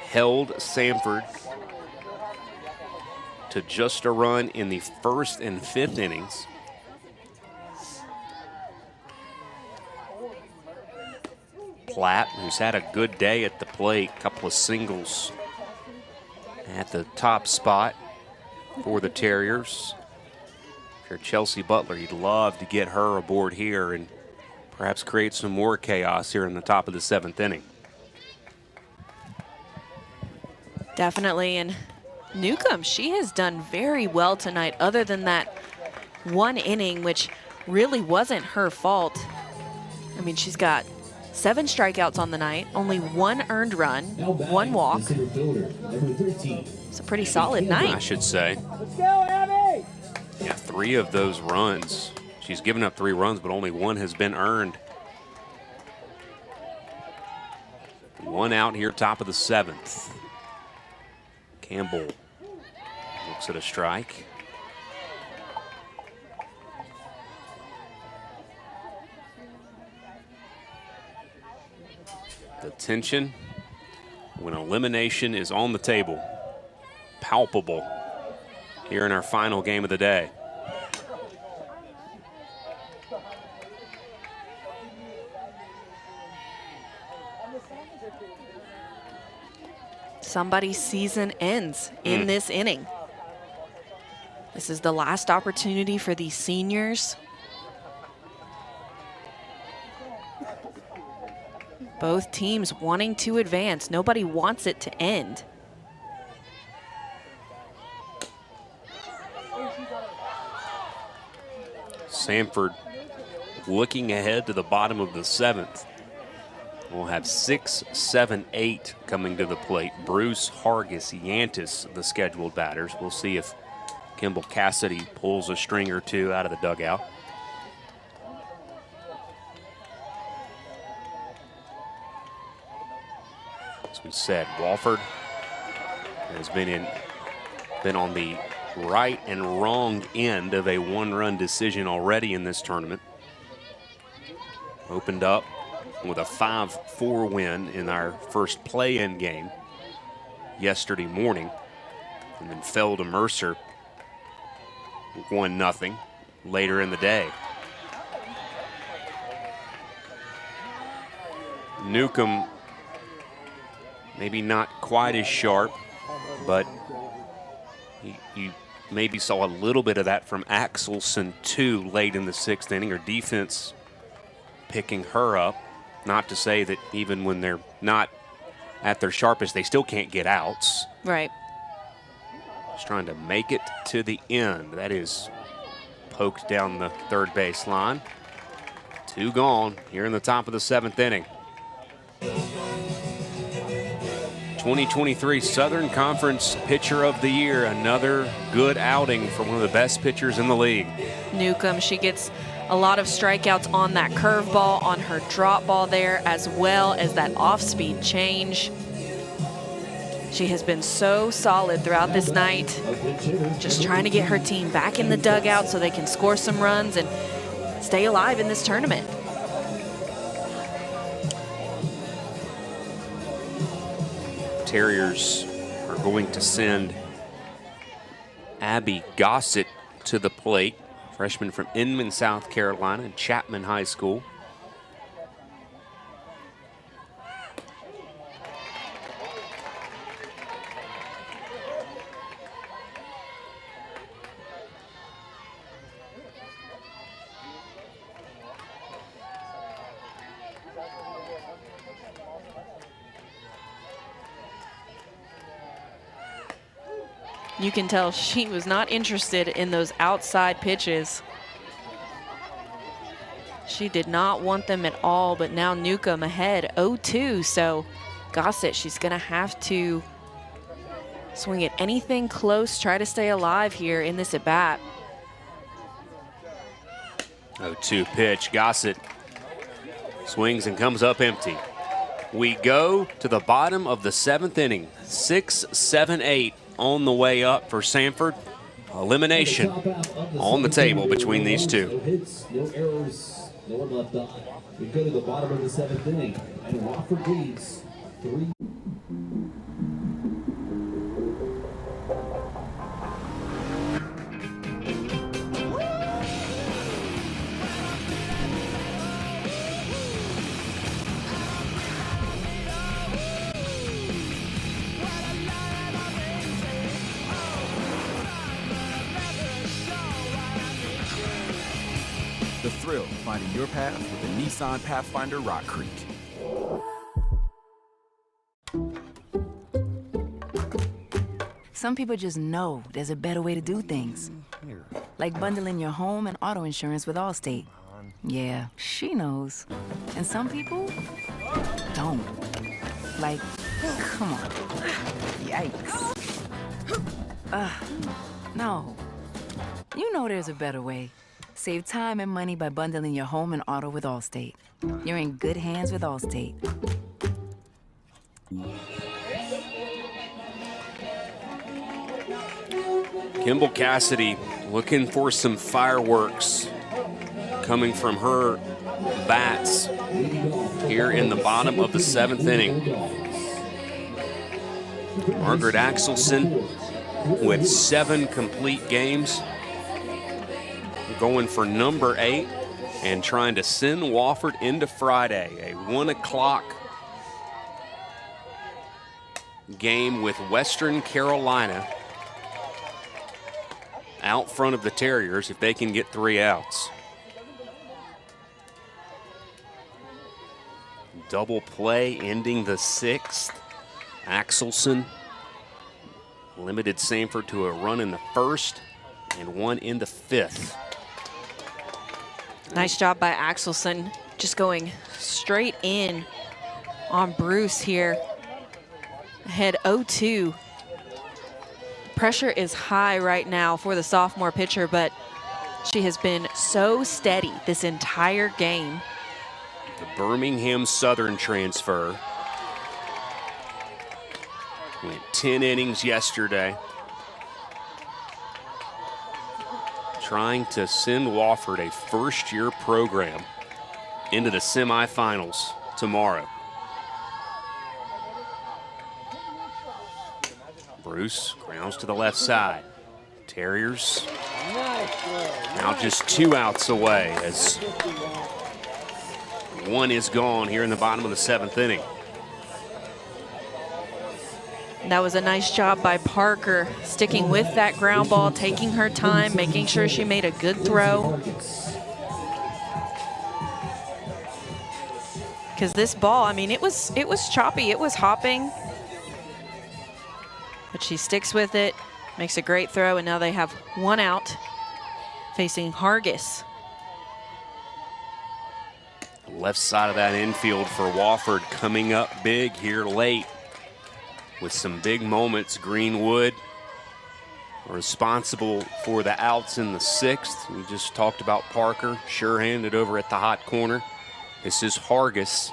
held Samford to just a run in the 1st and 5th innings. Platt, who's had a good day at the plate, couple of singles at the top spot for the Terriers. If you're Chelsea Butler, you'd love to get her aboard here and perhaps create some more chaos here in the top of the 7th inning. Definitely, and Newcomb, she has done very well tonight other than that one inning, which really wasn't her fault. I mean, she's got 7 strikeouts on the night, only 1 earned run, 1 walk. It's a pretty solid night, I should say. Let's go, Abby! Yeah, 3 of those runs. She's given up 3 runs, but only 1 has been earned. 1 out here, top of the 7th. Campbell looks at a strike. The tension when elimination is on the table, palpable here in our final game of the day. Somebody's season ends in this inning. This is the last opportunity for these seniors. Both teams wanting to advance. Nobody wants it to end. Samford looking ahead to the bottom of the 7th. We'll have 6, 7, 8 coming to the plate. Bruce, Hargis, Yantis, the scheduled batters. We'll see if Kimball Cassidy pulls a string or 2 out of the dugout. As we said, Wofford has been on the right and wrong end of a 1-run decision already in this tournament. Opened up with a 5-4 win in our first play-in game yesterday morning, and then fell to Mercer 1-0 later in the day. Newcomb maybe not quite as sharp, but you maybe saw a little bit of that from Axelson too late in the 6th inning. Her defense picking her up. Not to say that even when they're not at their sharpest, they still can't get outs. Right. Just trying to make it to the end. That is poked down the 3rd base line. 2 gone here in the top of the 7th inning. 2023 Southern Conference Pitcher of the Year. Another good outing for one of the best pitchers in the league. Newcomb, she gets a lot of strikeouts on that curveball, on her drop ball there, as well as that off-speed change. She has been so solid throughout this night, just trying to get her team back in the dugout so they can score some runs and stay alive in this tournament. Terriers are going to send Abby Gossett to the plate. Freshman from Inman, South Carolina, and Chapman High School. You can tell she was not interested in those outside pitches. She did not want them at all, but now Newcomb ahead 0-2, so Gossett, she's gonna have to swing at anything close, try to stay alive here in this at-bat. 0-2 pitch, Gossett swings and comes up empty. We go to the bottom of the 7th inning, 6, 7, 8 on the way up for Samford. Elimination on the table between these two. No hits, no errors, no one left on. We go to the bottom of the 7th inning, and Wofford leads 3. finding your path with the Nissan Pathfinder Rock Creek. Some people just know there's a better way to do things. Like bundling your home and auto insurance with Allstate. Yeah, she knows. And some people don't. Like, come on. Yikes. No. You know there's a better way. Save time and money by bundling your home and auto with Allstate. You're in good hands with Allstate. Kimball Cassidy looking for some fireworks coming from her bats here in the bottom of the 7th inning. Margaret Axelson with 7 complete games, going for number 8 and trying to send Wofford into Friday, a 1 o'clock game with Western Carolina out front of the Terriers if they can get 3 outs. Double play ending the 6th. Axelson limited Samford to a run in the 1st and 1 in the 5th. Nice job by Axelson, just going straight in on Bruce here. Ahead 0-2. Pressure is high right now for the sophomore pitcher, but she has been so steady this entire game. The Birmingham Southern transfer went 10 innings yesterday, trying to send Wofford, a first-year program, into the semifinals tomorrow. Bruce grounds to the left side. Terriers now just 2 outs away as 1 is gone here in the bottom of the 7th inning. That was a nice job by Parker, sticking with that ground ball, taking her time, making sure she made a good throw. Because this ball, I mean, it was choppy, it was hopping. But she sticks with it, makes a great throw, and now they have 1 out facing Hargis. Left side of that infield for Wofford coming up big here late with some big moments. Greenwood responsible for the outs in the 6th. We just talked about Parker, sure-handed over at the hot corner. This is Hargis.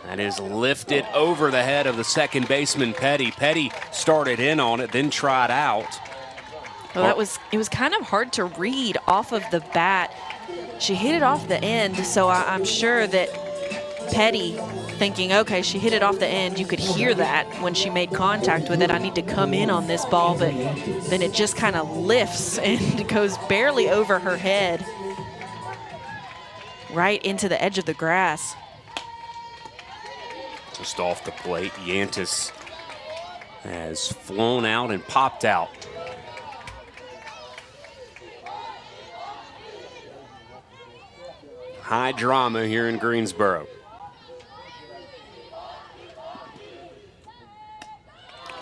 That is lifted over the head of the second baseman, Petty. Petty started in on it, then tried out. Well, it was kind of hard to read off of the bat. She hit it off the end, so I'm sure that Petty thinking, okay, she hit it off the end. You could hear that when she made contact with it. I need to come in on this ball, but then it just kind of lifts and goes barely over her head, right into the edge of the grass. Just off the plate, Yantis has flown out and popped out. High drama here in Greensboro.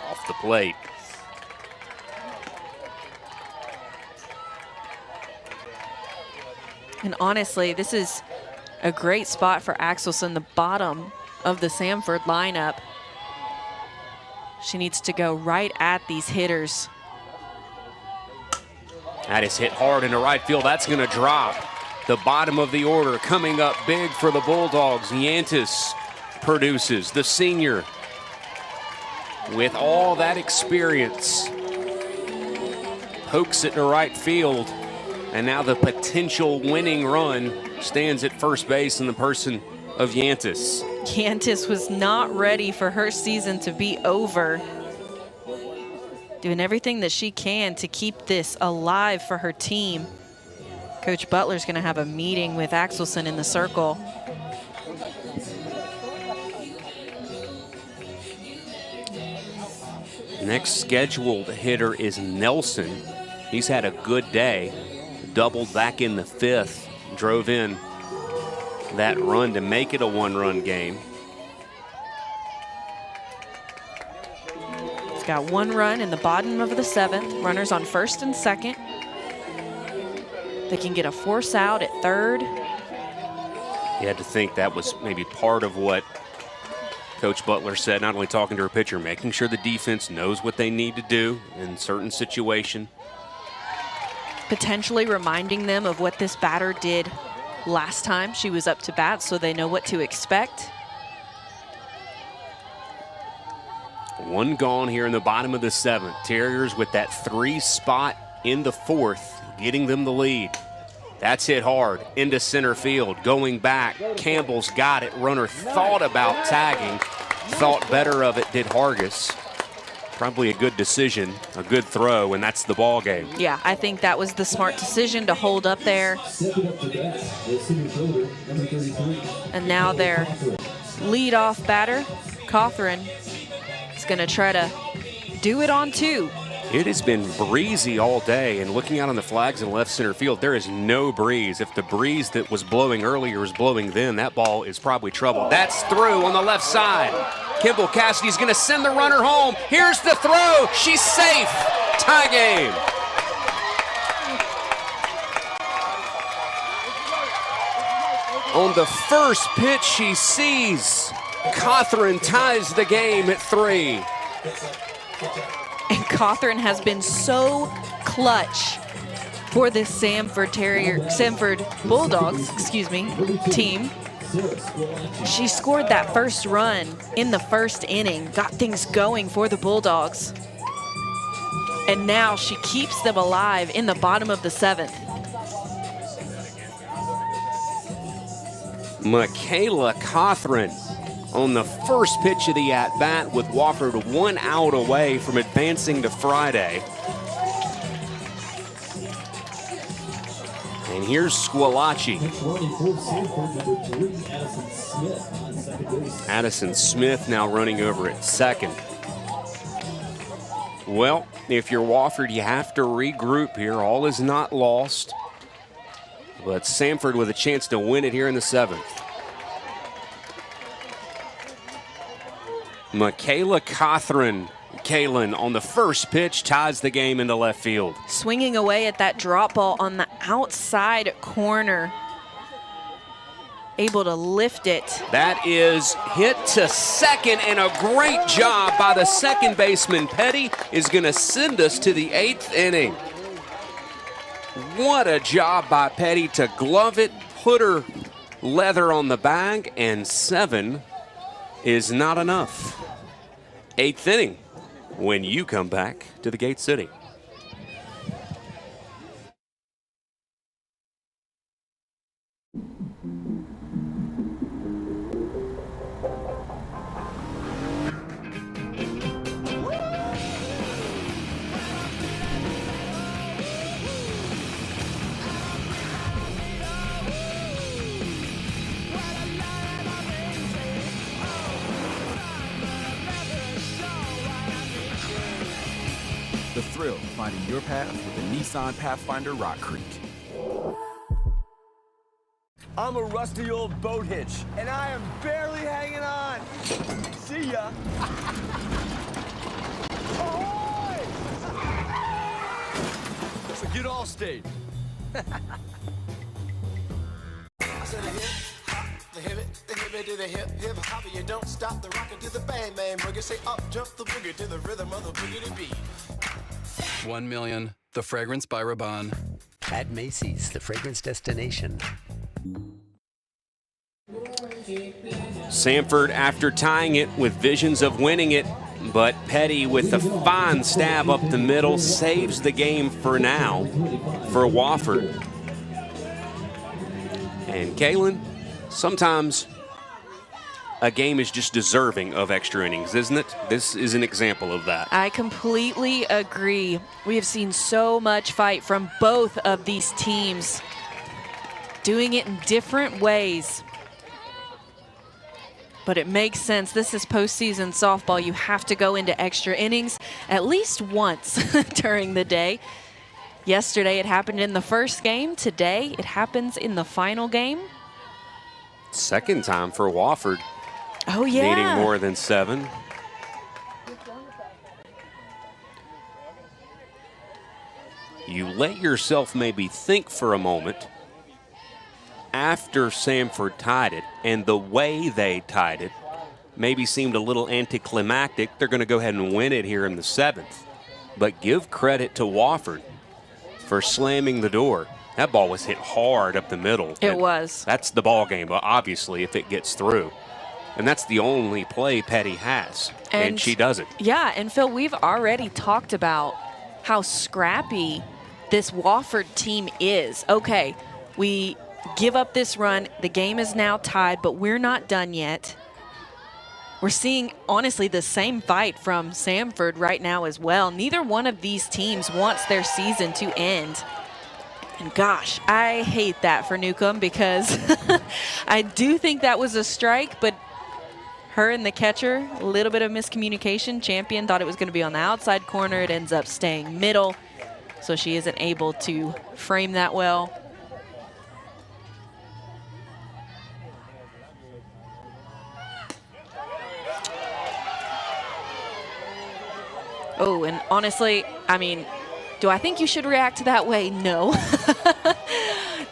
Off the plate. And honestly, this is a great spot for Axelson, the bottom of the Samford lineup. She needs to go right at these hitters. That is hit hard into right field. That's going to drop. The bottom of the order coming up big for the Bulldogs. Yantis produces, the senior, with all that experience. Pokes it to right field. And now the potential winning run stands at first base in the person of Yantis. Yantis was not ready for her season to be over. Doing everything that she can to keep this alive for her team. Coach Butler's going to have a meeting with Axelson in the circle. Next scheduled hitter is Nelson. He's had a good day. Doubled back in the 5th drove in that run to make it a one-run game. It's got one run in the bottom of the 7th. Runners on 1st and 2nd. They can get a force out at 3rd. You had to think that was maybe part of what Coach Butler said, not only talking to her pitcher, making sure the defense knows what they need to do in certain situation. Potentially reminding them of what this batter did last time she was up to bat, so they know what to expect. One gone here in the bottom of the 7th. Terriers with that 3 spot in the 4th, getting them the lead. That's hit hard into center field. Going back, Campbell's got it. Runner thought about tagging, thought better of it, did Hargis. Probably a good decision, a good throw, and that's the ball game. Yeah, I think that was the smart decision to hold up there. And now their leadoff batter, Cawthron, is going to try to do it on 2. It has been breezy all day, and looking out on the flags in left center field, there is no breeze. If the breeze that was blowing earlier is blowing then, that ball is probably trouble. That's through on the left side. Kimball Cassidy's going to send the runner home. Here's the throw. She's safe. Tie game. On the first pitch she sees, Cawthron ties the game at 3. And Cawthron has been so clutch for this Samford Bulldogs, team. She scored that first run in the 1st inning, got things going for the Bulldogs. And now she keeps them alive in the bottom of the 7th. Michaela Cawthron on the first pitch of the at-bat with Wofford 1 out away from advancing to Friday. And here's Squillace. Addison Smith now running over at 2nd. Well, if you're Wofford, you have to regroup here. All is not lost. But Samford with a chance to win it here in the 7th. Michaela Cawthron, Kaylin on the first pitch ties the game into left field. Swinging away at that drop ball on the outside corner. Able to lift it. That is hit to 2nd, and a great job by the second baseman. Petty is going to send us to the 8th inning. What a job by Petty to glove it, put her leather on the bag, and 7 is not enough. 8th inning when you come back to the Gate City. The thrill of finding your path with the Nissan Pathfinder Rock Creek. I'm a rusty old boat hitch, and I am barely hanging on. See ya. Ahoy! So get all stayed. The hip to the hip hopper, you don't stop the rocker to the bang bang boogie. Say up jump the boogie to the rhythm of the boogie beat. 1 million, the fragrance by Rabanne. At Macy's, the fragrance destination. Samford after tying it with visions of winning it, but Petty with a fine stab up the middle saves the game for now for Wofford. And Kaylin, sometimes a game is just deserving of extra innings, isn't it? This is an example of that. I completely agree. We have seen so much fight from both of these teams, doing it in different ways. But it makes sense. This is postseason softball. You have to go into extra innings at least once during the day. Yesterday it happened in the first game. Today it happens in the final game. Second time for Wofford. Oh, yeah. Needing more than 7. You let yourself maybe think for a moment after Samford tied it, and the way they tied it maybe seemed a little anticlimactic. They're going to go ahead and win it here in the 7th. But give credit to Wofford for slamming the door. That ball was hit hard up the middle. It was. That's the ball game, obviously, if it gets through. And that's the only play Petty has, and she does it. Yeah, and Phil, we've already talked about how scrappy this Wofford team is. Okay, we give up this run. The game is now tied, but we're not done yet. We're seeing, honestly, the same fight from Samford right now as well. Neither one of these teams wants their season to end. And gosh, I hate that for Newcomb because I do think that was a strike, but her and the catcher, a little bit of miscommunication. Champion thought it was going to be on the outside corner. It ends up staying middle, so she isn't able to frame that well. Oh, and honestly, I mean, do I think you should react that way? No.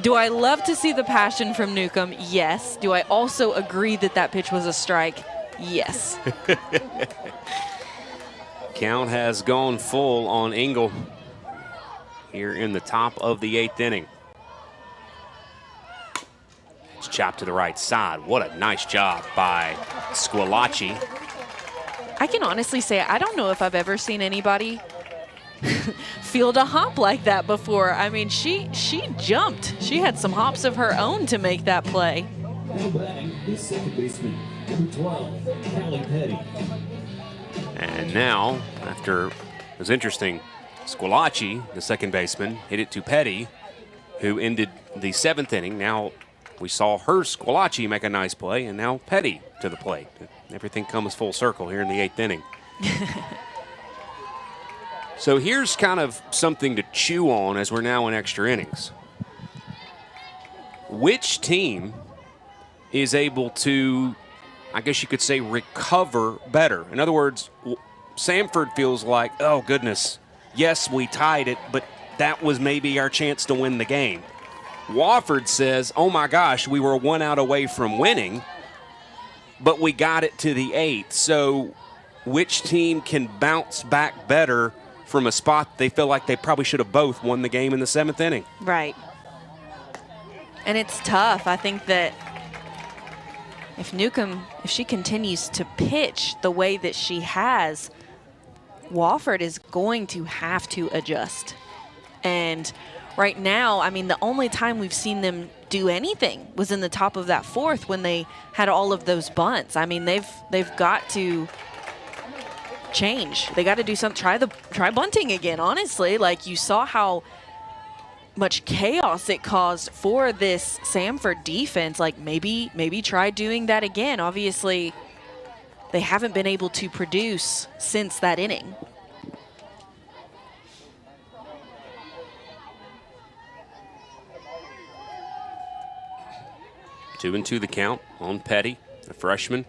Do I love to see the passion from Newcomb? Yes. Do I also agree that that pitch was a strike? Yes. Count has gone full on Engel here in the top of the 8th inning. It's chopped to the right side. What a nice job by Squillace. I can honestly say I don't know if I've ever seen anybody field a hop like that before. I mean, she jumped. She had some hops of her own to make that play. Now batting is second baseman, number 12, Callie Petty. And now, after it was interesting, Squillace, the second baseman, hit it to Petty, who ended the 7th inning. Now we saw her, Squillace, make a nice play, and now Petty to the plate. Everything comes full circle here in the 8th inning. So here's kind of something to chew on as we're now in extra innings. Which team is able to, I guess you could say, recover better? In other words, Samford feels like, oh, goodness, yes, we tied it, but that was maybe our chance to win the game. Wofford says, oh, my gosh, we were 1 out away from winning, but we got it to the 8th. So which team can bounce back better from a spot they feel like they probably should have both won the game in the 7th inning? Right. And it's tough. I think that if Newcomb, if she continues to pitch the way that she has, Wofford is going to have to adjust. And right now, I mean, the only time we've seen them do anything was in the top of that 4th when they had all of those bunts. I mean, they've got to change. They got to do something. Try bunting again, honestly. Like, you saw how much chaos it caused for this Samford defense. Like, maybe try doing that again. Obviously, they haven't been able to produce since that inning. Two and two the count on Petty, the freshman.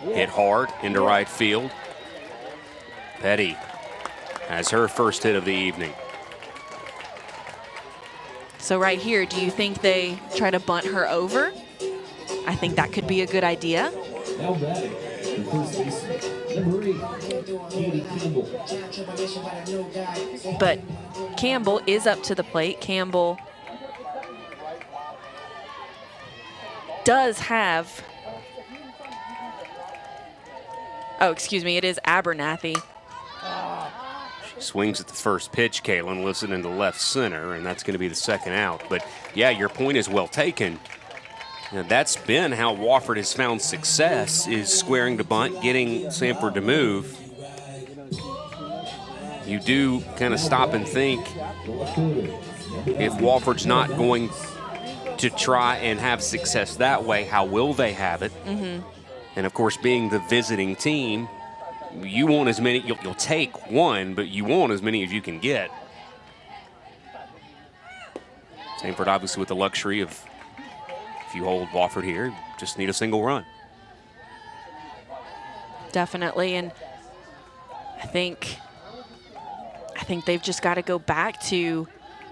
Hit hard into right field. Petty has her first hit of the evening. So right here, do you think they try to bunt her over? I think that could be a good idea. Now batting, the first baseman, number 8, Katie Campbell. But Campbell is up to the plate. Campbell does have, oh, excuse me, it is Abernathy. She swings at the first pitch, Kalen, listening to left center, and that's going to be the second out. But, yeah, your point is well taken. You know, that's been how Wofford has found success, is squaring to bunt, getting Samford to move. You do kind of stop and think, if Wofford's not going to try and have success that way, how will they have it? Mm-hmm. And, of course, being the visiting team, you want as many, you'll take one, but you want as many as you can get. Samford obviously with the luxury of, if you hold Wofford here, just need a single run. Definitely, and I think they've just got to go back to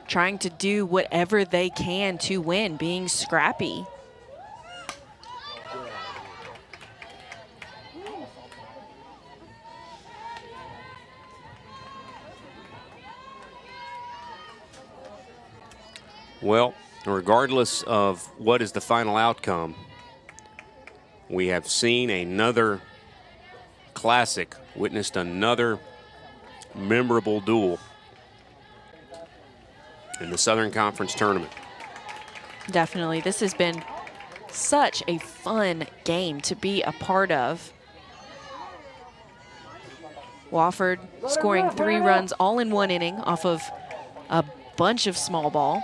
trying to do whatever they can to win, being scrappy. Well, regardless of what is the final outcome, we have seen another classic, witnessed another memorable duel in the Southern Conference tournament. Definitely. This has been such a fun game to be a part of. Wofford scoring 3 runs all in 1 inning off of a bunch of small ball.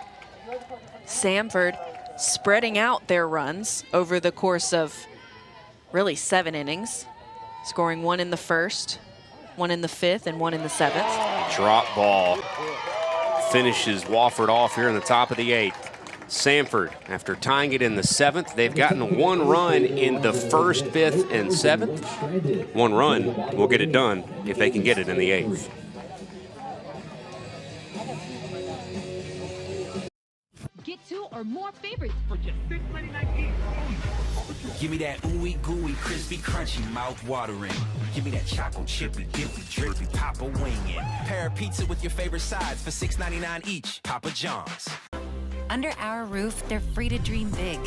Samford spreading out their runs over the course of really 7 innings, scoring 1 in the 1st, 1 in the 5th, and 1 in the 7th. Drop ball finishes Wofford off here in the top of the 8th. Samford, after tying it in the 7th, they've gotten 1 run in the 1st, 5th, and 7th. 1 run will get it done if they can get it in the 8th. Get 2 or more favorites for just $6.99 each. Give me that ooey gooey, crispy, crunchy, mouth watering. Give me that choco chippy, dippy, drippy, Papa wingin'. Pair of pizza with your favorite sides for $6.99 each. Papa John's. Under our roof, they're free to dream big.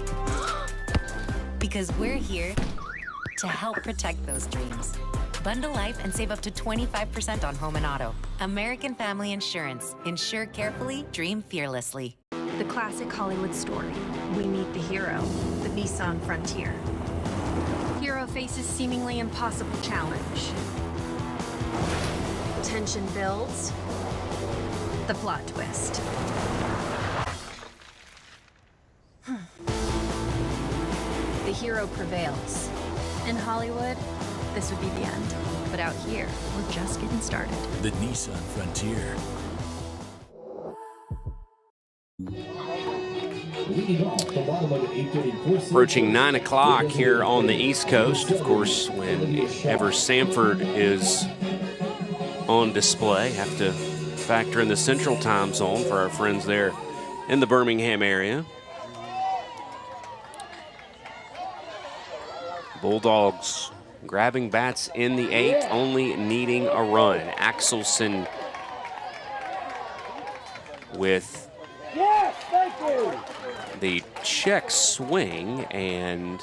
Because we're here to help protect those dreams. Bundle life and save up to 25% on home and auto. American Family Insurance. Insure carefully, dream fearlessly. The classic Hollywood story. We meet the hero, the Nissan Frontier. Hero faces seemingly impossible challenge. Tension builds. The plot twist. The hero prevails. In Hollywood, this would be the end. But out here, we're just getting started. The Nissan Frontier. Approaching 9 o'clock here on the East Coast. Of course, whenever Samford is on display, have to factor in the Central Time Zone for our friends there in the Birmingham area. Bulldogs grabbing bats in the 8th, only needing a run. Axelson with the check swing and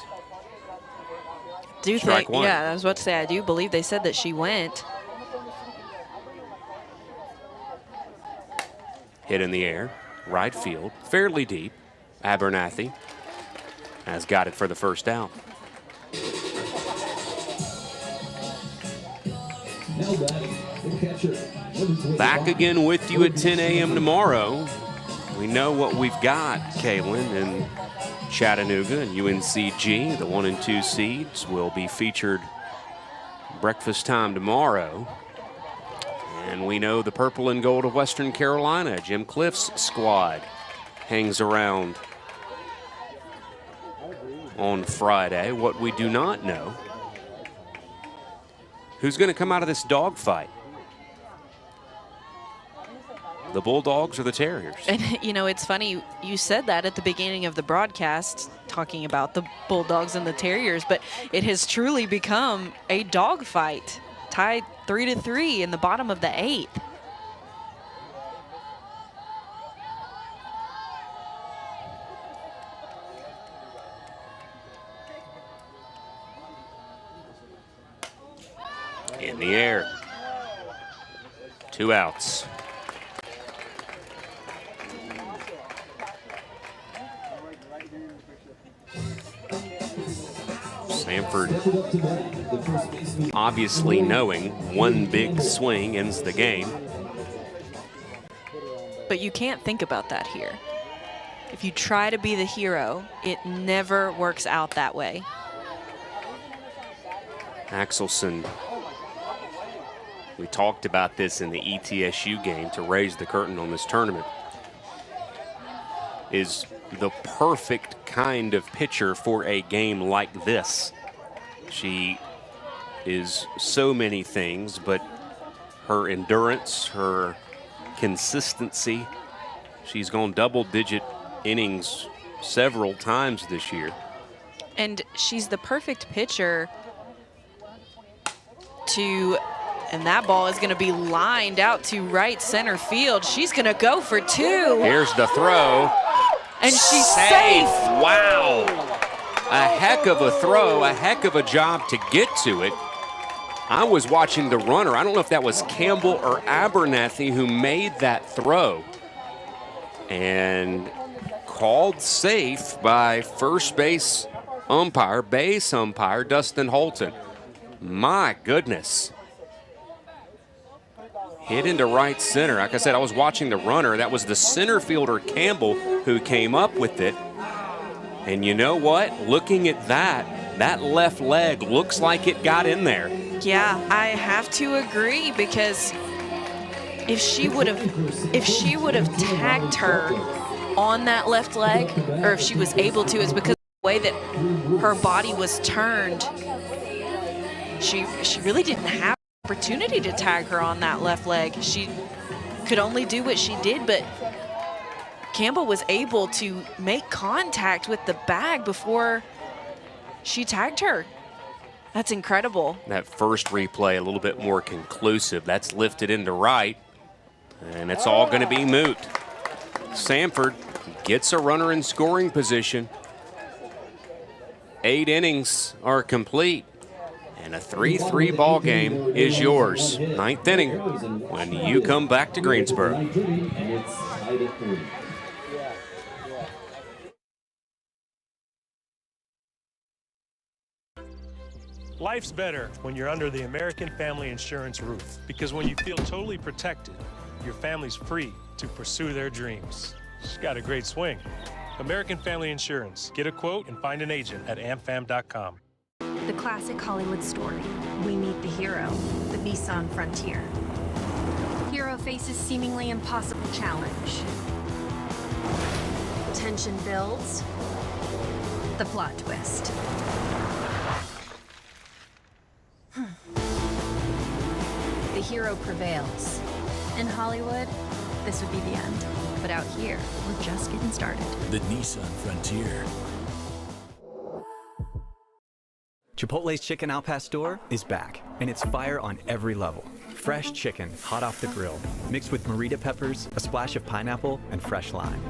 strike 1. Yeah, I was about to say, I do believe they said that she went. Hit in the air, right field, fairly deep. Abernathy has got it for the first out. Back again with you at 10 a.m. tomorrow. We know what we've got, Kaylin, in Chattanooga and UNCG. The 1 and 2 seeds will be featured breakfast time tomorrow. And we know the purple and gold of Western Carolina, Jim Cliff's squad, hangs around on Friday. What we do not know, who's going to come out of this dogfight? The Bulldogs or the Terriers? And, you know, it's funny, you said that at the beginning of the broadcast, talking about the Bulldogs and the Terriers, but it has truly become a dogfight, tied 3-3 in the bottom of the 8th. In the air. 2 outs. Samford obviously knowing one big swing ends the game. But you can't think about that here. If you try to be the hero, it never works out that way. Axelson, we talked about this in the ETSU game to raise the curtain on this tournament. is the perfect kind of pitcher for a game like this. She is so many things, but her endurance, her consistency, she's gone double-digit innings several times this year. And she's the perfect pitcher to, and that ball is going to be lined out to right center field. She's going to go for 2. Here's the throw. And she's safe. Wow. A heck of a throw, a heck of a job to get to it. I was watching the runner. I don't know if that was Campbell or Abernathy who made that throw. And called safe by first base umpire Dustin Holton. My goodness. Hit into right center. Like I said, I was watching the runner. That was the center fielder Campbell who came up with it. And you know what? Looking at that left leg looks like it got in there. Yeah, I have to agree, because if she would have tagged her on that left leg, or if she was able to, it's because of the way that her body was turned. She really didn't have the opportunity to tag her on that left leg. She could only do what she did, but Campbell was able to make contact with the bag before she tagged her. That's incredible. That first replay a little bit more conclusive. That's lifted into right, and it's all going to be moot. Samford gets a runner in scoring position. 8 innings are complete, and a 3-3 ball game is yours. 9th inning when you come back to Greensboro. Life's better when you're under the American Family Insurance roof, because when you feel totally protected, your family's free to pursue their dreams. She's got a great swing. American Family Insurance. Get a quote and find an agent at amfam.com. The classic Hollywood story. We meet the hero, the Nissan Frontier. Hero faces seemingly impossible challenge. Tension builds. The plot twist. The hero prevails. In Hollywood, this would be the end. But out here, we're just getting started. The Nissan Frontier. Chipotle's Chicken Al Pastor is back, and it's fire on every level. Fresh chicken, hot off the grill, mixed with Merita peppers, a splash of pineapple, and fresh lime.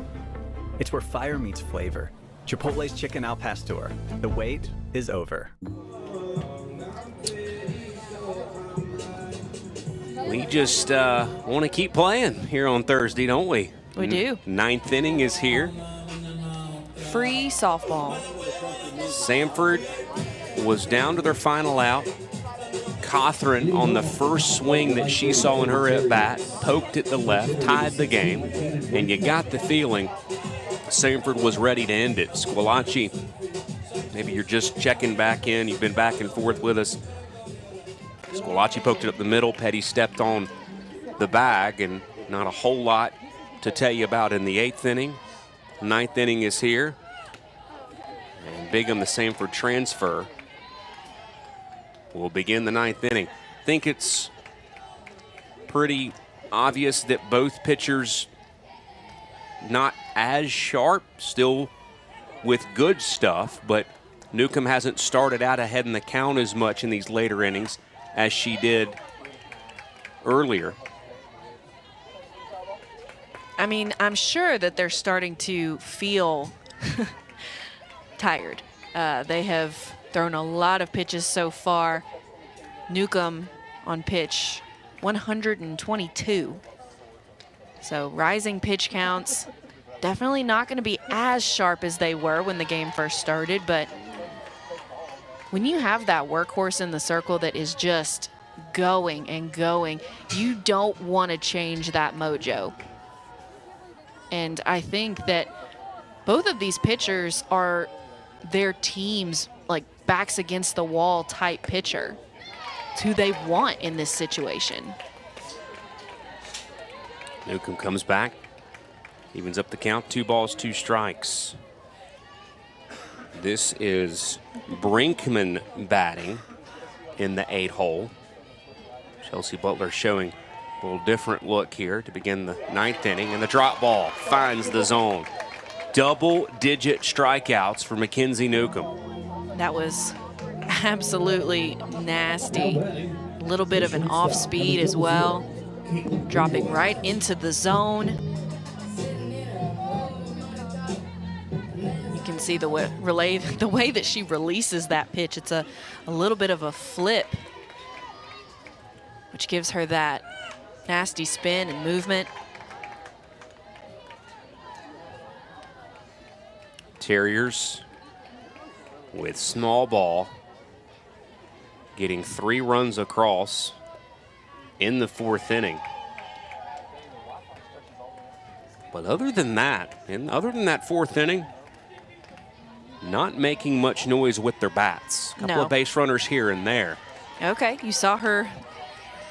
It's where fire meets flavor. Chipotle's Chicken Al Pastor. The wait is over. We just want to keep playing here on Thursday, don't we? We do. 9th inning is here. Free softball. Samford was down to their final out. Cothran, on the first swing that she saw in her at-bat, poked it to left, tied the game, and you got the feeling Samford was ready to end it. Squillace, maybe you're just checking back in. You've been back and forth with us. Squillace poked it up the middle. Petty stepped on the bag, and not a whole lot to tell you about in the 8th inning. 9th inning is here. And Bigham, the Samford transfer, will begin the 9th inning. I think it's pretty obvious that both pitchers not as sharp, still with good stuff, but Newcomb hasn't started out ahead in the count as much in these later innings as she did earlier. I mean, I'm sure that they're starting to feel tired. They have thrown a lot of pitches so far. Newcomb on pitch 122. So rising pitch counts. Definitely not going to be as sharp as they were when the game first started, but when you have that workhorse in the circle that is just going and going, you don't want to change that mojo. And I think that both of these pitchers are their team's like backs against the wall type pitcher. It's who they want in this situation. Newcomb comes back. Evens up the count, 2 balls, 2 strikes. This is Brinkman batting in the 8 hole. Chelsea Butler showing a little different look here to begin the 9th inning, and the drop ball finds the zone. Double-digit strikeouts for Mackenzie Newcomb. That was absolutely nasty. A little bit of an off speed as well, dropping right into the zone. You can see the way that she releases that pitch. It's a little bit of a flip, which gives her that nasty spin and movement. Terriers with small ball, getting 3 runs across in the 4th inning. But other than that 4th inning, not making much noise with their bats. Couple of base runners here and there. Okay, you saw her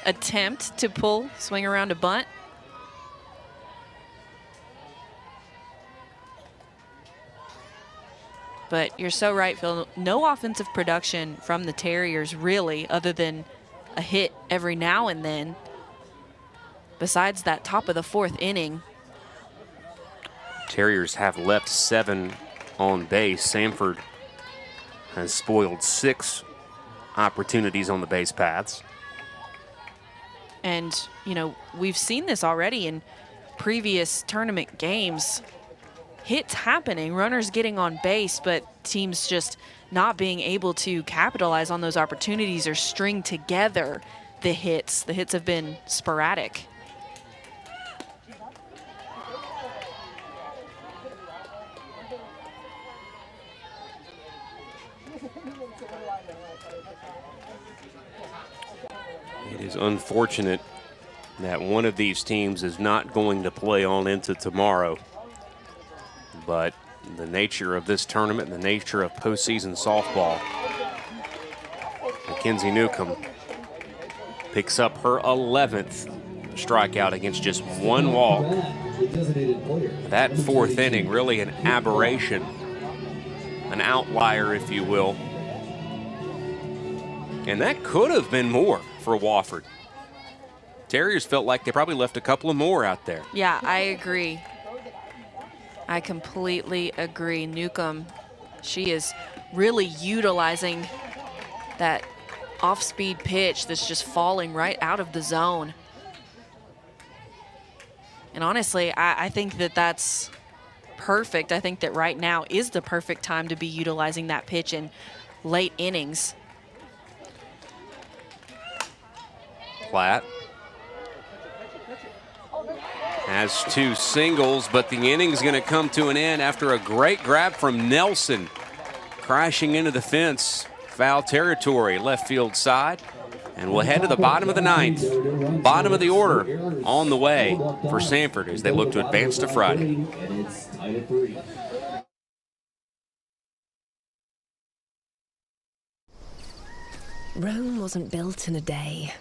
attempt to swing around a bunt. But you're so right, Phil. No offensive production from the Terriers, really, other than a hit every now and then. Besides that top of the 4th inning. Terriers have left 7 on base. Samford has spoiled 6 opportunities on the base paths. And, you know, we've seen this already in previous tournament games. Hits happening, runners getting on base, but teams just not being able to capitalize on those opportunities or string together the hits. The hits have been sporadic. It is unfortunate that one of these teams is not going to play on into tomorrow. But the nature of this tournament, the nature of postseason softball, Mackenzie Newcomb picks up her 11th strikeout against just 1 walk. That 4th inning, really an aberration, an outlier, if you will. And that could have been more for Wofford. Terriers felt like they probably left a couple of more out there. Yeah, I agree. I completely agree. Newcomb, she is really utilizing that off-speed pitch that's just falling right out of the zone. And honestly, I think that that's perfect. I think that right now is the perfect time to be utilizing that pitch in late innings. Platt has 2 singles, but the inning's going to come to an end after a great grab from Nelson. Crashing into the fence, foul territory, left field side. And we'll head to the bottom of the 9th. Bottom of the order on the way for Samford as they look to advance to Friday. Rome wasn't built in a day.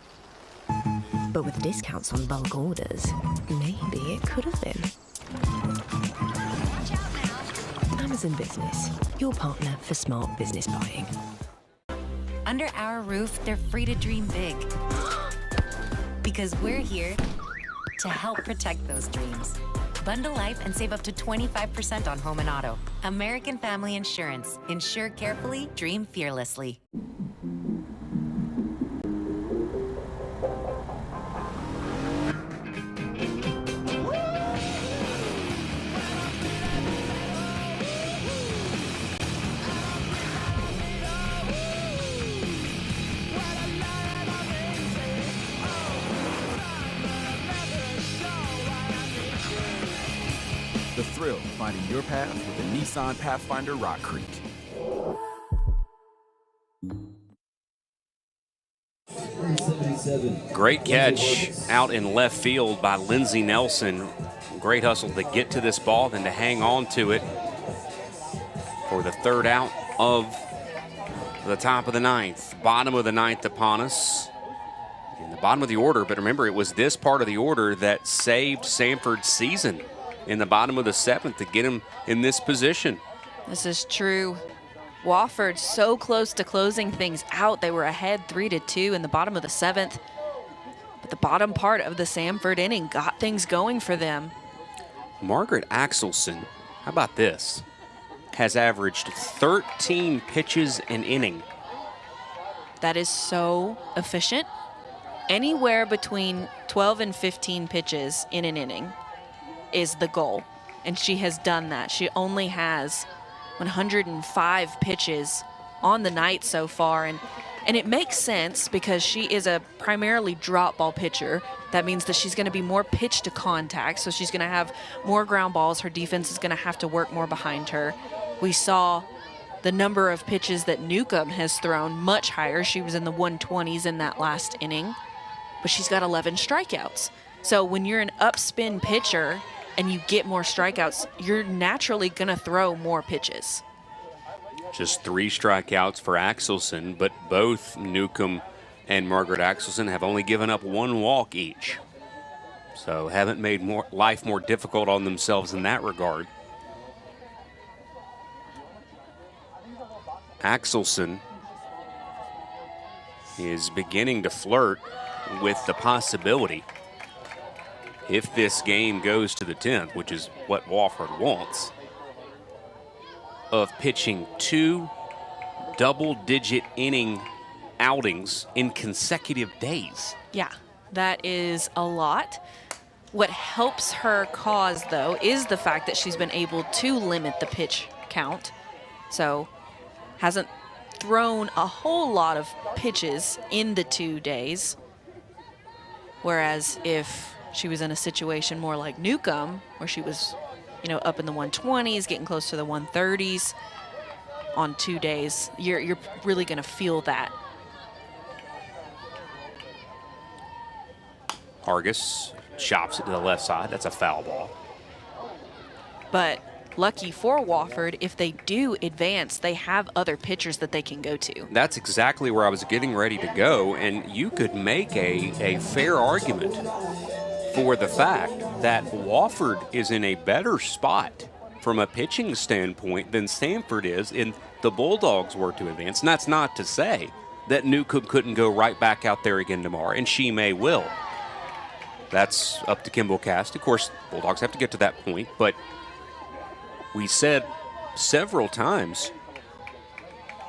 But with discounts on bulk orders, maybe it could have been. Amazon Business, your partner for smart business buying. Under our roof, they're free to dream big. Because we're here to help protect those dreams. Bundle life and save up to 25% on home and auto. American Family Insurance. Insure carefully, dream fearlessly. The thrill of finding your path with the Nissan Pathfinder Rock Creek. Great catch out in left field by Lindsey Nelson. Great hustle to get to this ball, then to hang on to it for the 3rd out of the top of the 9th. Bottom of the 9th upon us. In the bottom of the order, but remember, it was this part of the order that saved Samford's season in the bottom of the 7th to get him in this position. This is true. Wofford so close to closing things out. They were ahead 3-2 in the bottom of the 7th. But the bottom part of the Samford inning got things going for them. Margaret Axelson, how about this? Has averaged 13 pitches an inning. That is so efficient. Anywhere between 12 and 15 pitches in an inning is the goal. And she has done that. She only has 105 pitches on the night so far. And it makes sense because she is a primarily drop ball pitcher. That means that she's going to be more pitch to contact. So she's going to have more ground balls. Her defense is going to have to work more behind her. We saw the number of pitches that Newcomb has thrown much higher. She was in the 120s in that last inning, but she's got 11 strikeouts. So when you're an upspin pitcher and you get more strikeouts, you're naturally going to throw more pitches. Just 3 strikeouts for Axelson, but both Newcomb and Margaret Axelson have only given up 1 walk each. So haven't made life more difficult on themselves in that regard. Axelson is beginning to flirt with the possibility, if this game goes to the 10th, which is what Wofford wants, of pitching 2 double-digit inning outings in consecutive days. Yeah, that is a lot. What helps her cause, though, is the fact that she's been able to limit the pitch count. So hasn't thrown a whole lot of pitches in the 2 days. Whereas if she was in a situation more like Newcomb, where she was, up in the 120s, getting close to the 130s on 2 days, you're really going to feel that. Hargis chops it to the left side. That's a foul ball. But lucky for Wofford, if they do advance, they have other pitchers that they can go to. That's exactly where I was getting ready to go, and you could make a fair argument for the fact that Wofford is in a better spot from a pitching standpoint than Samford is in the Bulldogs were to advance. And that's not to say that Newcomb couldn't go right back out there again tomorrow, and she will. That's up to Kimball Cast. Of course, Bulldogs have to get to that point, but we said several times,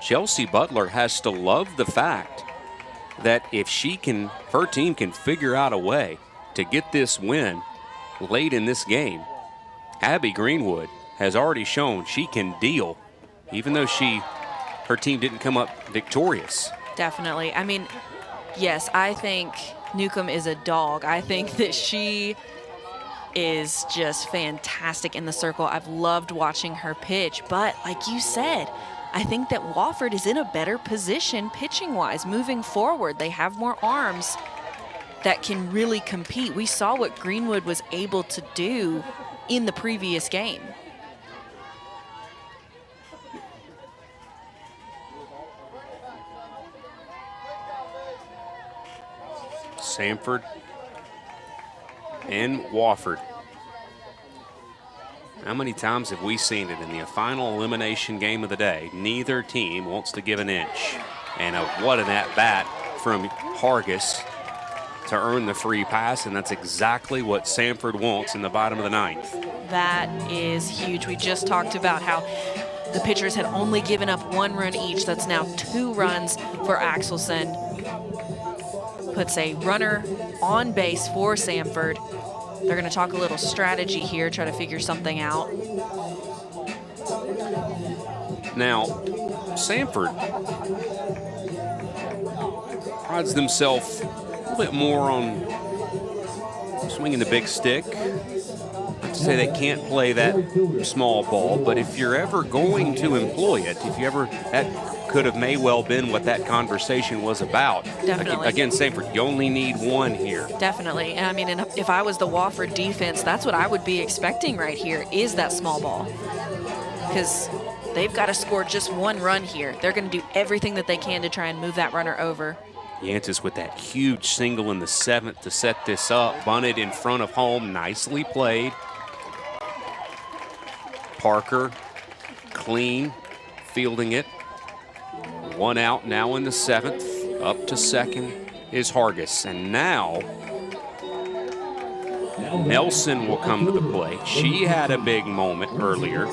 Chelsea Butler has to love the fact that if her team can figure out a way to get this win late in this game, Abby Greenwood has already shown she can deal, even though her team didn't come up victorious. Definitely. I mean, yes, I think Newcomb is a dog. I think that she is just fantastic in the circle. I've loved watching her pitch, but like you said, I think that Wofford is in a better position pitching-wise moving forward. They have more arms that can really compete. We saw what Greenwood was able to do in the previous game. Samford and Wofford. How many times have we seen it in the final elimination game of the day? Neither team wants to give an inch. And what an at-bat from Hargis to earn the free pass, and that's exactly what Samford wants in the bottom of the 9th. That is huge. We just talked about how the pitchers had only given up 1 run each. That's now 2 runs for Axelson. Puts a runner on base for Samford. They're going to talk a little strategy here, try to figure something out. Now, Samford prides themselves a little bit more on swinging the big stick. Not to say they can't play that small ball, but if you're ever going to employ it, that could have may well been what that conversation was about. Definitely. Again, Samford, you only need 1 here. Definitely. And I mean, if I was the Wofford defense, that's what I would be expecting right here, is that small ball. Because they've got to score just 1 run here. They're going to do everything that they can to try and move that runner over. Yantis with that huge single in the 7th to set this up. Bunted in front of home. Nicely played. Parker, clean, fielding it. 1 out now in the 7th. Up to second is Hargis. And now Nelson will come to the plate. She had a big moment earlier.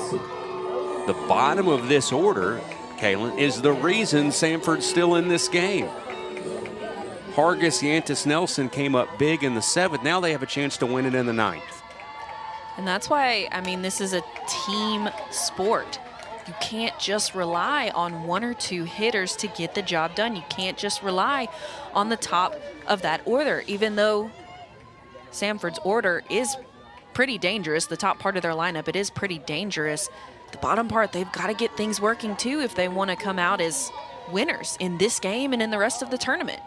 The bottom of this order, Kaylin, is the reason Samford's still in this game. Hargis, Yantis, Nelson came up big in the 7th. Now they have a chance to win it in the 9th. And that's why, I mean, this is a team sport. You can't just rely on 1 or 2 hitters to get the job done. You can't just rely on the top of that order, even though Samford's order is pretty dangerous. The top part of their lineup, it is pretty dangerous. The bottom part, they've got to get things working too if they want to come out as winners in this game and in the rest of the tournament.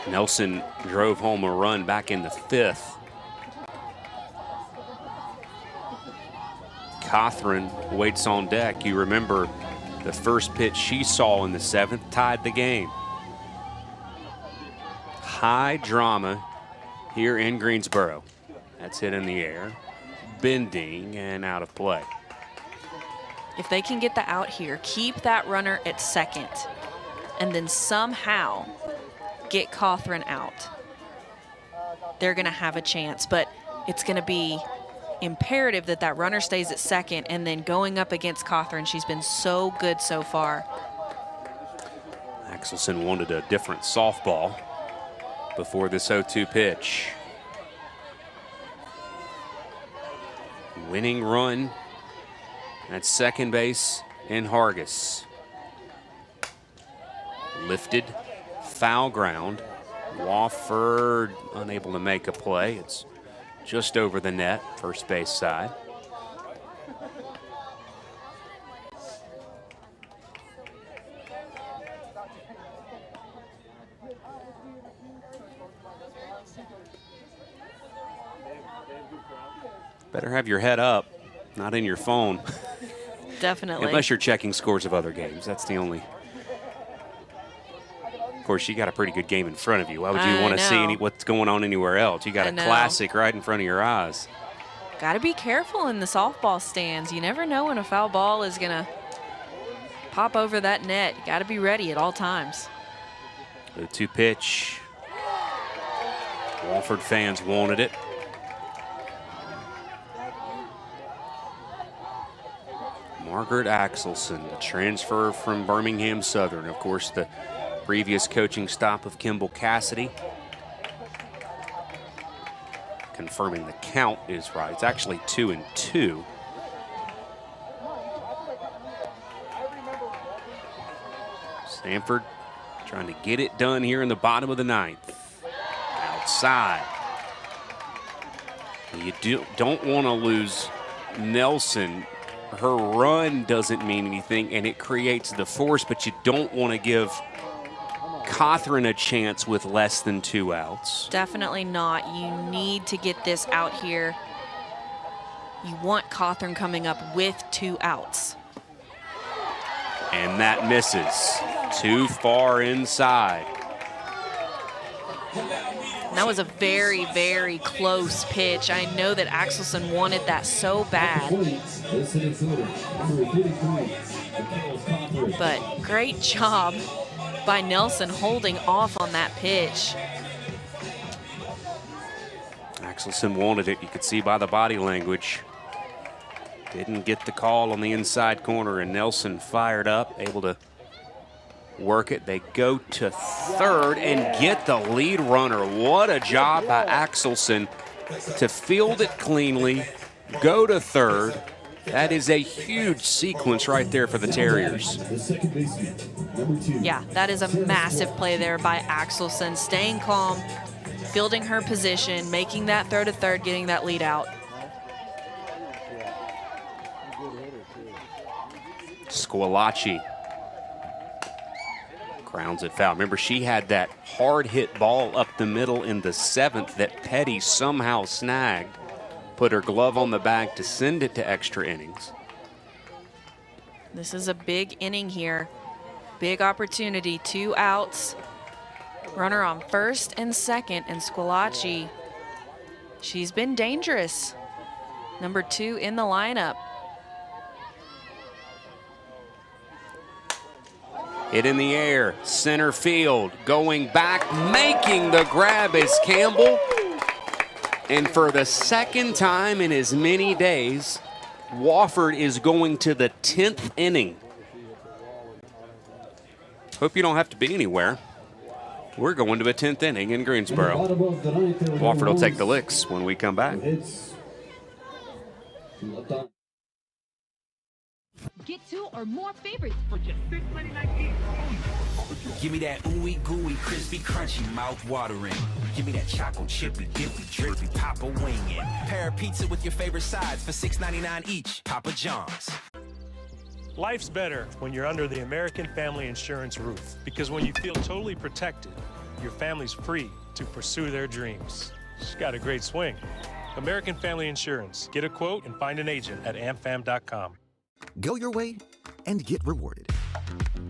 Nelson drove home a run back in the 5th. Catherine waits on deck. You remember the first pitch she saw in the 7th tied the game. High drama here in Greensboro. That's hit in the air, bending and out of play. If they can get the out here, keep that runner at second, and then somehow get Catherine out, they're going to have a chance. But it's going to be imperative that that runner stays at second, and then going up against Catherine, she's been so good so far. Axelson wanted a different softball before this 0-2 pitch. Winning run at second base in Hargis. Lifted, foul ground. Wofford unable to make a play. It's just over the net, first base side. Better have your head up, not in your phone. Definitely. Unless you're checking scores of other games. That's the only. Of course, you got a pretty good game in front of you. Why would you want to see what's going on anywhere else? You got a classic right in front of your eyes. Got to be careful in the softball stands. You never know when a foul ball is going to pop over that net. You got to be ready at all times. 0-2 pitch. Wofford fans wanted it. Margaret Axelson, the transfer from Birmingham Southern. Of course, the previous coaching stop of Kimball Cassidy. Confirming the count is right. It's actually 2-2. Samford trying to get it done here in the bottom of the 9th. Outside. You don't want to lose Nelson. Her run doesn't mean anything, and it creates the force, but you don't want to give Catherine a chance with less than 2 outs. Definitely not. You need to get this out here. You want Catherine coming up with 2 outs. And that misses. Too far inside. And that was a very, very close pitch. I know that Axelson wanted that so bad. But great job by Nelson holding off on that pitch. Axelson wanted it. You could see by the body language. Didn't get the call on the inside corner, and Nelson fired up, able to work it. They go to third and get the lead runner. What a job by Axelson to field it cleanly, go to third. That is a huge sequence right there for the Terriers. Yeah, that is a massive play there by Axelson, staying calm, fielding her position, making that throw to third, getting that lead out. Squilacci grounds it foul. Remember, she had that hard hit ball up the middle in the 7th that Petty somehow snagged, put her glove on the bag to send it to extra innings. This is a big inning here. Big opportunity, 2 outs. Runner on first and second, and Squilacci, she's been dangerous. number 2 in the lineup. Hit in the air, center field, going back, making the grab is Campbell. And for the second time in as many days, Wofford is going to the 10th inning. Hope you don't have to be anywhere. We're going to the 10th inning in Greensboro. Wofford will take the licks when we come back. Get 2 or more favorites for just $6.99 each. Give me that ooey gooey, crispy, crunchy, mouth watering. Give me that choco chippy, dippy, drippy, Papa wingin'. Pair of pizza with your favorite sides for $6.99 each. Papa John's. Life's better when you're under the American Family Insurance roof, because when you feel totally protected, your family's free to pursue their dreams. She's got a great swing. American Family Insurance. Get a quote and find an agent at amfam.com. Go your way and get rewarded.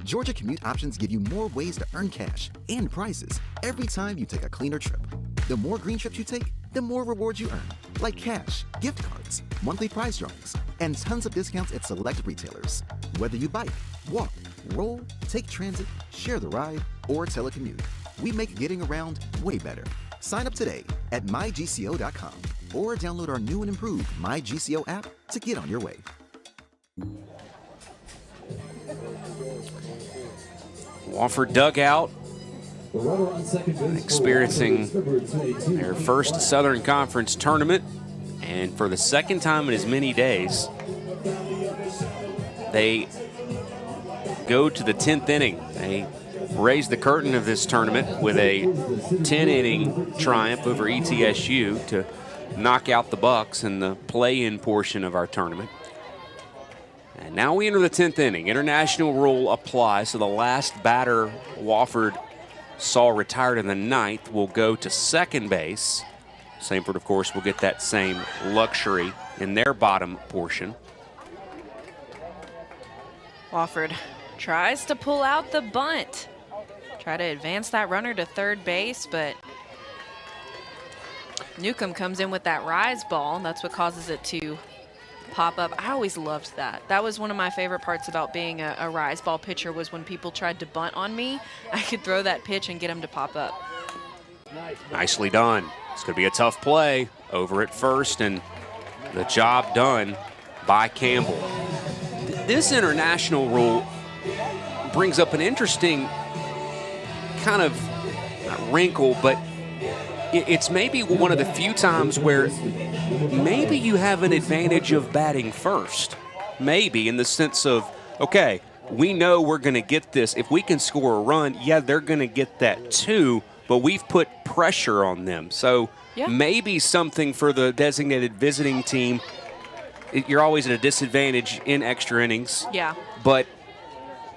Georgia Commute Options give you more ways to earn cash and prizes every time you take a cleaner trip. The more green trips you take, the more rewards you earn, like cash, gift cards, monthly prize drawings, and tons of discounts at select retailers. Whether you bike, walk, roll, take transit, share the ride, or telecommute, we make getting around way better. Sign up today at mygco.com or download our new and improved MyGCO app to get on your way. Wofford dugout experiencing their first Southern Conference tournament, and for the second time in as many days, they go to the 10th inning. They raise the curtain of this tournament with a 10-inning triumph over ETSU to knock out the Bucks in the play-in portion of our tournament. And now we enter the 10th inning. International rule applies, so the last batter Wofford saw retired in the 9th will go to second base. Samford, of course, will get that same luxury in their bottom portion. Wofford tries to pull out the bunt. Try to advance that runner to third base, but Newcomb comes in with that rise ball. That's what causes it to pop up. I always loved that. That was one of my favorite parts about being a rise ball pitcher, was when people tried to bunt on me, I could throw that pitch and get them to pop up. Nicely done. It's going to be a tough play over at first, and the job done by Campbell. This international rule brings up an interesting kind of not wrinkle, but it's maybe one of the few times where maybe you have an advantage of batting first. Maybe in the sense of, okay, we know we're going to get this. If we can score a run, yeah, they're going to get that too, but we've put pressure on them. So maybe something for the designated visiting team. You're always at a disadvantage in extra innings. Yeah. But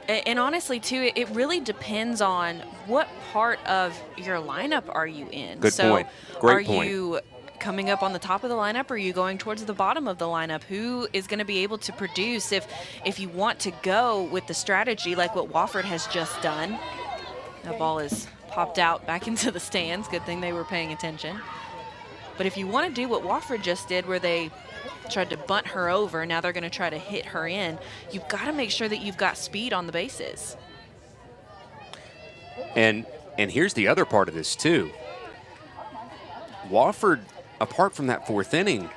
and honestly, too, it really depends on what part of your lineup are you in. Good point. Great point. Are you coming up on the top of the lineup, or are you going towards the bottom of the lineup? Who is going to be able to produce if you want to go with the strategy like what Wofford has just done? That ball is popped out back into the stands. Good thing they were paying attention. But if you want to do what Wofford just did, where they tried to bunt her over, now they're going to try to hit her in, you've got to make sure that you've got speed on the bases. And here's the other part of this too. Wofford, apart from that 4th inning,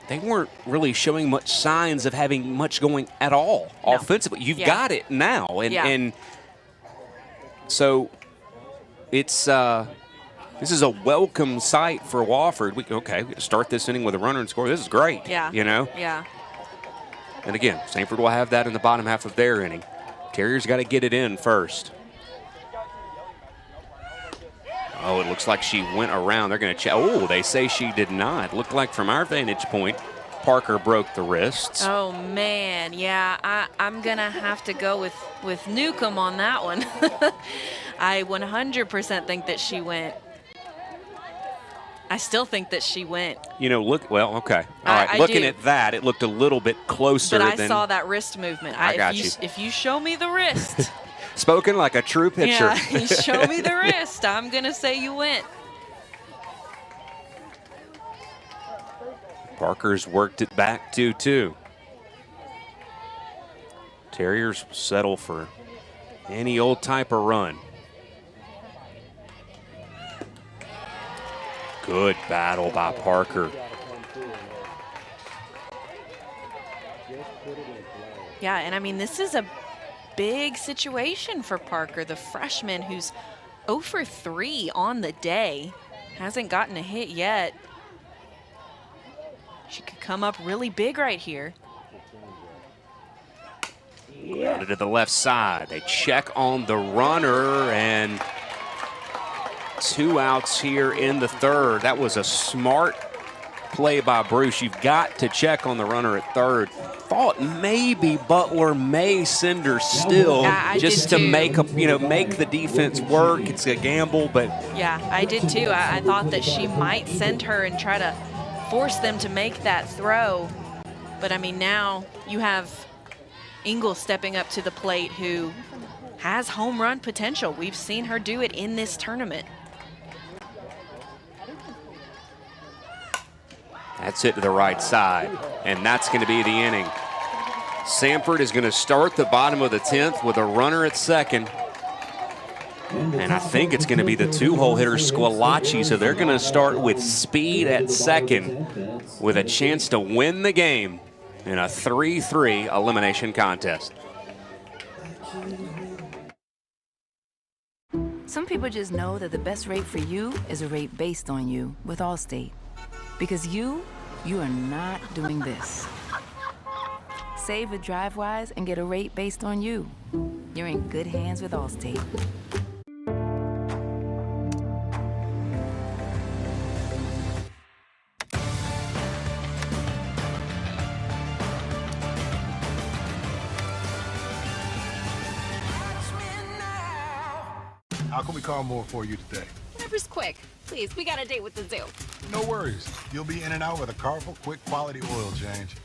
they weren't really showing much signs of having much going at all offensively. You've got it now, and so it's this is a welcome sight for Wofford. We start this inning with a runner and score. This is great. Yeah. You know? Yeah. And again, Samford will have that in the bottom half of their inning. Terriers got to get it in first. Oh, it looks like she went around. They're going to check. Oh, they say she did not. Looked like from our vantage point, Parker broke the wrists. Oh, man. Yeah, I'm going to have to go with Newcomb on that one. I 100% think that she went. I still think that she went. You know, look, well, okay. All right, looking at that, it looked a little bit closer than. But I saw that wrist movement. I got you. If you show me the wrist. Spoken like a true pitcher. Yeah, you show me the wrist. I'm going to say you went. Parker's worked it back 2-2. Terriers settle for any old type of run. Good battle by Parker. Yeah, and I mean, this is a big situation for Parker, the freshman who's 0 for 3 on the day. Hasn't gotten a hit yet. She could come up really big right here. Grounded to the left side. They check on the runner, and 2 outs here in the third. That was a smart play by Bruce. You've got to check on the runner at third. Thought maybe Butler may send her still, just to make the defense work. It's a gamble, but yeah, I did too. I thought that she might send her and try to force them to make that throw. But I mean, now you have Ingle stepping up to the plate, who has home run potential. We've seen her do it in this tournament. that's hit to the right side, and that's going to be the inning. Samford is going to start the bottom of the 10th with a runner at second. And I think it's going to be the 2-hole hitter, Squillaci, so they're going to start with speed at second with a chance to win the game in a 3-3 elimination contest. Some people just know that the best rate for you is a rate based on you with Allstate. Because you are not doing this. Save with DriveWise and get a rate based on you. You're in good hands with Allstate. How can we call more for you today? Whatever's quick. Please, we got a date with the zoo. No worries. You'll be in and out with a Carful quick quality oil change.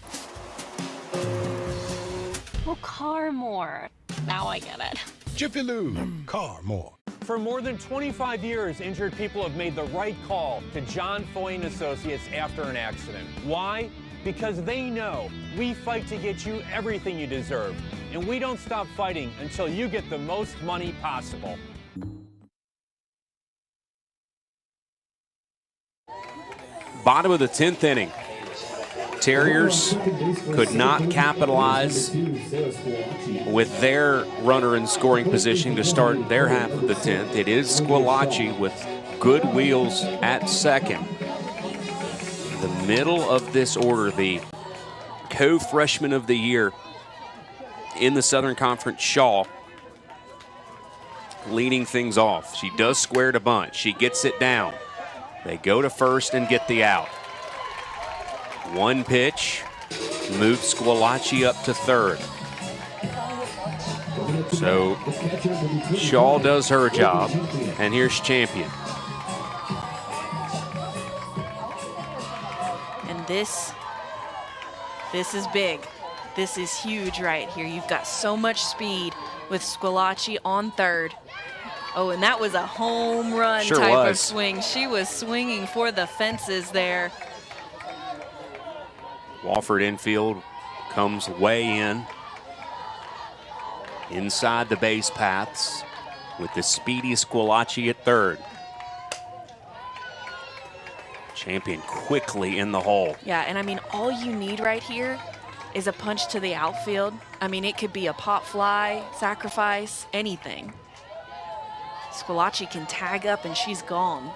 Well, car more. Now I get it. Jiffy Lube, car more. For more than 25 years, injured people have made the right call to John Foy and Associates after an accident. Why? Because they know we fight to get you everything you deserve, and we don't stop fighting until you get the most money possible. Bottom of the 10th inning. Terriers could not capitalize with their runner in scoring position to start their half of the 10th. It is Squillaci with good wheels at second. The middle of this order, the co-freshman of the year in the Southern Conference, Shaw, leading things off. She does square to bunt. She gets it down. They go to first and get the out. One pitch, moves Squillaci up to third. So Shaw does her job, and here's Champion. And this is big. This is huge right here. You've got so much speed with Squillaci on third. Oh, and that was a home run type of swing. She was swinging for the fences there. Wofford infield comes way in. Inside the base paths with the speedy Squillaci at third. Champion quickly in the hole. Yeah, and I mean, all you need right here is a punch to the outfield. I mean, it could be a pop fly, sacrifice, anything. Squillaci can tag up and she's gone.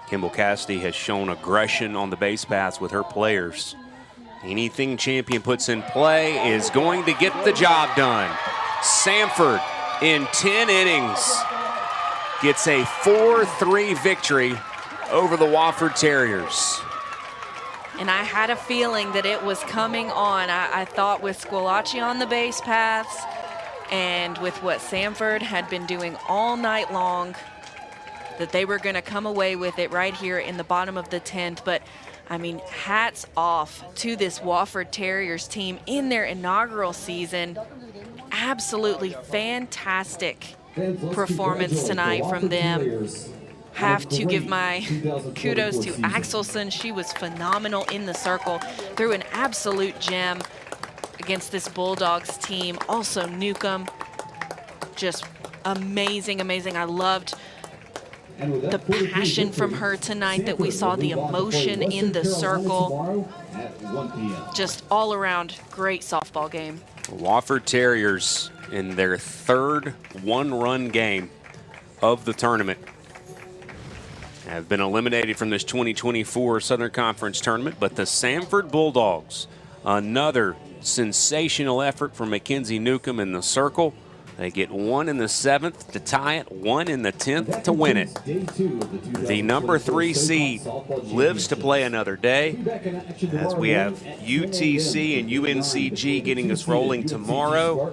Kimball Cassidy has shown aggression on the base paths with her players. Anything Champion puts in play is going to get the job done. Samford in 10 innings gets a 4-3 victory over the Wofford Terriers. And I had a feeling that it was coming on. I thought with Squillaci on the base paths and with what Samford had been doing all night long, that they were going to come away with it right here in the bottom of the 10th. But, I mean, hats off to this Wofford Terriers team in their inaugural season. Absolutely fantastic performance tonight from them. have to give my kudos to Axelson. She was phenomenal in the circle, threw an absolute gem against this Bulldogs team. Also Newcomb, just amazing, amazing. I loved the passion from her tonight that we saw, the emotion in the circle. Just all around great softball game. Wofford Terriers in their third one-run game of the tournament have been eliminated from this 2024 Southern Conference tournament, but the Samford Bulldogs, another sensational effort from Mackenzie Newcomb in the circle. They get 1 in the 7th to tie it, 1 in the 10th to win it. The number 3 seed lives to play another day, as we have UTC and UNCG getting us rolling tomorrow,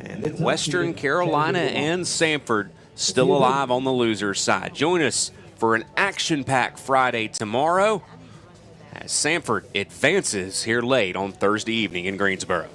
and Western Carolina and Samford still alive on the loser's side. Join us for an action-packed Friday tomorrow as Samford advances here late on Thursday evening in Greensboro.